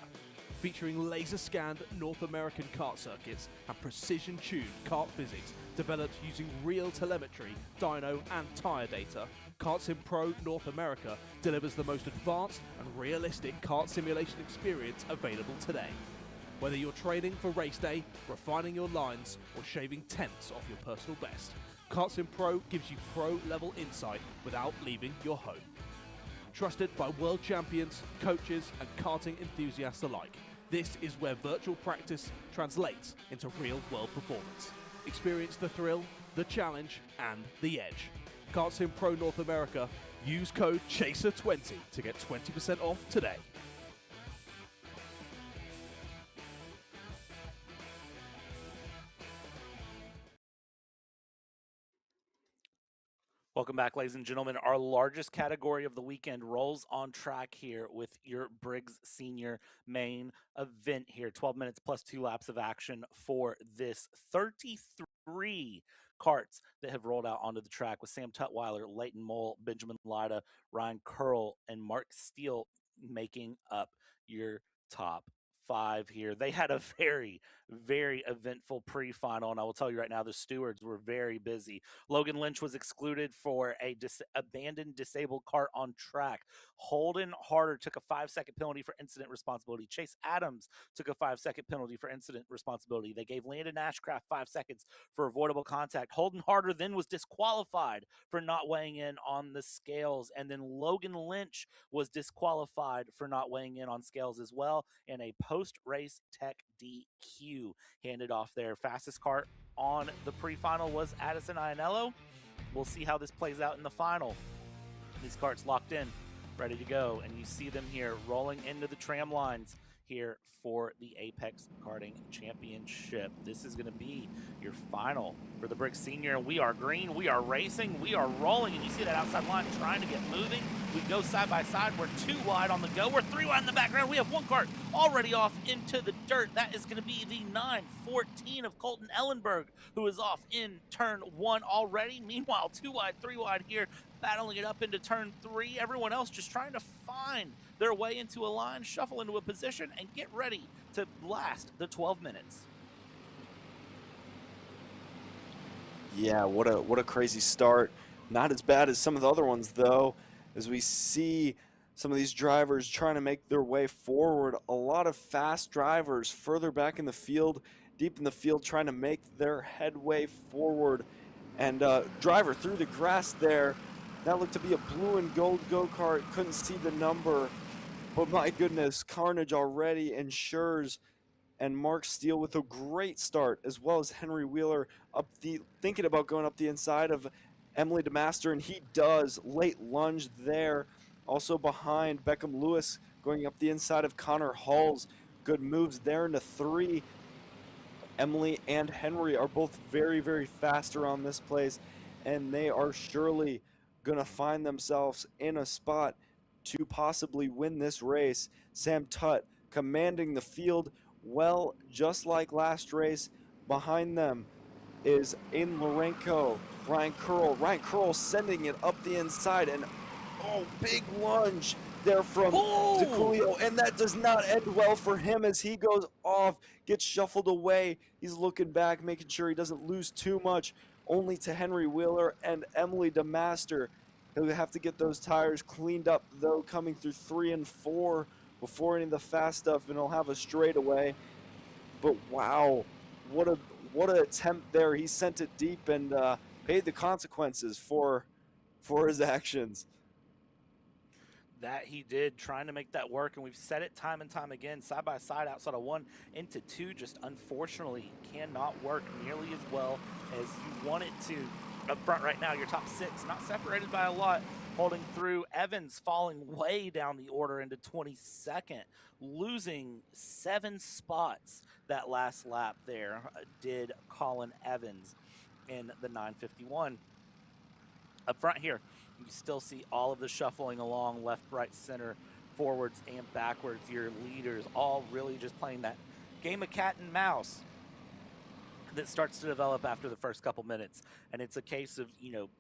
Featuring laser-scanned North American kart circuits and precision-tuned kart physics developed using real telemetry, dyno and tyre data, Kart Sim Pro North America delivers the most advanced and realistic kart simulation experience available today. Whether you're training for race day, refining your lines, or shaving tenths off your personal best, Kart Sim Pro gives you pro-level insight without leaving your home. Trusted by world champions, coaches, and karting enthusiasts alike, this is where virtual practice translates into real-world performance. Experience the thrill, the challenge, and the edge. Kart Sim Pro North America. Use code CHASER20 to get 20% off today. Welcome back, ladies and gentlemen. Our largest category of the weekend rolls on track here with your Briggs Senior main event here. 12 minutes plus 2 laps of action for this 33 karts that have rolled out onto the track with Sam Tutwiler, Leighton Mole, Benjamin Lyda, Ryan Curl, and Mark Steele making up your top 5 here. They had a very, very eventful pre-final, and I will tell you right now, the stewards were very busy. Logan Lynch was excluded for a abandoned disabled cart on track. Holden Harder took a 5-second penalty for incident responsibility. Chase Adams took a 5-second penalty for incident responsibility. They gave Landon Ashcraft 5 seconds for avoidable contact. Holden Harder then was disqualified for not weighing in on the scales, and then Logan Lynch was disqualified for not weighing in on scales as well, and a post-race tech DQ handed off there. Fastest cart on the pre-final was Addison Ianello. We'll see how this plays out in the final. These carts locked in, ready to go, and you see them here rolling into the tram lines here for the Apex Karting Championship. This is going to be your final for the Briggs Senior. We are green, we are racing, we are rolling, and you see that outside line trying to get moving. We go side by side. We're 2 wide on the go. We're 3 wide in the background. We have 1 cart already off into the dirt. That is going to be the 914 of Colton Ellenberg, who is off in turn 1 already. Meanwhile, 2 wide, 3 wide here, battling it up into turn 3. Everyone else just trying to find their way into a line, shuffle into a position, and get ready to blast the 12 minutes. Yeah, what a crazy start. Not as bad as some of the other ones, though, as we see some of these drivers trying to make their way forward. A lot of fast drivers further back in the field, deep in the field, trying to make their headway forward. And driver through the grass there. That looked to be a blue and gold go-kart. Couldn't see the number, but my goodness, carnage already ensures. And Mark Steele with a great start, as well as Henry Wheeler thinking about going up the inside of Emily DeMaster, and he does. Late lunge there. Also behind Beckham Lewis going up the inside of Connor Halls. Good moves there into 3. Emily and Henry are both very, very fast around this place, and they are surely going to find themselves in a spot to possibly win this race. Sam Tutt commanding the field well, just like last race. Behind them is Aiden Lorenko, Ryan Curl sending it up the inside, and big lunge there from DiCulio, and that does not end well for him as he goes off, gets shuffled away. He's looking back, making sure he doesn't lose too much, only to Henry Wheeler and Emily DeMaster. He'll have to get those tires cleaned up, though, coming through 3 and 4 before any of the fast stuff, and he'll have a straightaway. But wow, what an attempt there. He sent it deep and paid the consequences for his actions. That he did, trying to make that work, and we've said it time and time again. Side by side, outside of 1 into 2, just unfortunately cannot work nearly as well as you want it to. Up front right now, your top 6, not separated by a lot, holding through. Evans falling way down the order into 22nd, losing 7 spots that last lap there, did Colin Evans in the 951. Up front here, you still see all of the shuffling along left, right, center, forwards, and backwards. Your leaders all really just playing that game of cat and mouse that starts to develop after the first couple minutes. And it's a case of,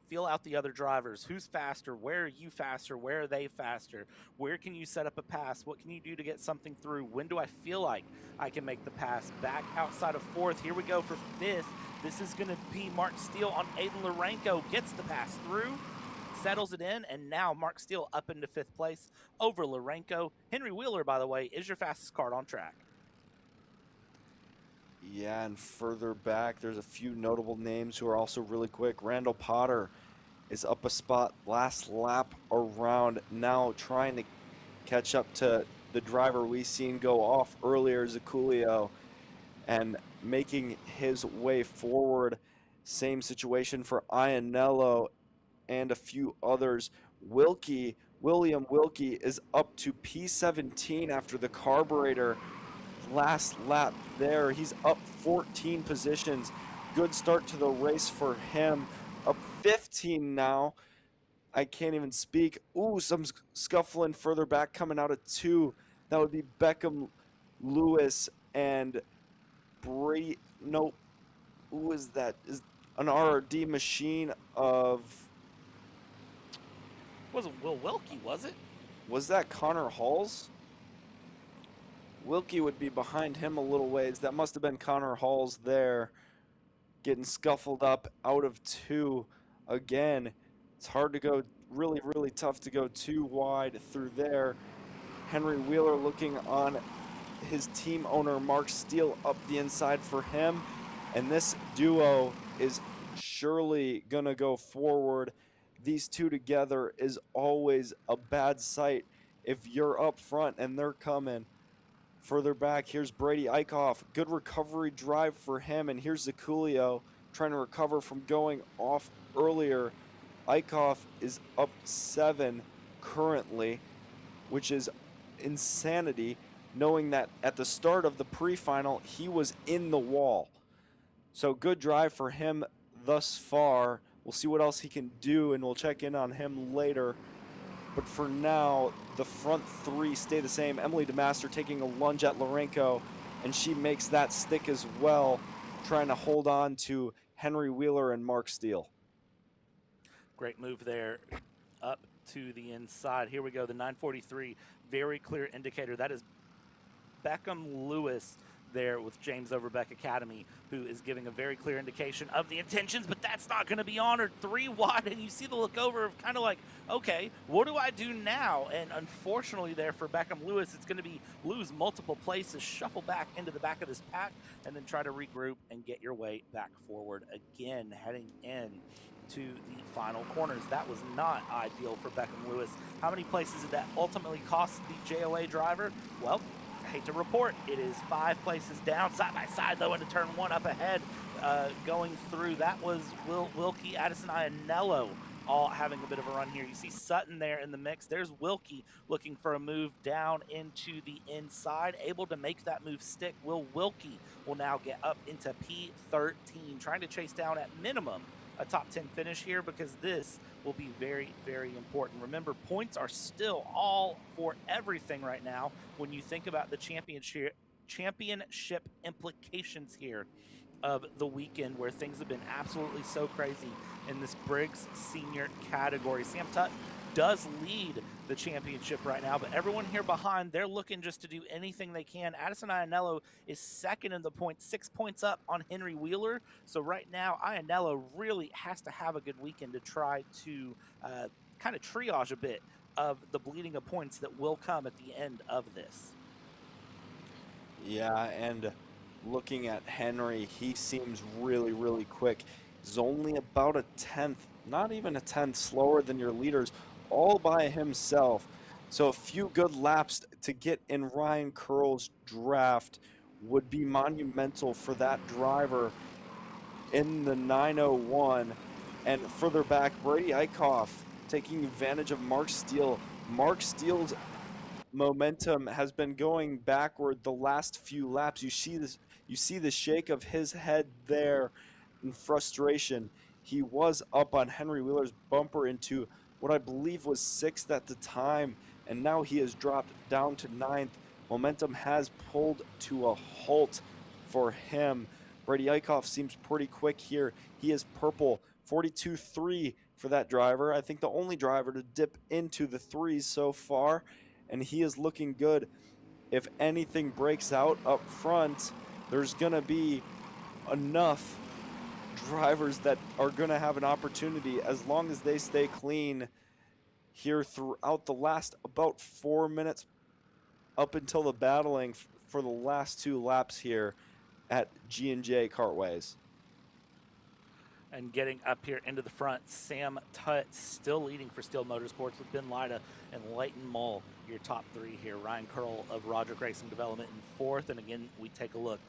feel out the other drivers. Who's faster? Where are you faster? Where are they faster? Where can you set up a pass? What can you do to get something through? When do I feel like I can make the pass? Back outside of 4th. Here we go for 5th. This is going to be Mark Steele on Aiden Lorenko. Gets the pass through, settles it in, and now Mark Steele up into 5th place over Lorenko. Henry Wheeler, by the way, is your fastest cart on track. Yeah, and further back, there's a few notable names who are also really quick. Randall Potter is up a spot last lap around, now trying to catch up to the driver we seen go off earlier, Ziculio, and making his way forward. Same situation for Ianello and a few others. William Wilkie is up to P17 after the carburetor last lap there. He's up 14 positions. Good start to the race for him. Up 15 now. I can't even speak. Ooh, some scuffling further back coming out of 2. That would be Beckham, Lewis, and Brady. Nope. Who is that? Is an RRD machine of... Wasn't Will Wilkie, was it? Was that Connor Halls? Wilkie would be behind him a little ways. That must have been Connor Halls there. Getting scuffled up out of 2 again. It's hard to go, really, really tough to go too wide through there. Henry Wheeler looking on his team owner, Mark Steele, up the inside for him. And this duo is surely going to go forward. These two together is always a bad sight if you're up front and they're coming. Further back, here's Brady Eichhoff. Good recovery drive for him. And here's Zaculio trying to recover from going off earlier. Eichhoff is up 7 currently, which is insanity, knowing that at the start of the pre-final, he was in the wall. So good drive for him thus far. We'll see what else he can do, and we'll check in on him later. But for now, the front 3 stay the same. Emily DeMaster taking a lunge at Lorenko, and she makes that stick as well, trying to hold on to Henry Wheeler and Mark Steele. Great move there up to the inside. Here we go, the 943, very clear indicator. That is Beckham Lewis there with James Overbeck Academy, who is giving a very clear indication of the intentions, but that's not going to be honored. 3 wide, and you see the look over of kind of like, okay, what do I do now? And unfortunately there for Beckham Lewis, it's going to be lose multiple places, shuffle back into the back of this pack, and then try to regroup and get your way back forward again, heading in to the final corners. That was not ideal for Beckham Lewis. How many places did that ultimately cost the JOA driver? Well, I hate to report, it is 5 places down, side by side though, into turn 1 up ahead, going through. That was Wilkie, Addison Ianello all having a bit of a run here. You see Sutton there in the mix. There's Wilkie looking for a move down into the inside, able to make that move stick. Will Wilkie will now get up into P13, trying to chase down at minimum a top 10 finish here, because this will be very, very important. Remember, points are still all for everything right now when you think about the championship implications here of the weekend, where things have been absolutely so crazy in this Briggs senior category. Sam Tutt does lead the championship right now, but everyone here behind, they're looking just to do anything they can. Addison Ianello is second in the points, 6 points up on Henry Wheeler. So right now, Ianello really has to have a good weekend to try to kind of triage a bit of the bleeding of points that will come at the end of this. Yeah, and looking at Henry, he seems really, really quick. He's only about a 10th, not even a 10th slower than your leaders, all by himself. So a few good laps to get in Ryan Curl's draft would be monumental for that driver in the 901. And further back, Brady Eichhoff taking advantage of Mark Steele. Mark Steele's momentum has been going backward the last few laps. You see the shake of his head there in frustration. He was up on Henry Wheeler's bumper into what I believe was 6th at the time, and now he has dropped down to 9th. Momentum has pulled to a halt for him. Brady Eichhoff seems pretty quick here. He is purple, 42.3 for that driver. I think the only driver to dip into the 3s so far, and he is looking good. If anything breaks out up front, there's going to be enough drivers that are going to have an opportunity, as long as they stay clean here throughout the last about 4 minutes up until the battling for the last 2 laps here at G&J Kartways. And getting up here into the front, Sam Tutt still leading for Steel Motorsports with Ben Lyda and Leighton Mull, your top 3 here. Ryan Curl of Roderick Racing Development in 4th. And again, we take a look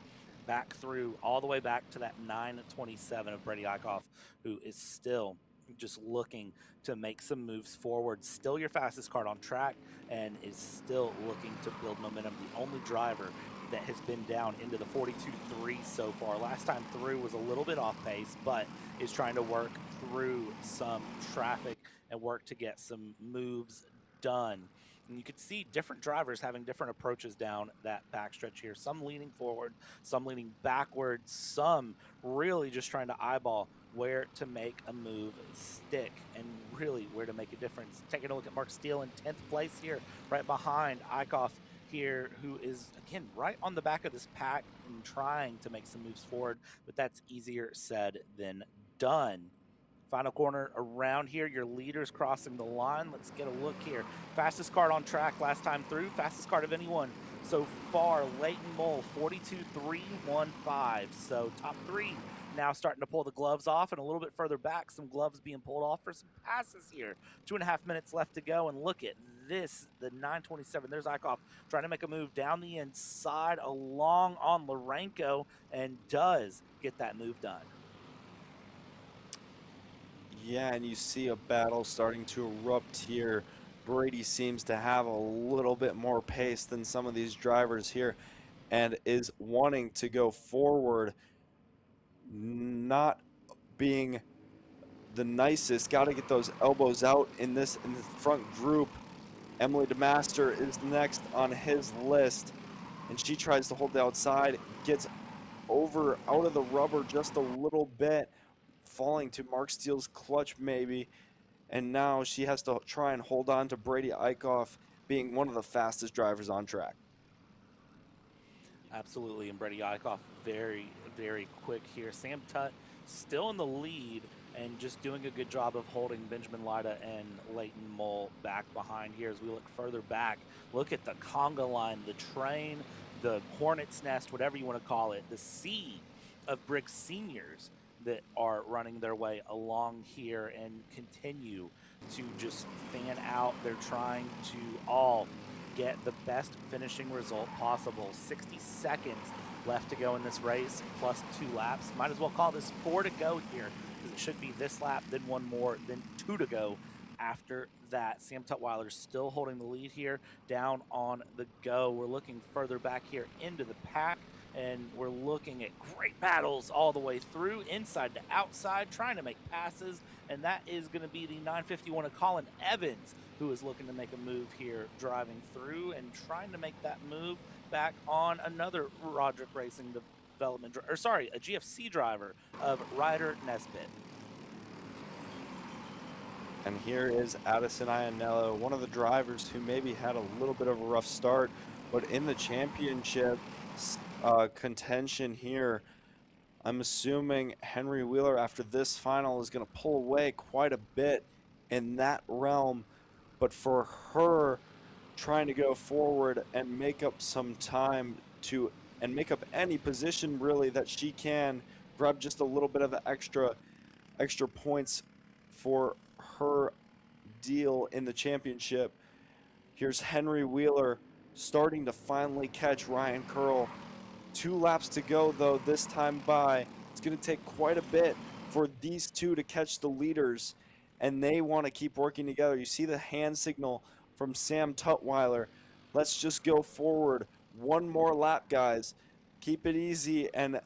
back through all the way back to that 927 of Brady Eichhoff, who is still just looking to make some moves forward. Still your fastest kart on track, and is still looking to build momentum. The only driver that has been down into the 42.3 so far. Last time through was a little bit off pace, but is trying to work through some traffic and work to get some moves done. And you could see different drivers having different approaches down that backstretch here. Some leaning forward, some leaning backwards, some really just trying to eyeball where to make a move stick and really where to make a difference. Taking a look at Mark Steele in 10th place here, right behind Eichhoff here, who is, again, right on the back of this pack and trying to make some moves forward, but that's easier said than done. Final corner around here, your leaders crossing the line. Let's get a look here. Fastest cart on track last time through, fastest cart of anyone so far. Leighton Mole, 42.315. So top three now starting to pull the gloves off, and a little bit further back, some gloves being pulled off for some passes here. 2.5 minutes left to go, and look at this, the 927. There's Eichhoff trying to make a move down the inside along on Lourenco, and does get that move done. Yeah, and you see a battle starting to erupt here. Brady seems to have a little bit more pace than some of these drivers here and is wanting to go forward, not being the nicest. Got to get those elbows out in the front group. Emily DeMaster is next on his list, and she tries to hold the outside, gets over out of the rubber just a little bit, falling to Mark Steele's clutch maybe, and now she has to try and hold on to Brady Eichhoff, being one of the fastest drivers on track. Absolutely, and Brady Eichhoff very, very quick here. Sam Tutt still in the lead and just doing a good job of holding Benjamin Lida and Leighton Mole back behind here. As we look further back, look at the conga line, the train, the hornet's nest, whatever you want to call it, the sea of Briggs seniors that are running their way along here and continue to just fan out. They're trying to all get the best finishing result possible. 60 seconds left to go in this race, plus 2 laps. Might as well call this 4 to go here, because it should be this lap, then 1 more, then 2 to go after that. Sam Tutwiler still holding the lead here down on the go. We're looking further back here into the pack, and we're looking at great battles all the way through, inside to outside, trying to make passes, and that is going to be the 951 of Colin Evans, who is looking to make a move here, driving through and trying to make that move back on another Roderick Racing development, or sorry, a GFC driver of Ryder Nesbitt. And here is Addison Iannello, one of the drivers who maybe had a little bit of a rough start, but in the championship contention here, I'm assuming Henry Wheeler after this final is going to pull away quite a bit in that realm, but for her trying to go forward and make up some time and make up any position really that she can, grab just a little bit of the extra points for her deal in the championship. Here's Henry Wheeler starting to finally catch Ryan Curl. 2 laps to go though this time by. It's going to take quite a bit for these two to catch the leaders, and they want to keep working together. You see the hand signal from Sam Tutwiler. Let's just go forward. 1 more lap, guys. Keep it easy and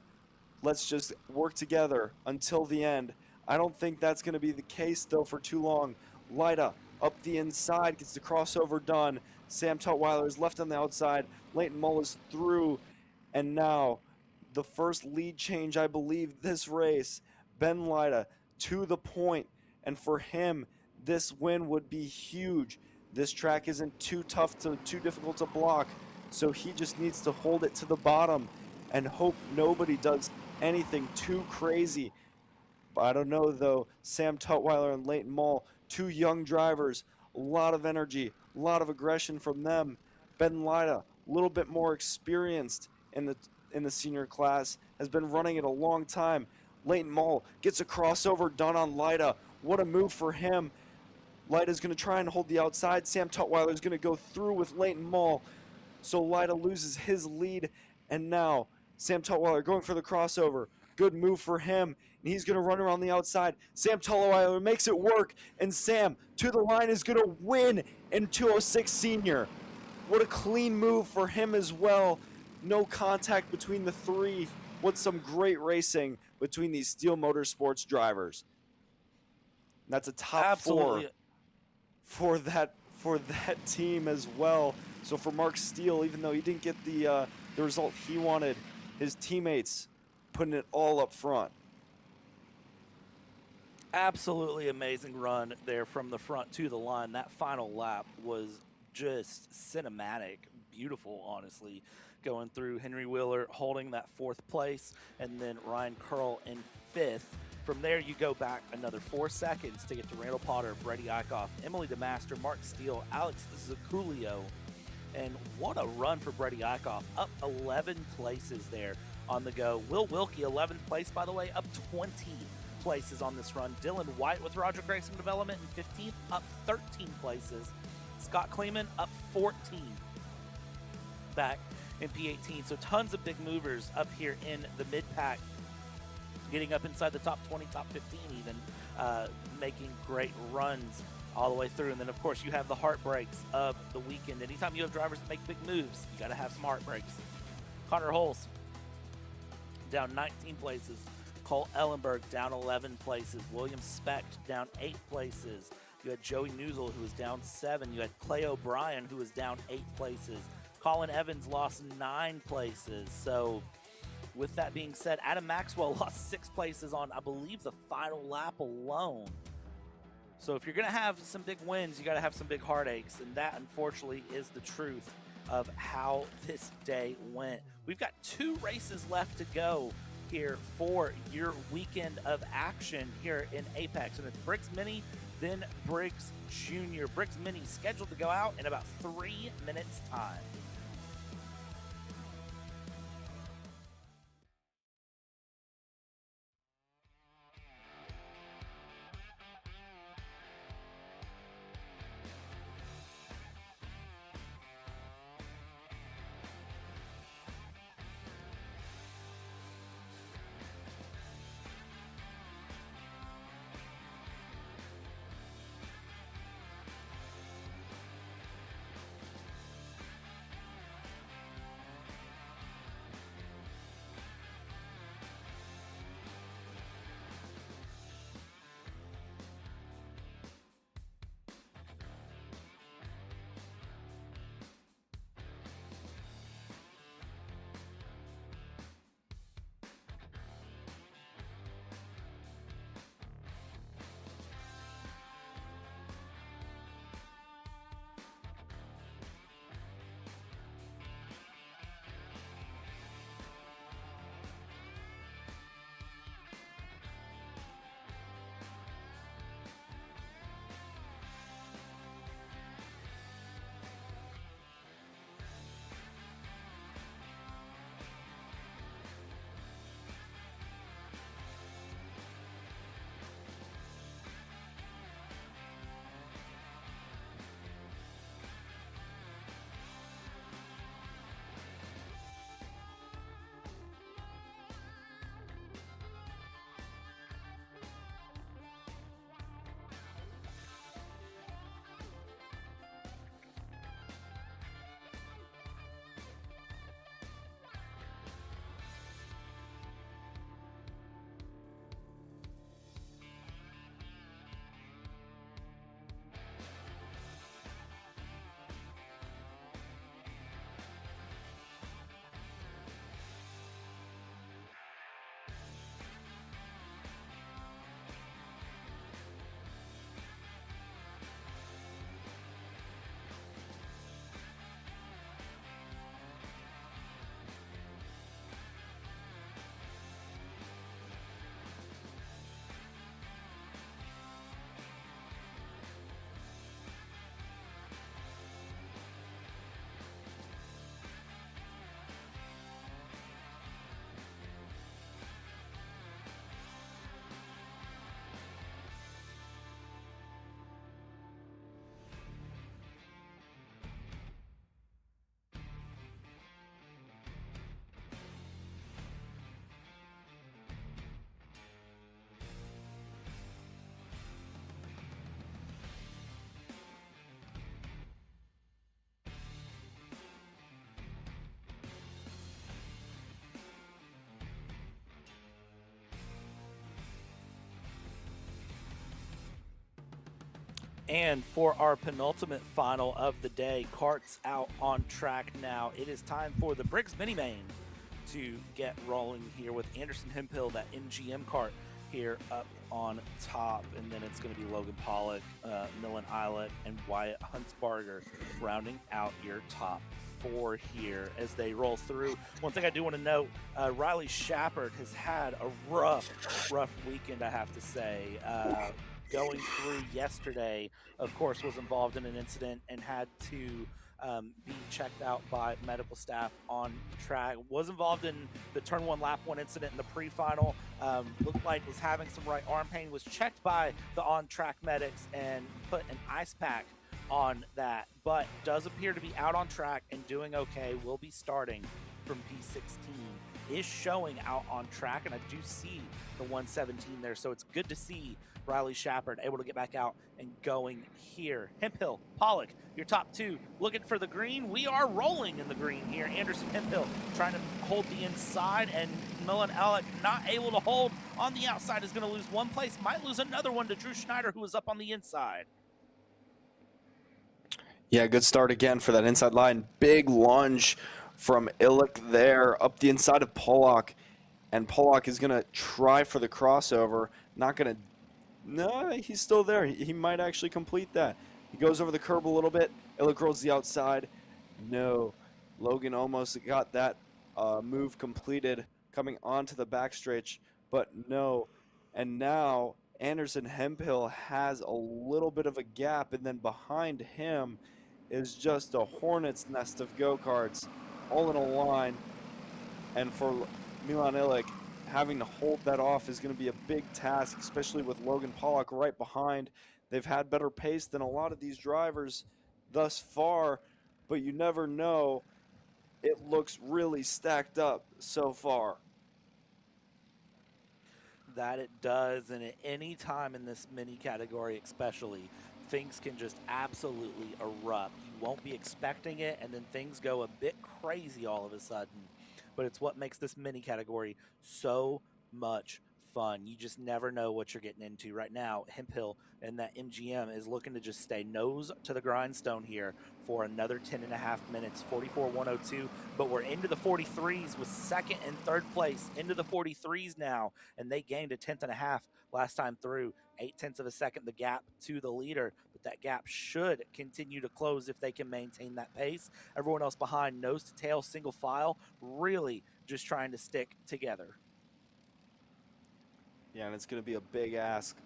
let's just work together until the end. I don't think that's going to be the case though for too long. Lida up the inside, gets the crossover done. Sam Tutwiler is left on the outside. Leighton Mole is through. And now the first lead change, I believe, this race. Ben Lida to the point. And for him, this win would be huge. This track isn't too difficult to block. So he just needs to hold it to the bottom and hope nobody does anything too crazy. But I don't know though. Sam Tutwiler and Leighton Mole, 2 young drivers, a lot of energy, a lot of aggression from them. Ben Lida, a little bit more experienced in the senior class, has been running it a long time. Leighton Mole gets a crossover done on Lida. What a move for him. Lida's going to try and hold the outside. Sam Tutwiler is going to go through with Leighton Mole. So Lida loses his lead, and now Sam Tutwiler going for the crossover. Good move for him, and he's going to run around the outside. Sam Tutwiler makes it work, and Sam to the line is going to win in 206 Senior. What a clean move for him as well. No contact between the 3. What some great racing between these Steel Motorsports drivers. That's a top Absolutely. 4 for that team as well. So for Mark Steele, even though he didn't get the result he wanted, his teammates putting it all up front. Absolutely amazing run there from the front to the line. That final lap was just cinematic, beautiful, honestly, going through. Henry Wheeler holding that 4th place, and then Ryan Curl in 5th. From there, you go back another 4 seconds to get to Randall Potter, Brady Eichhoff, Emily DeMaster, Mark Steele, Alex Zaculio, and what a run for Brady Eichhoff, up 11 places there on the go. Will Wilkie, 11th place, by the way, up 20 places on this run. Dylan White with Roger Racing Development in 15th, up 13 places. Scott Kleeman up 14 back in P18. So tons of big movers up here in the mid-pack, getting up inside the top 20, top 15 even, making great runs all the way through. And then, of course, you have the heartbreaks of the weekend. Anytime you have drivers that make big moves, you got to have some heartbreaks. Connor Holes down 19 places. Cole Ellenberg down 11 places. William Specht down 8 places. You had Joey Newsel, who was down 7. You had Clay O'Brien, who was down 8 places. Colin Evans lost 9 places. So with that being said, Adam Maxwell lost 6 places on, I believe, the final lap alone. So if you're going to have some big wins, you got to have some big heartaches. And that, unfortunately, is the truth of how this day went. We've got 2 races left to go here for your weekend of action here in Apex. And it's Briggs Mini, then Briggs Junior. Briggs Mini scheduled to go out in about 3 minutes time. And for our penultimate final of the day, karts out on track now. It is time for the Briggs Mini Main to get rolling here with Anderson Hemphill, that MGM kart here up on top. And then it's going to be Logan Pollock, Millen Eilert, and Wyatt Huntsbarger rounding out your top 4 here as they roll through. One thing I do want to note, Riley Shepard has had a rough weekend, I have to say. Going through yesterday, of course, was involved in an incident and had to be checked out by medical staff on track. Was involved in the turn 1 lap 1 incident in the pre-final. Looked like was having some right arm pain. Was checked by the on-track medics and put an ice pack on that, but does appear to be out on track and doing okay. Will be starting from P16. Is showing out on track, and I do see the 117 there, so it's good to see Riley Shepard able to get back out and going here. Hemphill, Pollock, your top 2 looking for the green. We are rolling in the green here. Anderson Hemphill trying to hold the inside, and Millen Alec not able to hold on the outside, is going to lose 1 place, might lose another one to Drew Schneider, who was up on the inside. Yeah, good start again for that inside line. Big lunge from Illick there up the inside of Pollock. And Pollock is going to try for the crossover. Not going to... No, he's still there. He might actually complete that. He goes over the curb a little bit. Illick rolls the outside. No. Logan almost got that move completed coming onto the backstretch, but no. And now Anderson Hemphill has a little bit of a gap, and then behind him is just a hornet's nest of go-karts all in a line. And for Milan Illick, having to hold that off is going to be a big task, especially with Logan Pollock right behind. They've had better pace than a lot of these drivers thus far, but you never know. It looks really stacked up so far. That it does, and at any time in this mini category especially, things can just absolutely erupt. You won't be expecting it, and then things go a bit crazy all of a sudden. But it's what makes this mini category so much fun. You just never know what you're getting into. Right now, Hemphill and that MGM is looking to just stay nose to the grindstone here for another 10.5 minutes, 44-102. But we're into the 43s with 2nd and 3rd place, into the 43s now, and they gained a 10.5 last time through. 0.8 of a second the gap to the leader, but that gap should continue to close if they can maintain that pace. Everyone else behind, nose to tail, single file, really just trying to stick together. Yeah, and it's going to be a big ask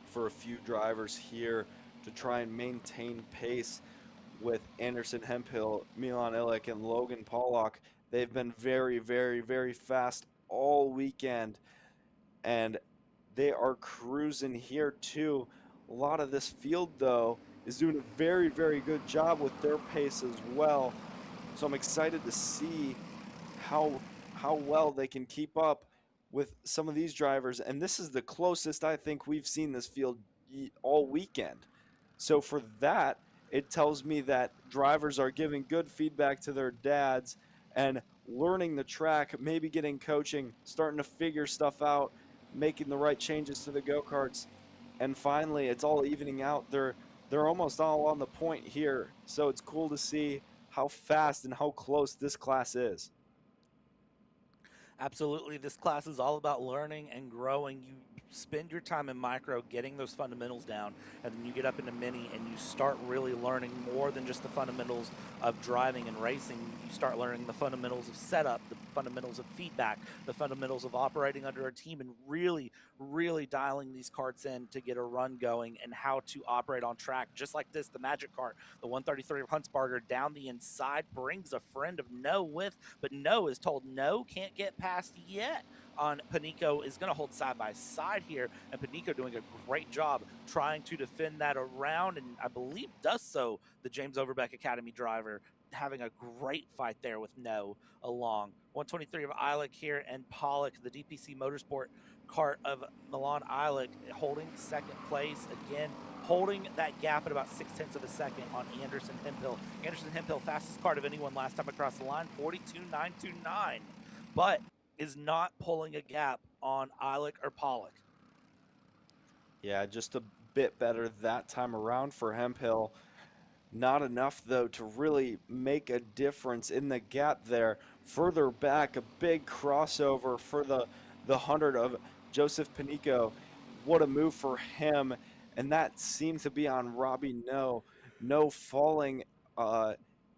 for a few drivers here to try and maintain pace with Anderson Hemphill, Milan Illick, and Logan Pollock. They've been very, very, very fast all weekend, and they are cruising here too. A lot of this field, though, is doing a very, very good job with their pace as well. So I'm excited to see how well they can keep up with some of these drivers. And this is the closest I think we've seen this field all weekend. So for that, it tells me that drivers are giving good feedback to their dads and learning the track, maybe getting coaching, starting to figure stuff out, making the right changes to the go-karts. And finally, it's all evening out. They're almost all on the point here. So it's cool to see how fast and how close this class is. Absolutely. This class is all about learning and growing. You spend your time in micro getting those fundamentals down, and then you get up into mini and you start really learning more than just the fundamentals of driving and racing. You start learning the fundamentals of setup, the fundamentals of feedback, the fundamentals of operating under a team, and really, really dialing these karts in to get a run going and how to operate on track. Just like this, the Magic Kart, the 133 of Huntsbarger down the inside, brings a friend of No with, but No is told No can't get past yet on Panico. Is going to hold side by side here, and Panico doing a great job trying to defend that around, and I believe does so. The James Overbeck Academy driver having a great fight there with No along. 123 of Eilert here, and Pollock, the DPC Motorsport kart of Milan Eilert, holding 2nd place again, holding that gap at about 0.6 of a second on Anderson Hemphill. Anderson Hemphill, fastest kart of anyone last time across the line, 42.929, but is not pulling a gap on Eilert or Pollock. Yeah, just a bit better that time around for Hemphill. Not enough, though, to really make a difference in the gap there. Further back, a big crossover for the 100 of Joseph Panico. What a move for him. And that seems to be on Robbie No. No falling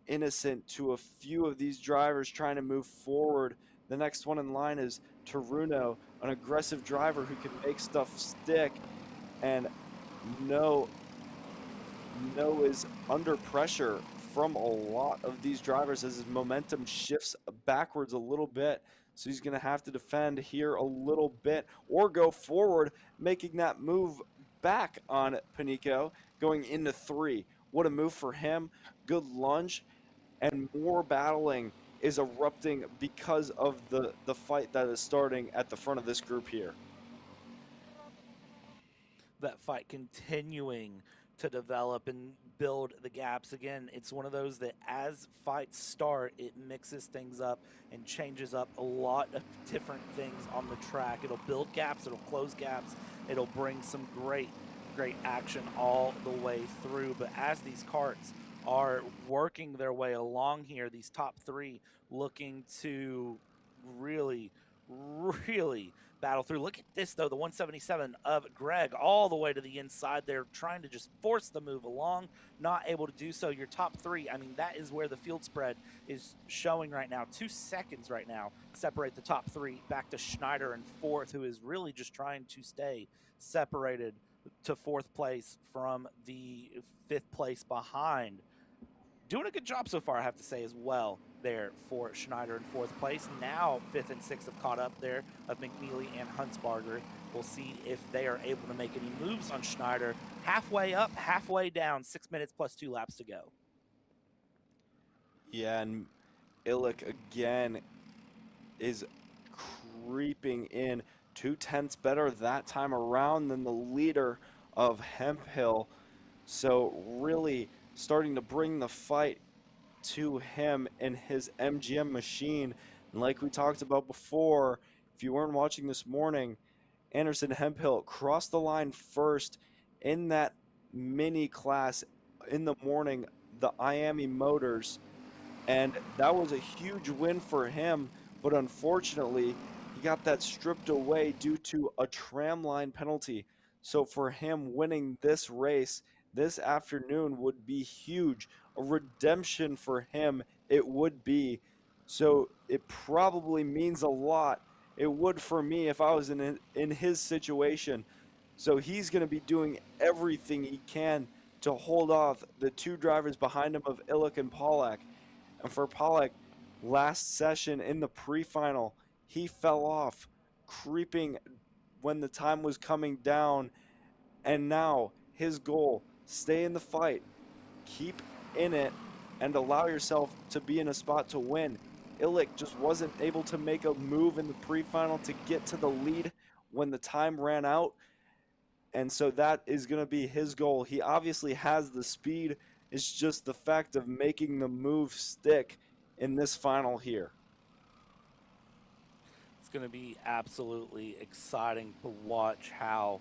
innocent to a few of these drivers trying to move forward. The next one in line is Taruno, an aggressive driver who can make stuff stick. And No is under pressure from a lot of these drivers as his momentum shifts backwards a little bit. So he's going to have to defend here a little bit or go forward, making that move back on Panico, going into 3. What a move for him. Good lunge, and more battling is erupting because of the fight that is starting at the front of this group here. That fight continuing to develop and build the gaps. Again, it's one of those that as fights start, it mixes things up and changes up a lot of different things on the track. It'll build gaps, it'll close gaps, it'll bring some great action all the way through. But as these karts are working their way along here, these top 3 looking to really battle through. Look at this, though, the 177 of Greg all the way to the inside there, trying to just force the move along, not able to do so. Your top 3, I mean, that is where the field spread is showing right now. 2 seconds right now separate the top 3 back to Schneider in 4th, who is really just trying to stay separated to 4th place from the 5th place behind. Doing a good job so far, I have to say, as well, there for Schneider in 4th place. Now 5th and 6th have caught up there of McNeely and Huntsbarger. We'll see if they are able to make any moves on Schneider. Halfway up, halfway down, 6 minutes plus 2 laps to go. Yeah, and Illick again is creeping in 2/10 better that time around than the leader of Hemphill. So really starting to bring the fight to him and his MGM machine. And like we talked about before, if you weren't watching this morning, Anderson Hemphill crossed the line first in that mini class in the morning, the Miami Motors, and that was a huge win for him. But unfortunately, he got that stripped away due to a tramline penalty. So for him, winning this race this afternoon would be huge. A redemption for him it would be. So it probably means a lot. It would for me if I was in his situation. So he's going to be doing everything he can to hold off the 2 drivers behind him of Illick and Pollack. And for Pollack, last session in the pre-final, he fell off, creeping when the time was coming down. And now his goal, stay in the fight, keep in it, and allow yourself to be in a spot to win. Illick just wasn't able to make a move in the pre-final to get to the lead when the time ran out. And so that is going to be his goal. He obviously has the speed. It's just the fact of making the move stick in this final here. It's going to be absolutely exciting to watch how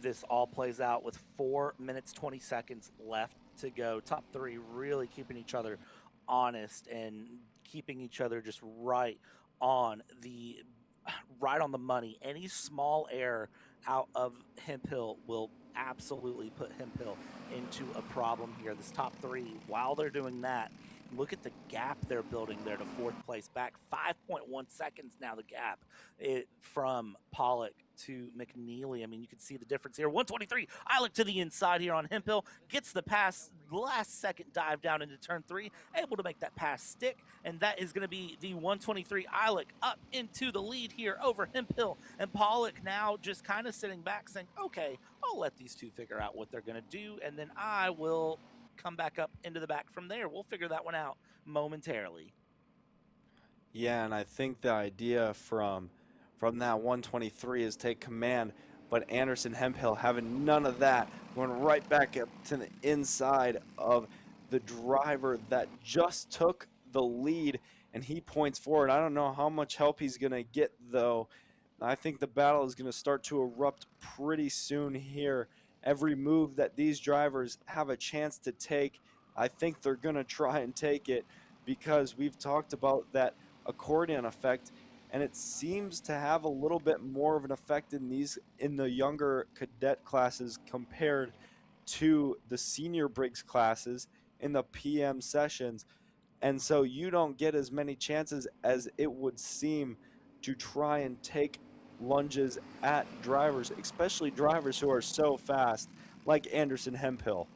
this all plays out with 4 minutes, 20 seconds left to go. Top 3 really keeping each other honest and keeping each other just right on the money. Any small error out of Hemphill will absolutely put Hemphill into a problem here. This top 3, while they're doing that, look at the gap they're building there to 4th place, back 5.1 seconds now, the gap from Pollack to McNeely. I mean, you can see the difference here. 123, Eilick to the inside here on Hemphill, gets the pass, last second dive down into turn 3, able to make that pass stick, and that is going to be the 123 Eilick up into the lead here over Hemphill, and Pollack now just kind of sitting back saying, okay, I'll let these 2 figure out what they're going to do, and then I will come back up into the back from there. We'll figure that one out momentarily. Yeah, and I think the idea from that 123 is take command, but Anderson Hemphill having none of that, going right back up to the inside of the driver that just took the lead, and he points forward. I don't know how much help he's going to get, though. I think the battle is going to start to erupt pretty soon here every move that these drivers have a chance to take, I think they're going to try and take it, because we've talked about that accordion effect, and it seems to have a little bit more of an effect in the younger cadet classes compared to the senior Briggs classes in the PM sessions. And so you don't get as many chances as it would seem to try and take lunges at drivers, especially drivers who are so fast, like Anderson Hemphill.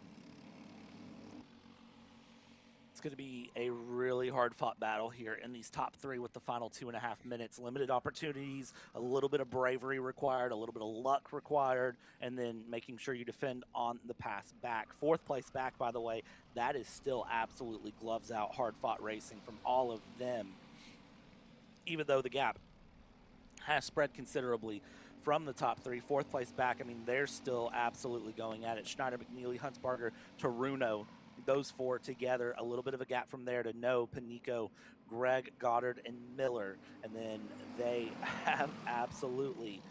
It's going to be a really hard-fought battle here in these top three with the final 2.5 minutes. Limited opportunities, a little bit of bravery required, a little bit of luck required, and then making sure you defend on the pass back. Fourth place back, by the way, that is still absolutely gloves out, hard-fought racing from all of them, even though the gap has spread considerably from the top three. Fourth place back, I mean, they're still absolutely going at it. Schneider, McNeely, Huntsbarger, Taruno, those four together. A little bit of a gap from there to No, Panico, Greg, Goddard, and Miller. And then they have absolutely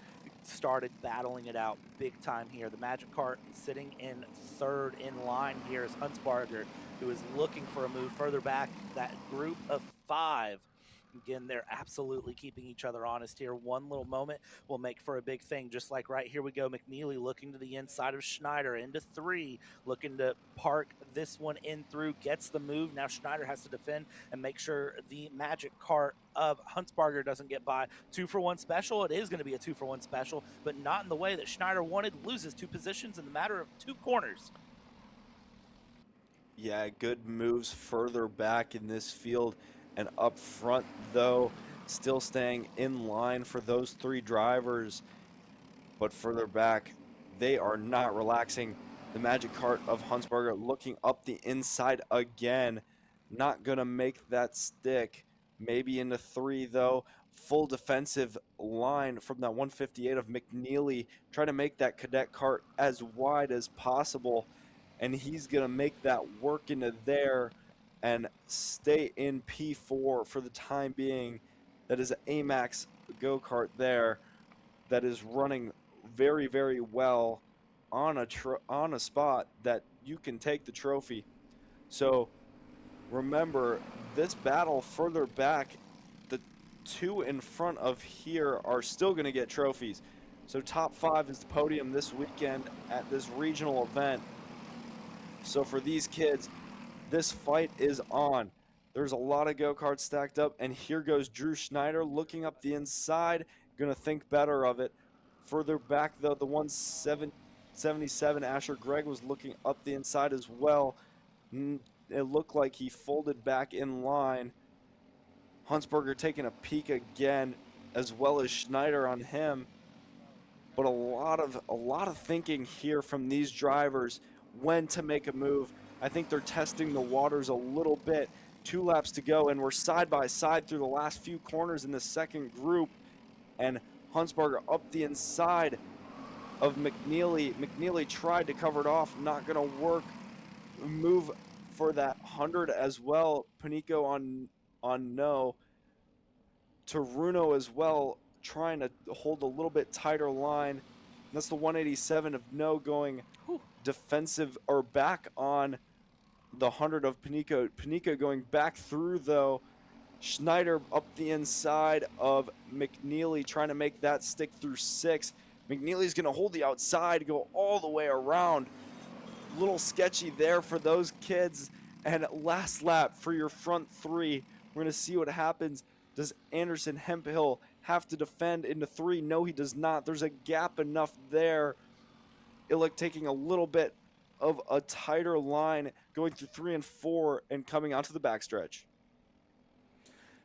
started battling it out big time here. The Magic Kart sitting in third in line here is Huntsbarger, who is looking for a move further back. That group of five, again, they're absolutely keeping each other honest here. One little moment will make for a big thing, just like right here we go. McNeely looking to the inside of Schneider into three, looking to park this one in through, gets the move. Now Schneider has to defend and make sure the Magic Kart of Huntsbarger doesn't get by. 2-for-1 special. It is going to be a 2-for-1 special, but not in the way that Schneider wanted. Loses 2 positions in the matter of 2 corners. Yeah, good moves further back in this field. And up front, though, still staying in line for those 3 drivers. But further back, they are not relaxing. The Magic Kart of Huntsbarger looking up the inside again. Not going to make that stick. Maybe into 3, though. Full defensive line from that 158 of McNeely. Trying to make that cadet kart as wide as possible. And he's going to make that work into there and stay in P4 for the time being. That is an AMAX go-kart there that is running very, very well on a spot that you can take the trophy. So remember, this battle further back, the 2 in front of here are still going to get trophies. So top 5 is the podium this weekend at this regional event. So for these kids, this fight is on. There's a lot of go-karts stacked up, and here goes Drew Schneider looking up the inside, going to think better of it. Further back, though, the 177 Asher Gregg was looking up the inside as well. It looked like he folded back in line. Huntsbarger taking a peek again, as well as Schneider on him. But a lot of thinking here from these drivers when to make a move. I think they're testing the waters a little bit. 2 laps to go, and we're side by side through the last few corners in the second group. And Huntsbarger up the inside of McNeely. McNeely tried to cover it off, not going to work. Move for that 100 as well. Panico on No. Taruno as well, trying to hold a little bit tighter line. That's the 187 of No going defensive or back on the 100 of Panico. Panico going back through, though. Schneider up the inside of McNeely, trying to make that stick through 6. McNeely's going to hold the outside, go all the way around. Little sketchy there for those kids. And last lap for your front 3. We're going to see what happens. Does Anderson Hemphill have to defend into 3? No, he does not. There's a gap enough there. Illick taking a little bit of a tighter line, going through 3 and 4 and coming onto the backstretch.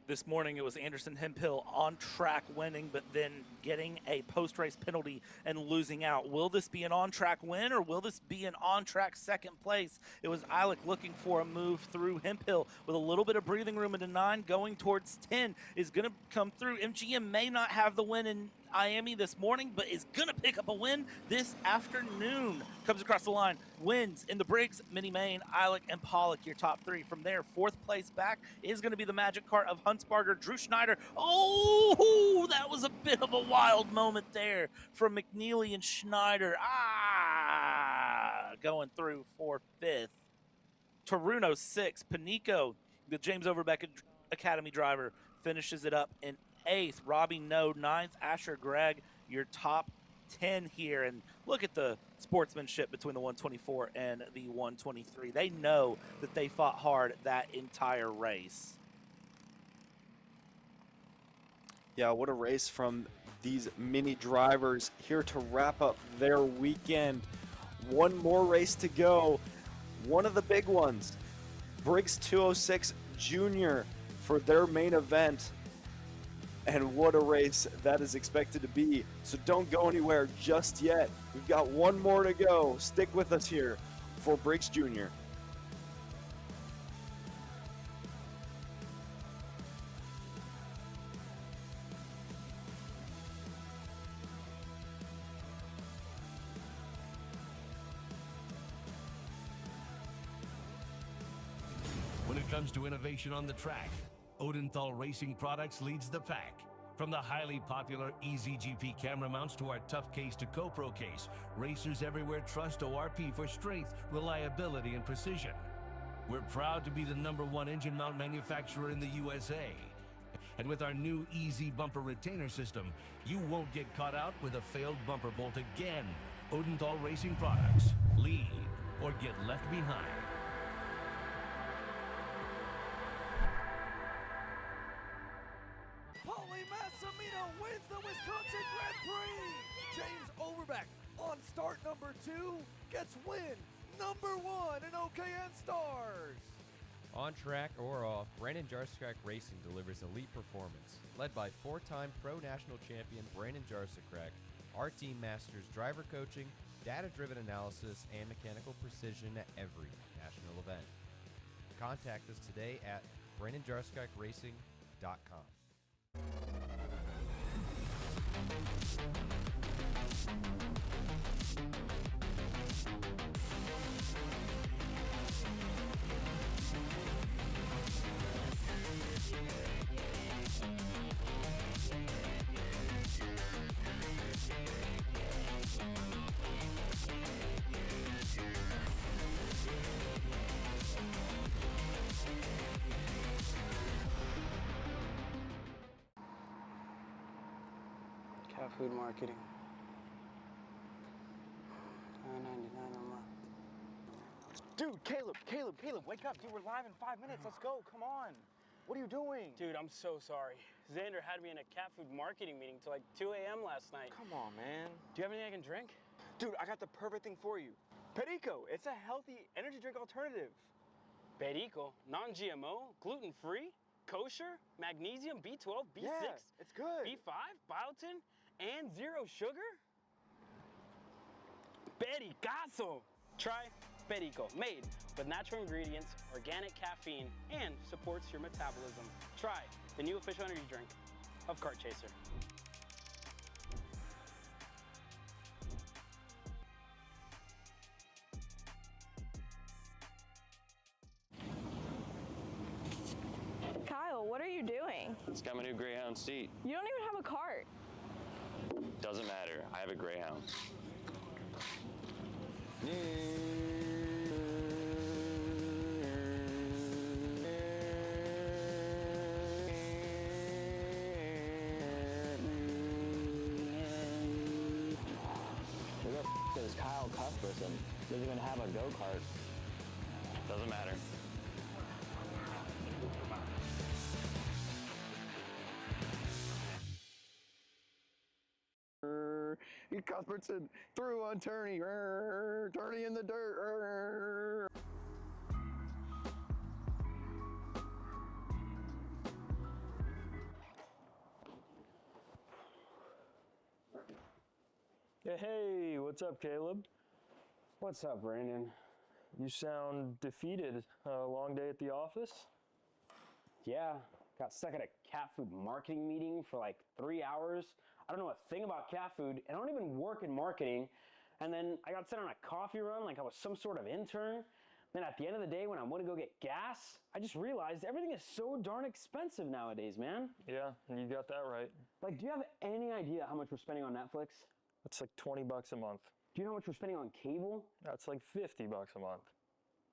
This morning it was Anderson Hemphill on track winning, but then getting a post-race penalty and losing out. Will this be an on-track win, or will this be an on-track second place? It was Illick looking for a move through. Hemphill with a little bit of breathing room into 9, going towards 10, is going to come through. MGM may not have the win in Miami this morning, but is going to pick up a win this afternoon. Comes across the line, wins in the Briggs, Mini Main, Illick, and Pollock, your top 3. From there, 4th place back is going to be the Magic Kart of Huntsbarger. Sparger, Drew Schneider. Oh, that was a bit of a wild moment there from McNeely and Schneider. Going through for 5th. Taruno 6th. Panico, the James Overbeck Academy driver, finishes it up in 8th. Robbie No 9th. Asher Gregg, your top 10 here. And look at the sportsmanship between the 124 and the 123. They know that they fought hard that entire race. Yeah, what a race from these mini drivers here to wrap up their weekend. One more race to go. One of the big ones, Briggs 206 Junior for their main event. And what a race that is expected to be. So don't go anywhere just yet. We've got one more to go. Stick with us here for Briggs Junior. When it comes to innovation on the track, Odenthal Racing Products leads the pack. From the highly popular EasyGP camera mounts to our tough case to GoPro case, racers everywhere trust ORP for strength, reliability, and precision. We're proud to be the #1 engine mount manufacturer in the USA. And with our new Easy Bumper Retainer System, you won't get caught out with a failed bumper bolt again. Odenthal Racing Products. Lead or get left behind. Wins the Wisconsin Grand Prix! James Overbeck on start number 2 gets win #1 in OKN Stars! On track or off, Brandon Jarsekrak Racing delivers elite performance. Led by 4-time Pro National Champion Brandon Jarsekrak, our team masters driver coaching, data-driven analysis, and mechanical precision at every national event. Contact us today at BrandonJarsekrakracing.com. Cat food marketing. $9.99 a month. Dude, Caleb, wake up. Dude, we're live in 5 minutes. Let's go. Come on. What are you doing? Dude, I'm so sorry. Xander had me in a cat food marketing meeting till like 2 a.m. last night. Come on, man. Do you have anything I can drink? Dude, I got the perfect thing for you. Perico. It's a healthy energy drink alternative. Perico, non-GMO, gluten-free, kosher, magnesium, B12, B6, Yeah, it's good. B5, biotin, and 0 sugar? Pericazo! Try Perico, made with natural ingredients, organic caffeine, and supports your metabolism. Try the new official energy drink of Kart Chaser. Kyle, what are you doing? It's got my new Greyhound seat. You don't even have a cart. Doesn't matter. I have a Greyhound. Who the f is Kyle Cuthbertson? Doesn't even have a go-kart. Doesn't matter. Cuthbertson through on Turney. Turney in the dirt. Hey, what's up, Caleb? What's up, Brandon? You sound defeated. A long day at the office? Yeah, got stuck at a cat food marketing meeting for like 3 hours. I don't know a thing about cat food, and I don't even work in marketing. And then I got sent on a coffee run like I was some sort of intern. Then at the end of the day, when I want to go get gas, I just realized everything is so darn expensive nowadays, man. Yeah, you got that right. Like, do you have any idea how much we're spending on Netflix? It's like 20 bucks a month. Do you know how much we're spending on cable? That's like 50 bucks a month.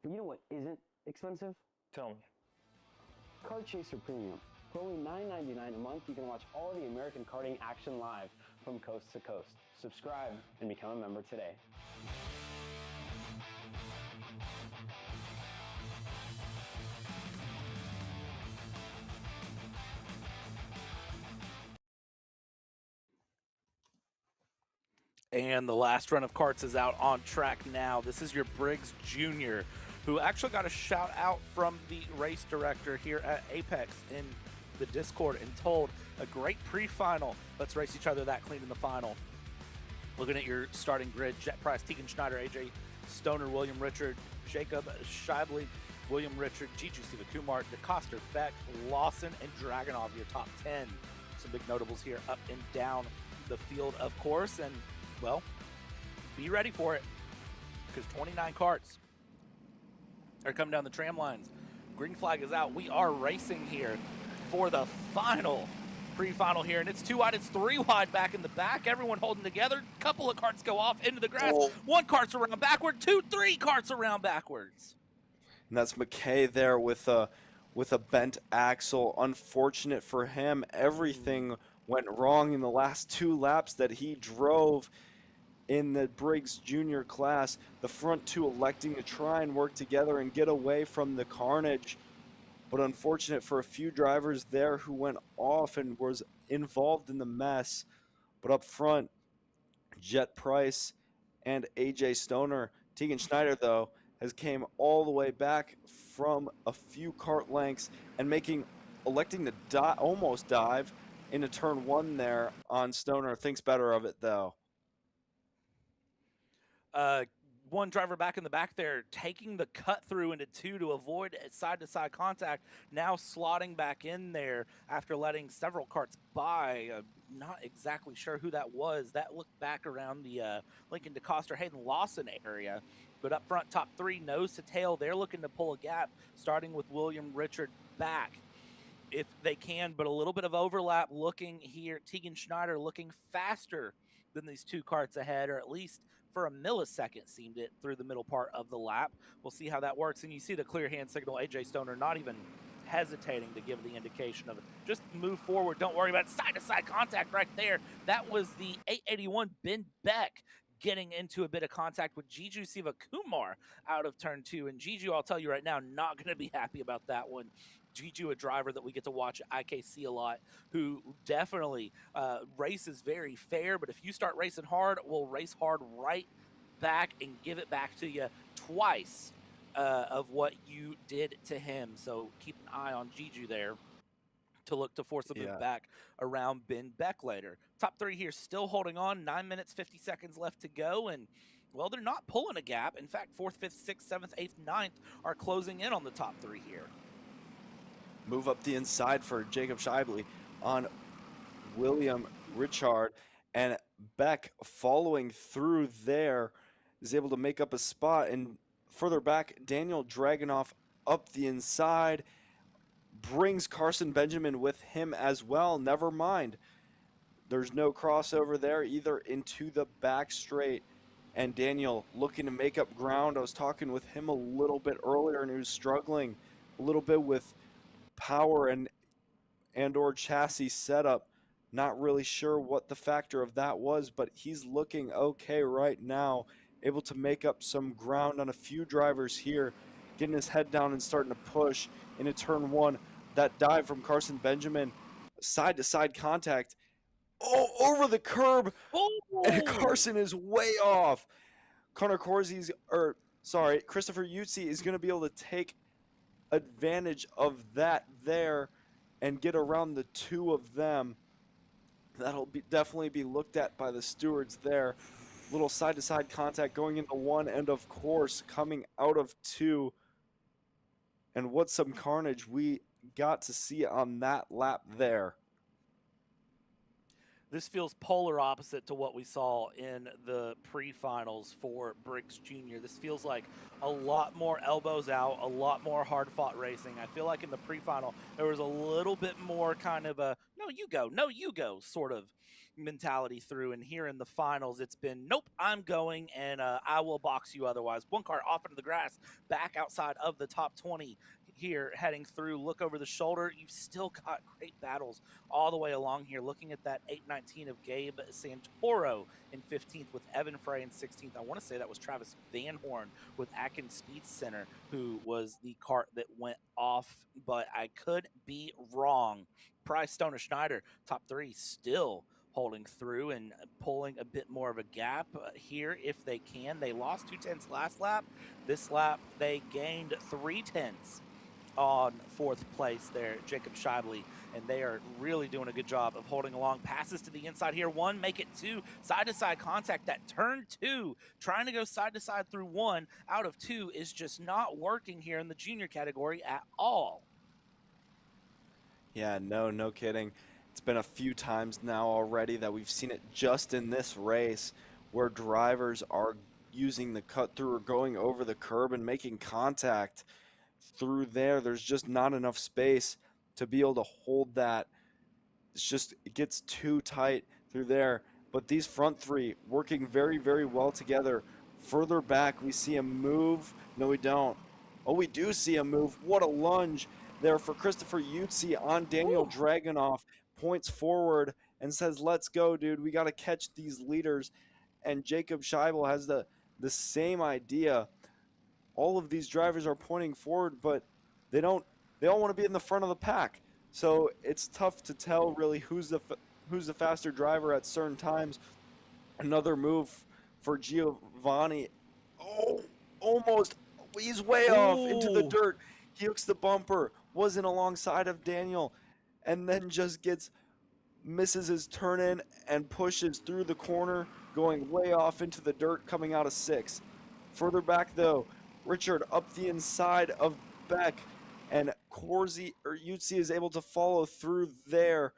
But you know what isn't expensive? Tell me. Kart Chaser Premium. For only $9.99 a month, you can watch all of the American karting action live from coast to coast. Subscribe and become a member today. And the last run of karts is out on track now. This is your Briggs Jr., who actually got a shout out from the race director here at Apex in the Discord and told a great pre-final. Let's race each other that clean in the final. Looking at your starting grid, Jet Price, Tegan Schneider, AJ Stoner, William Richard, Jacob Scheibele, William Richard, Gigi Sivakumar, DeCoster, Beck, Lawson, and Dragonov, your top 10. Some big notables here up and down the field, of course, and well, be ready for it, because 29 karts are coming down the tram lines. Green flag is out. We are racing here for the final pre-final here, and it's 2 wide, it's 3 wide back in the back. Everyone holding together. Couple of karts go off into the grass. Oh. 1 kart's around backward, 2, 3 karts around backwards. And that's McKay there with a bent axle. Unfortunate for him. Everything went wrong in the last 2 laps that he drove in the Briggs Junior class. The front 2 electing to try and work together and get away from the carnage. But unfortunate for a few drivers there who went off and was involved in the mess. But up front, Jet Price and AJ Stoner. Tegan Schneider, though, has came all the way back from a few kart lengths and electing to almost dive into turn 1 there on Stoner. Thinks better of it, though. One driver back in the back there taking the cut through into 2 to avoid side-to-side contact, now slotting back in there after letting several karts by. Not exactly sure who that was. That looked back around the Lincoln DeCoster Hayden Lawson area. But up front, top 3, nose to tail, they're looking to pull a gap, starting with William Richard back if they can, but a little bit of overlap looking here. Tegan Schneider looking faster than these 2 karts ahead, or at least for a millisecond seemed it through the middle part of the lap. We'll see how that works. And you see the clear hand signal, AJ Stoner not even hesitating to give the indication of it. Just move forward. Don't worry about side-to-side contact right there. That was the 881 Ben Beck getting into a bit of contact with Giju Sivakumar out of turn 2. And Giju, I'll tell you right now, not going to be happy about that one. Giju, a driver that we get to watch at IKC a lot, who definitely races very fair, but if you start racing hard, we'll race hard right back and give it back to you twice of what you did to him. So keep an eye on Giju there to look to force a move back around Ben Beck later. Top 3 here still holding on, 9 minutes, 50 seconds left to go, and well, they're not pulling a gap. In fact, 4th, 5th, 6th, 7th, 8th, 9th are closing in on the top 3 here. Move up the inside for Jacob Scheibele on William Richard, and Beck following through there is able to make up a spot, and further back, Daniel Dragunov up the inside brings Carson Benjamin with him as well. Never mind, there's no crossover there either into the back straight, and Daniel looking to make up ground. I was talking with him a little bit earlier, and he was struggling a little bit with power and or chassis setup. Not really sure what the factor of that was, but he's looking okay right now, able to make up some ground on a few drivers here, getting his head down and starting to push into turn 1. That dive from Carson Benjamin, side to side contact, over the curb, and Carson is way off. Christopher Yutzi is going to be able to take advantage of that there and get around the 2 of them. That'll definitely be looked at by the stewards there. Little side-to-side contact going into 1, and of course coming out of 2. And what some carnage we got to see on that lap there. This feels polar opposite to what we saw in the pre-finals for Briggs Jr. This feels like a lot more elbows out, a lot more hard-fought racing. I feel like in the pre-final, there was a little bit more kind of a, no, you go sort of mentality through. And here in the finals, it's been, nope, I'm going, and I will box you otherwise. One car off into the grass, back outside of the top 20 here, heading through. Look over the shoulder. You've still got great battles all the way along here. Looking at that 819 of Gabe Santoro in 15th with Evan Frey in 16th. I want to say that was Travis Van Horn with Atkins Speed Center, who was the kart that went off, but I could be wrong. Price, Stoner, Schneider, top 3 still holding through and pulling a bit more of a gap here if they can. They lost 2/10 last lap. This lap, they gained 3/10 on 4th place there, Jacob Shively, and they are really doing a good job of holding along. Passes to the inside here. 1, make it 2. Side-to-side contact. That turn 2, trying to go side-to-side through 1 out of 2 is just not working here in the junior category at all. Yeah, no kidding. It's been a few times now already that we've seen it just in this race where drivers are using the cut through or going over the curb and making contact through there. There's just not enough space to be able to hold that. It gets too tight through there. But these front 3 working very, very well together. Further back, we see a move. No, we don't. Oh, we do see a move. What a lunge there for Christopher Utsi on Daniel Dragunov. Points forward and says, let's go, dude. We got to catch these leaders. And Jacob Scheibel has the same idea. All of these drivers are pointing forward, but they all want to be in the front of the pack. So it's tough to tell really who's the faster driver at certain times. Another move for Giovanni. Oh, almost. He's way off into the dirt. He hooks the bumper. Wasn't alongside of Daniel. And then just misses his turn in and pushes through the corner, going way off into the dirt, coming out of 6. Further back, though, Richard up the inside of Beck, and Utsi is able to follow through there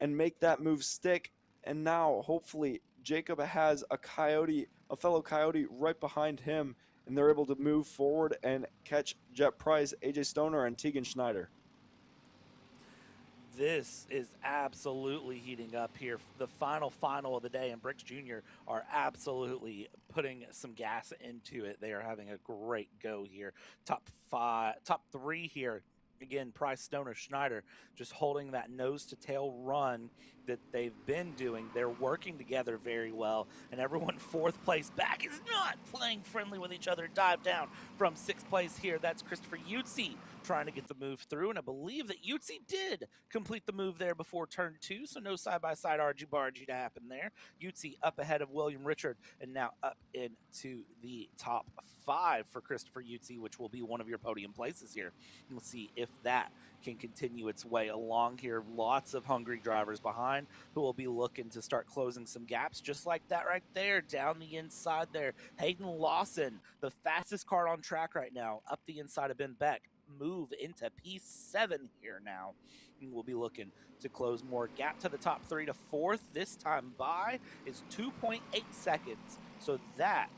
and make that move stick. And now, hopefully, Jacob has a fellow Coyote right behind him, and they're able to move forward and catch Jet Price, AJ Stoner, and Tegan Schneider. This is absolutely heating up here. The final of the day, and Briggs Jr. are absolutely putting some gas into it. They are having a great go here. Top 3 here. Again, Price, Stoner, Schneider just holding that nose-to-tail run that they've been doing. They're working together very well, and everyone 4th place back is not playing friendly with each other. Dive down from 6th place here. That's Christopher Utsi trying to get the move through, and I believe that Utsi did complete the move there before turn 2, so no side-by-side argy-bargy to happen there. Utsi up ahead of William Richard, and now up into the top 5 for Christopher Utsi, which will be one of your podium places here. We'll see if that can continue its way along here. Lots of hungry drivers behind who will be looking to start closing some gaps, just like that right there, down the inside there. Hayden Lawson, the fastest car on track right now, up the inside of Ben Beck. Move into P7 here now. And we'll be looking to close more. Gap to the top 3 to 4th this time by is 2.8 seconds. So that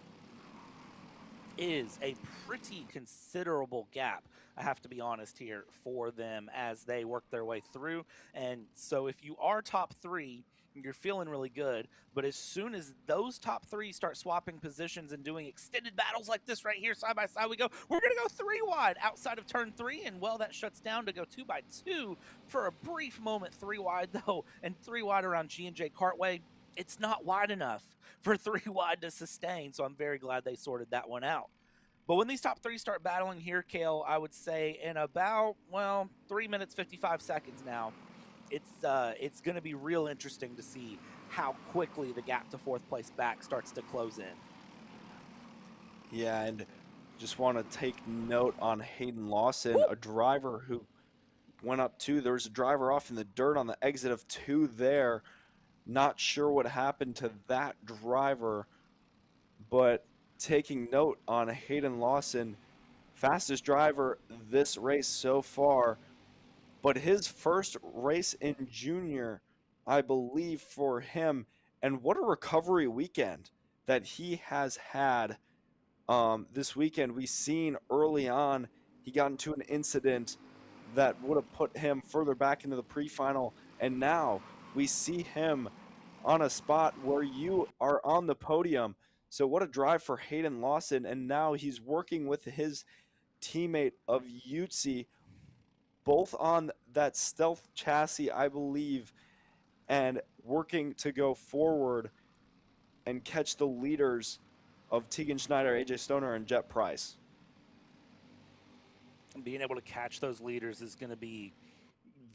is a pretty considerable gap, I have to be honest here, for them as they work their way through. And so if you are top 3, you're feeling really good, but as soon as those top 3 start swapping positions and doing extended battles like this right here, side by side we go, we're going to go 3 wide outside of turn 3, and well, that shuts down to go 2 by 2 for a brief moment. 3 wide though, and 3 wide around G&J Kartway. It's not wide enough for 3 wide to sustain, so I'm very glad they sorted that one out. But when these top 3 start battling here, Kale, I would say in about, 3 minutes, 55 seconds now, it's going to be real interesting to see how quickly the gap to 4th place back starts to close in. Yeah, and just want to take note on Hayden Lawson, a driver who went up 2. There was a driver off in the dirt on the exit of 2 there. Not sure what happened to that driver, but taking note on Hayden Lawson, fastest driver this race so far, but his first race in junior I believe, for him. And what a recovery weekend that he has had this weekend. We seen early on he got into an incident that would have put him further back into the pre-final, and now we see him on a spot where you are on the podium. So what a drive for Hayden Lawson, and now he's working with his teammate of Yutzi, both on that stealth chassis, I believe, and working to go forward and catch the leaders of Tegan Schneider, AJ Stoner, and Jet Price. And being able to catch those leaders is going to be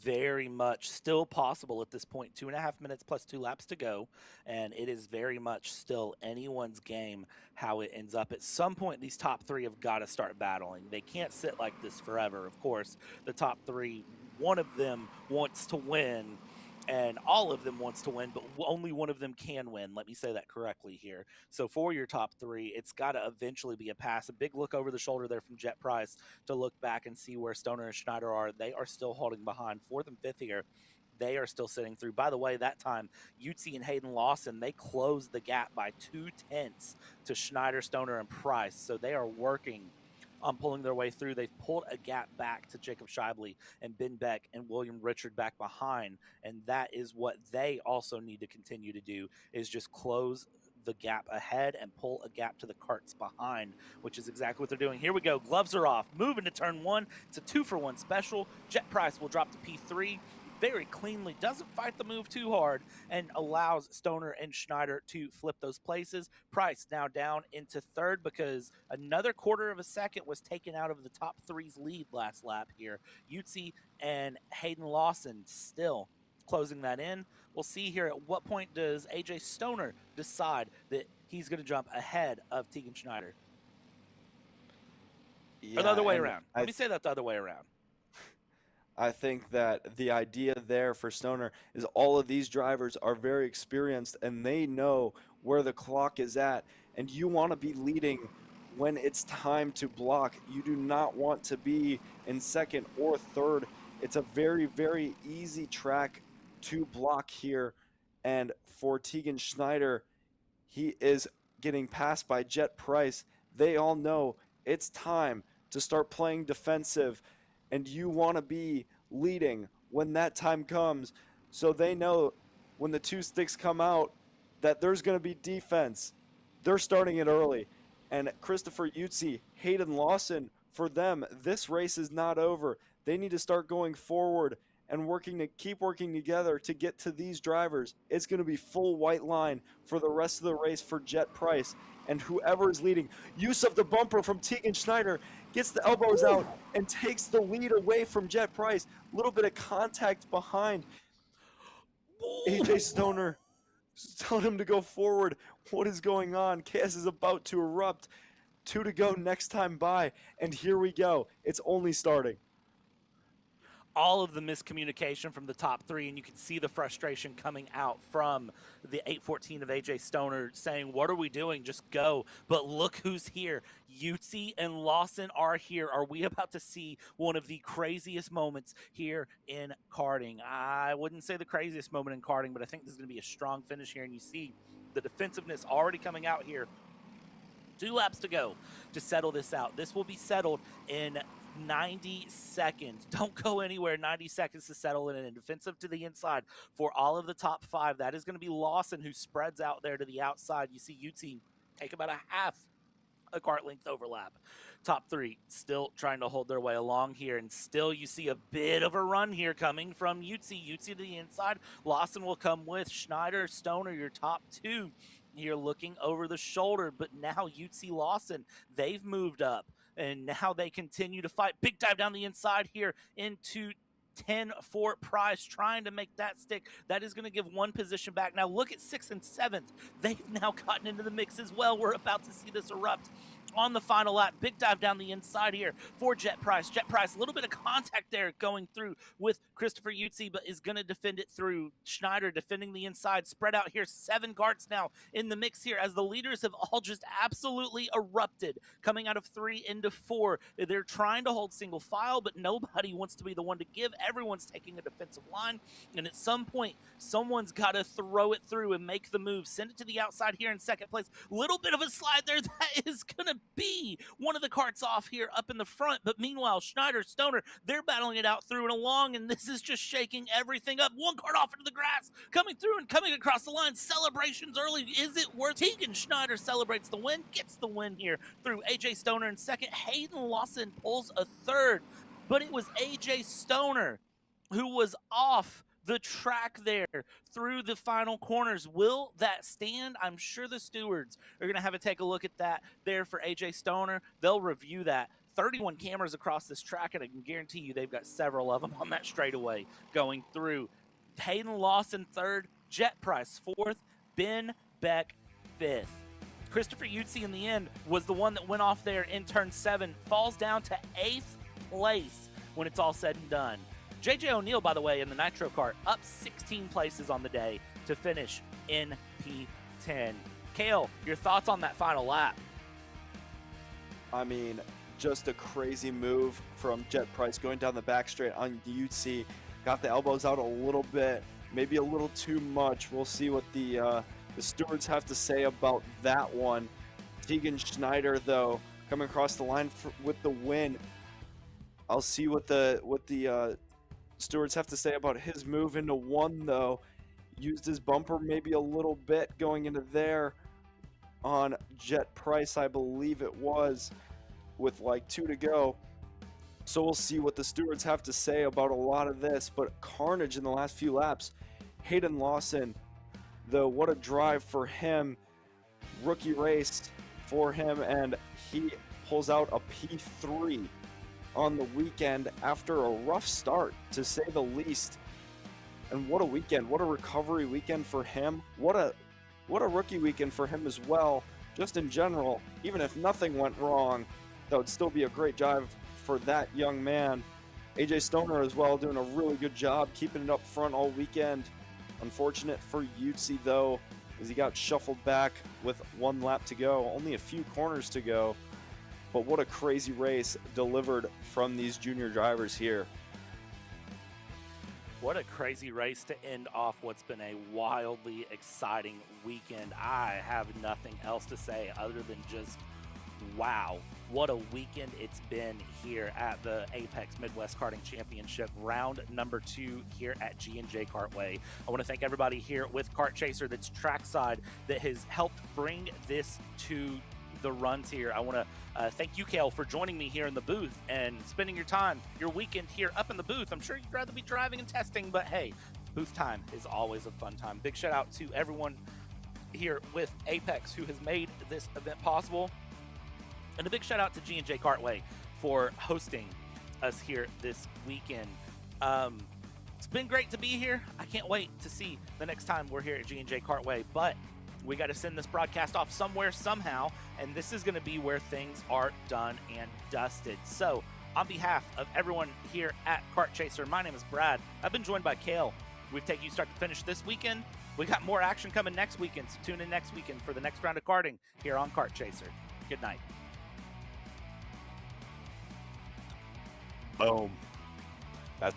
very much still possible at this point. 2.5 minutes plus 2 laps to go, and it is very much still anyone's game how it ends up. At some point, these top 3 have got to start battling. They can't sit like this forever. Of course, the top 3, one of them wants to win, and all of them wants to win, but only one of them can win. Let me say that correctly here. So for your top 3, it's got to eventually be a pass. A big look over the shoulder there from Jet Price to look back and see where Stoner and Schneider are. They are still holding behind. 4th and 5th here. They are still sitting through. By the way, that time, Yutzi and Hayden Lawson, they closed the gap by 2/10 to Schneider, Stoner, and Price. So they are working on pulling their way through. They've pulled a gap back to Jacob Shively and Ben Beck and William Richard back behind, and that is what they also need to continue to do, is just close the gap ahead and pull a gap to the carts behind, which is exactly what they're doing. Here we go. Gloves are off. Moving to turn 1. It's a 2-for-1 special. Jet Price will drop to P3. Very cleanly, doesn't fight the move too hard, and allows Stoner and Schneider to flip those places. Price now down into 3rd because another 1/4 of a second was taken out of the top 3's lead last lap here. Yutzi and Hayden Lawson still closing that in. We'll see here at what point does AJ Stoner decide that he's going to jump ahead of Tegan Schneider. Yeah, or the other way around. Let me say that the other way around. I think that the idea there for Stoner is all of these drivers are very experienced and they know where the clock is at. And you want to be leading when it's time to block. You do not want to be in 2nd or 3rd. It's a very, very easy track to block here. And for Tegan Schneider, he is getting passed by Jet Price. They all know it's time to start playing defensive, and you want to be leading when that time comes. So they know when the 2 sticks come out that there's going to be defense. They're starting it early. And Christopher Yutzi, Hayden Lawson, for them, this race is not over. They need to start going forward and keep working together to get to these drivers. It's going to be full white line for the rest of the race for Jet Price. And whoever is leading, use of the bumper from Tegan Schneider, gets the elbows out and takes the lead away from Jet Price. A little bit of contact behind. AJ Stoner telling him to go forward. What is going on? Chaos is about to erupt. 2 to go next time by. And here we go. It's only starting. All of the miscommunication from the top 3, and you can see the frustration coming out from the 814 of AJ Stoner saying, what are we doing? Just go. But look who's here. Yutzi and Lawson are here. Are we about to see one of the craziest moments here in karting? I wouldn't say the craziest moment in karting, but I think this is going to be a strong finish here, and you see the defensiveness already coming out here. 2 laps to go to settle this out. This will be settled in 90 seconds. Don't go anywhere. 90 seconds to settle in, and defensive to the inside for all of the top 5. That is going to be Lawson, who spreads out there to the outside. You see Yutzi take about a half a kart length overlap. Top 3 still trying to hold their way along here, and still you see a bit of a run here coming from Yutzi. Yutzi to the inside. Lawson will come with Schneider, Stoner, your top 2. You're looking over the shoulder, but now Yutzi, Lawson, they've moved up. And now they continue to fight. Big dive down the inside here into 10 for Price, trying to make that stick. That is going to give 1 position back. Now look at 6th and 7th. They've now gotten into the mix as well. We're about to see this erupt. on the final lap. Big dive down the inside here for Jet Price. Jet Price, a little bit of contact there going through with Christopher Utsi, but is going to defend it through. Schneider defending the inside. Spread out here. 7 Karts now in the mix here as the leaders have all just absolutely erupted. Coming out of 3 into 4. They're trying to hold single file, but nobody wants to be the one to give. Everyone's taking a defensive line, and at some point, someone's got to throw it through and make the move. Send it to the outside here in second place. Little bit of a slide there. That is going to be one of the carts off here up in the front, but meanwhile, Schneider, Stoner, they're battling it out through and along, and this is just shaking everything up. 1 cart off into the grass, coming through and coming across the line. Celebrations early. Is it worth? Tegan Schneider celebrates the win, gets the win here through AJ Stoner in second. Hayden Lawson pulls a third, but it was AJ Stoner who was off the track there through the final corners. Will that stand? I'm sure the stewards are going to have to take a look at that there for AJ Stoner. They'll review that. 31 cameras across this track, and I can guarantee you they've got several of them on that straightaway going through. Hayden Lawson third, Jet Price fourth, Ben Beck fifth. Christopher Utsi in the end was the one that went off there in turn 7, falls down to 8th place when it's all said and done. JJ O'Neill, by the way, in the Nitro Kart, up 16 places on the day to finish in P10. Kale, your thoughts on that final lap? I mean, just a crazy move from Jet Price going down the back straight on Utsi. Got the elbows out a little bit, maybe a little too much. We'll see what the stewards have to say about that one. Tegan Schneider, though, coming across the line with the win. I'll see what the stewards have to say about his move into 1, though. Used his bumper maybe a little bit going into there on Jet Price, I believe it was, with like 2 to go. So we'll see what the stewards have to say about a lot of this. But carnage in the last few laps. Hayden Lawson, though, what a drive for him. Rookie race for him, and he pulls out a P3 on the weekend after a rough start, to say the least. And what a weekend. What a recovery weekend for him. What a rookie weekend for him as well. Just in general, even if nothing went wrong, that would still be a great drive for that young man. AJ Stoner as well, doing a really good job keeping it up front all weekend. Unfortunate for Utsi, though, as he got shuffled back with 1 lap to go. Only a few corners to go. But what a crazy race delivered from these junior drivers here. What a crazy race to end off what's been a wildly exciting weekend. I have nothing else to say other than just wow. What a weekend it's been here at the Apex Midwest Karting Championship, round number 2 here at G&J Kartway. I want to thank everybody here with Kart Chaser that's trackside that has helped bring this to the runs here. I want to thank you, Kale, for joining me here in the booth and spending your time, your weekend here up in the booth. I'm sure you'd rather be driving and testing, but hey, booth time is always a fun time. Big shout out to everyone here with Apex who has made this event possible. And a big shout out to G&J Kartway for hosting us here this weekend. It's been great to be here. I can't wait to see the next time we're here at G&J Kartway, but we got to send this broadcast off somewhere, somehow, and this is going to be where things are done and dusted. So, on behalf of everyone here at Kart Chaser, my name is Brad. I've been joined by Kale. We've taken you start to finish this weekend. We got more action coming next weekend, so tune in next weekend for the next round of karting here on Kart Chaser. Good night. Boom. That's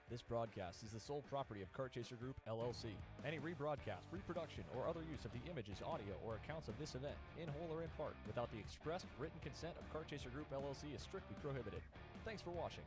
This broadcast is the sole property of Kart Chaser Group, LLC. Any rebroadcast, reproduction, or other use of the images, audio, or accounts of this event, in whole or in part, without the express written consent of Kart Chaser Group, LLC is strictly prohibited. Thanks for watching.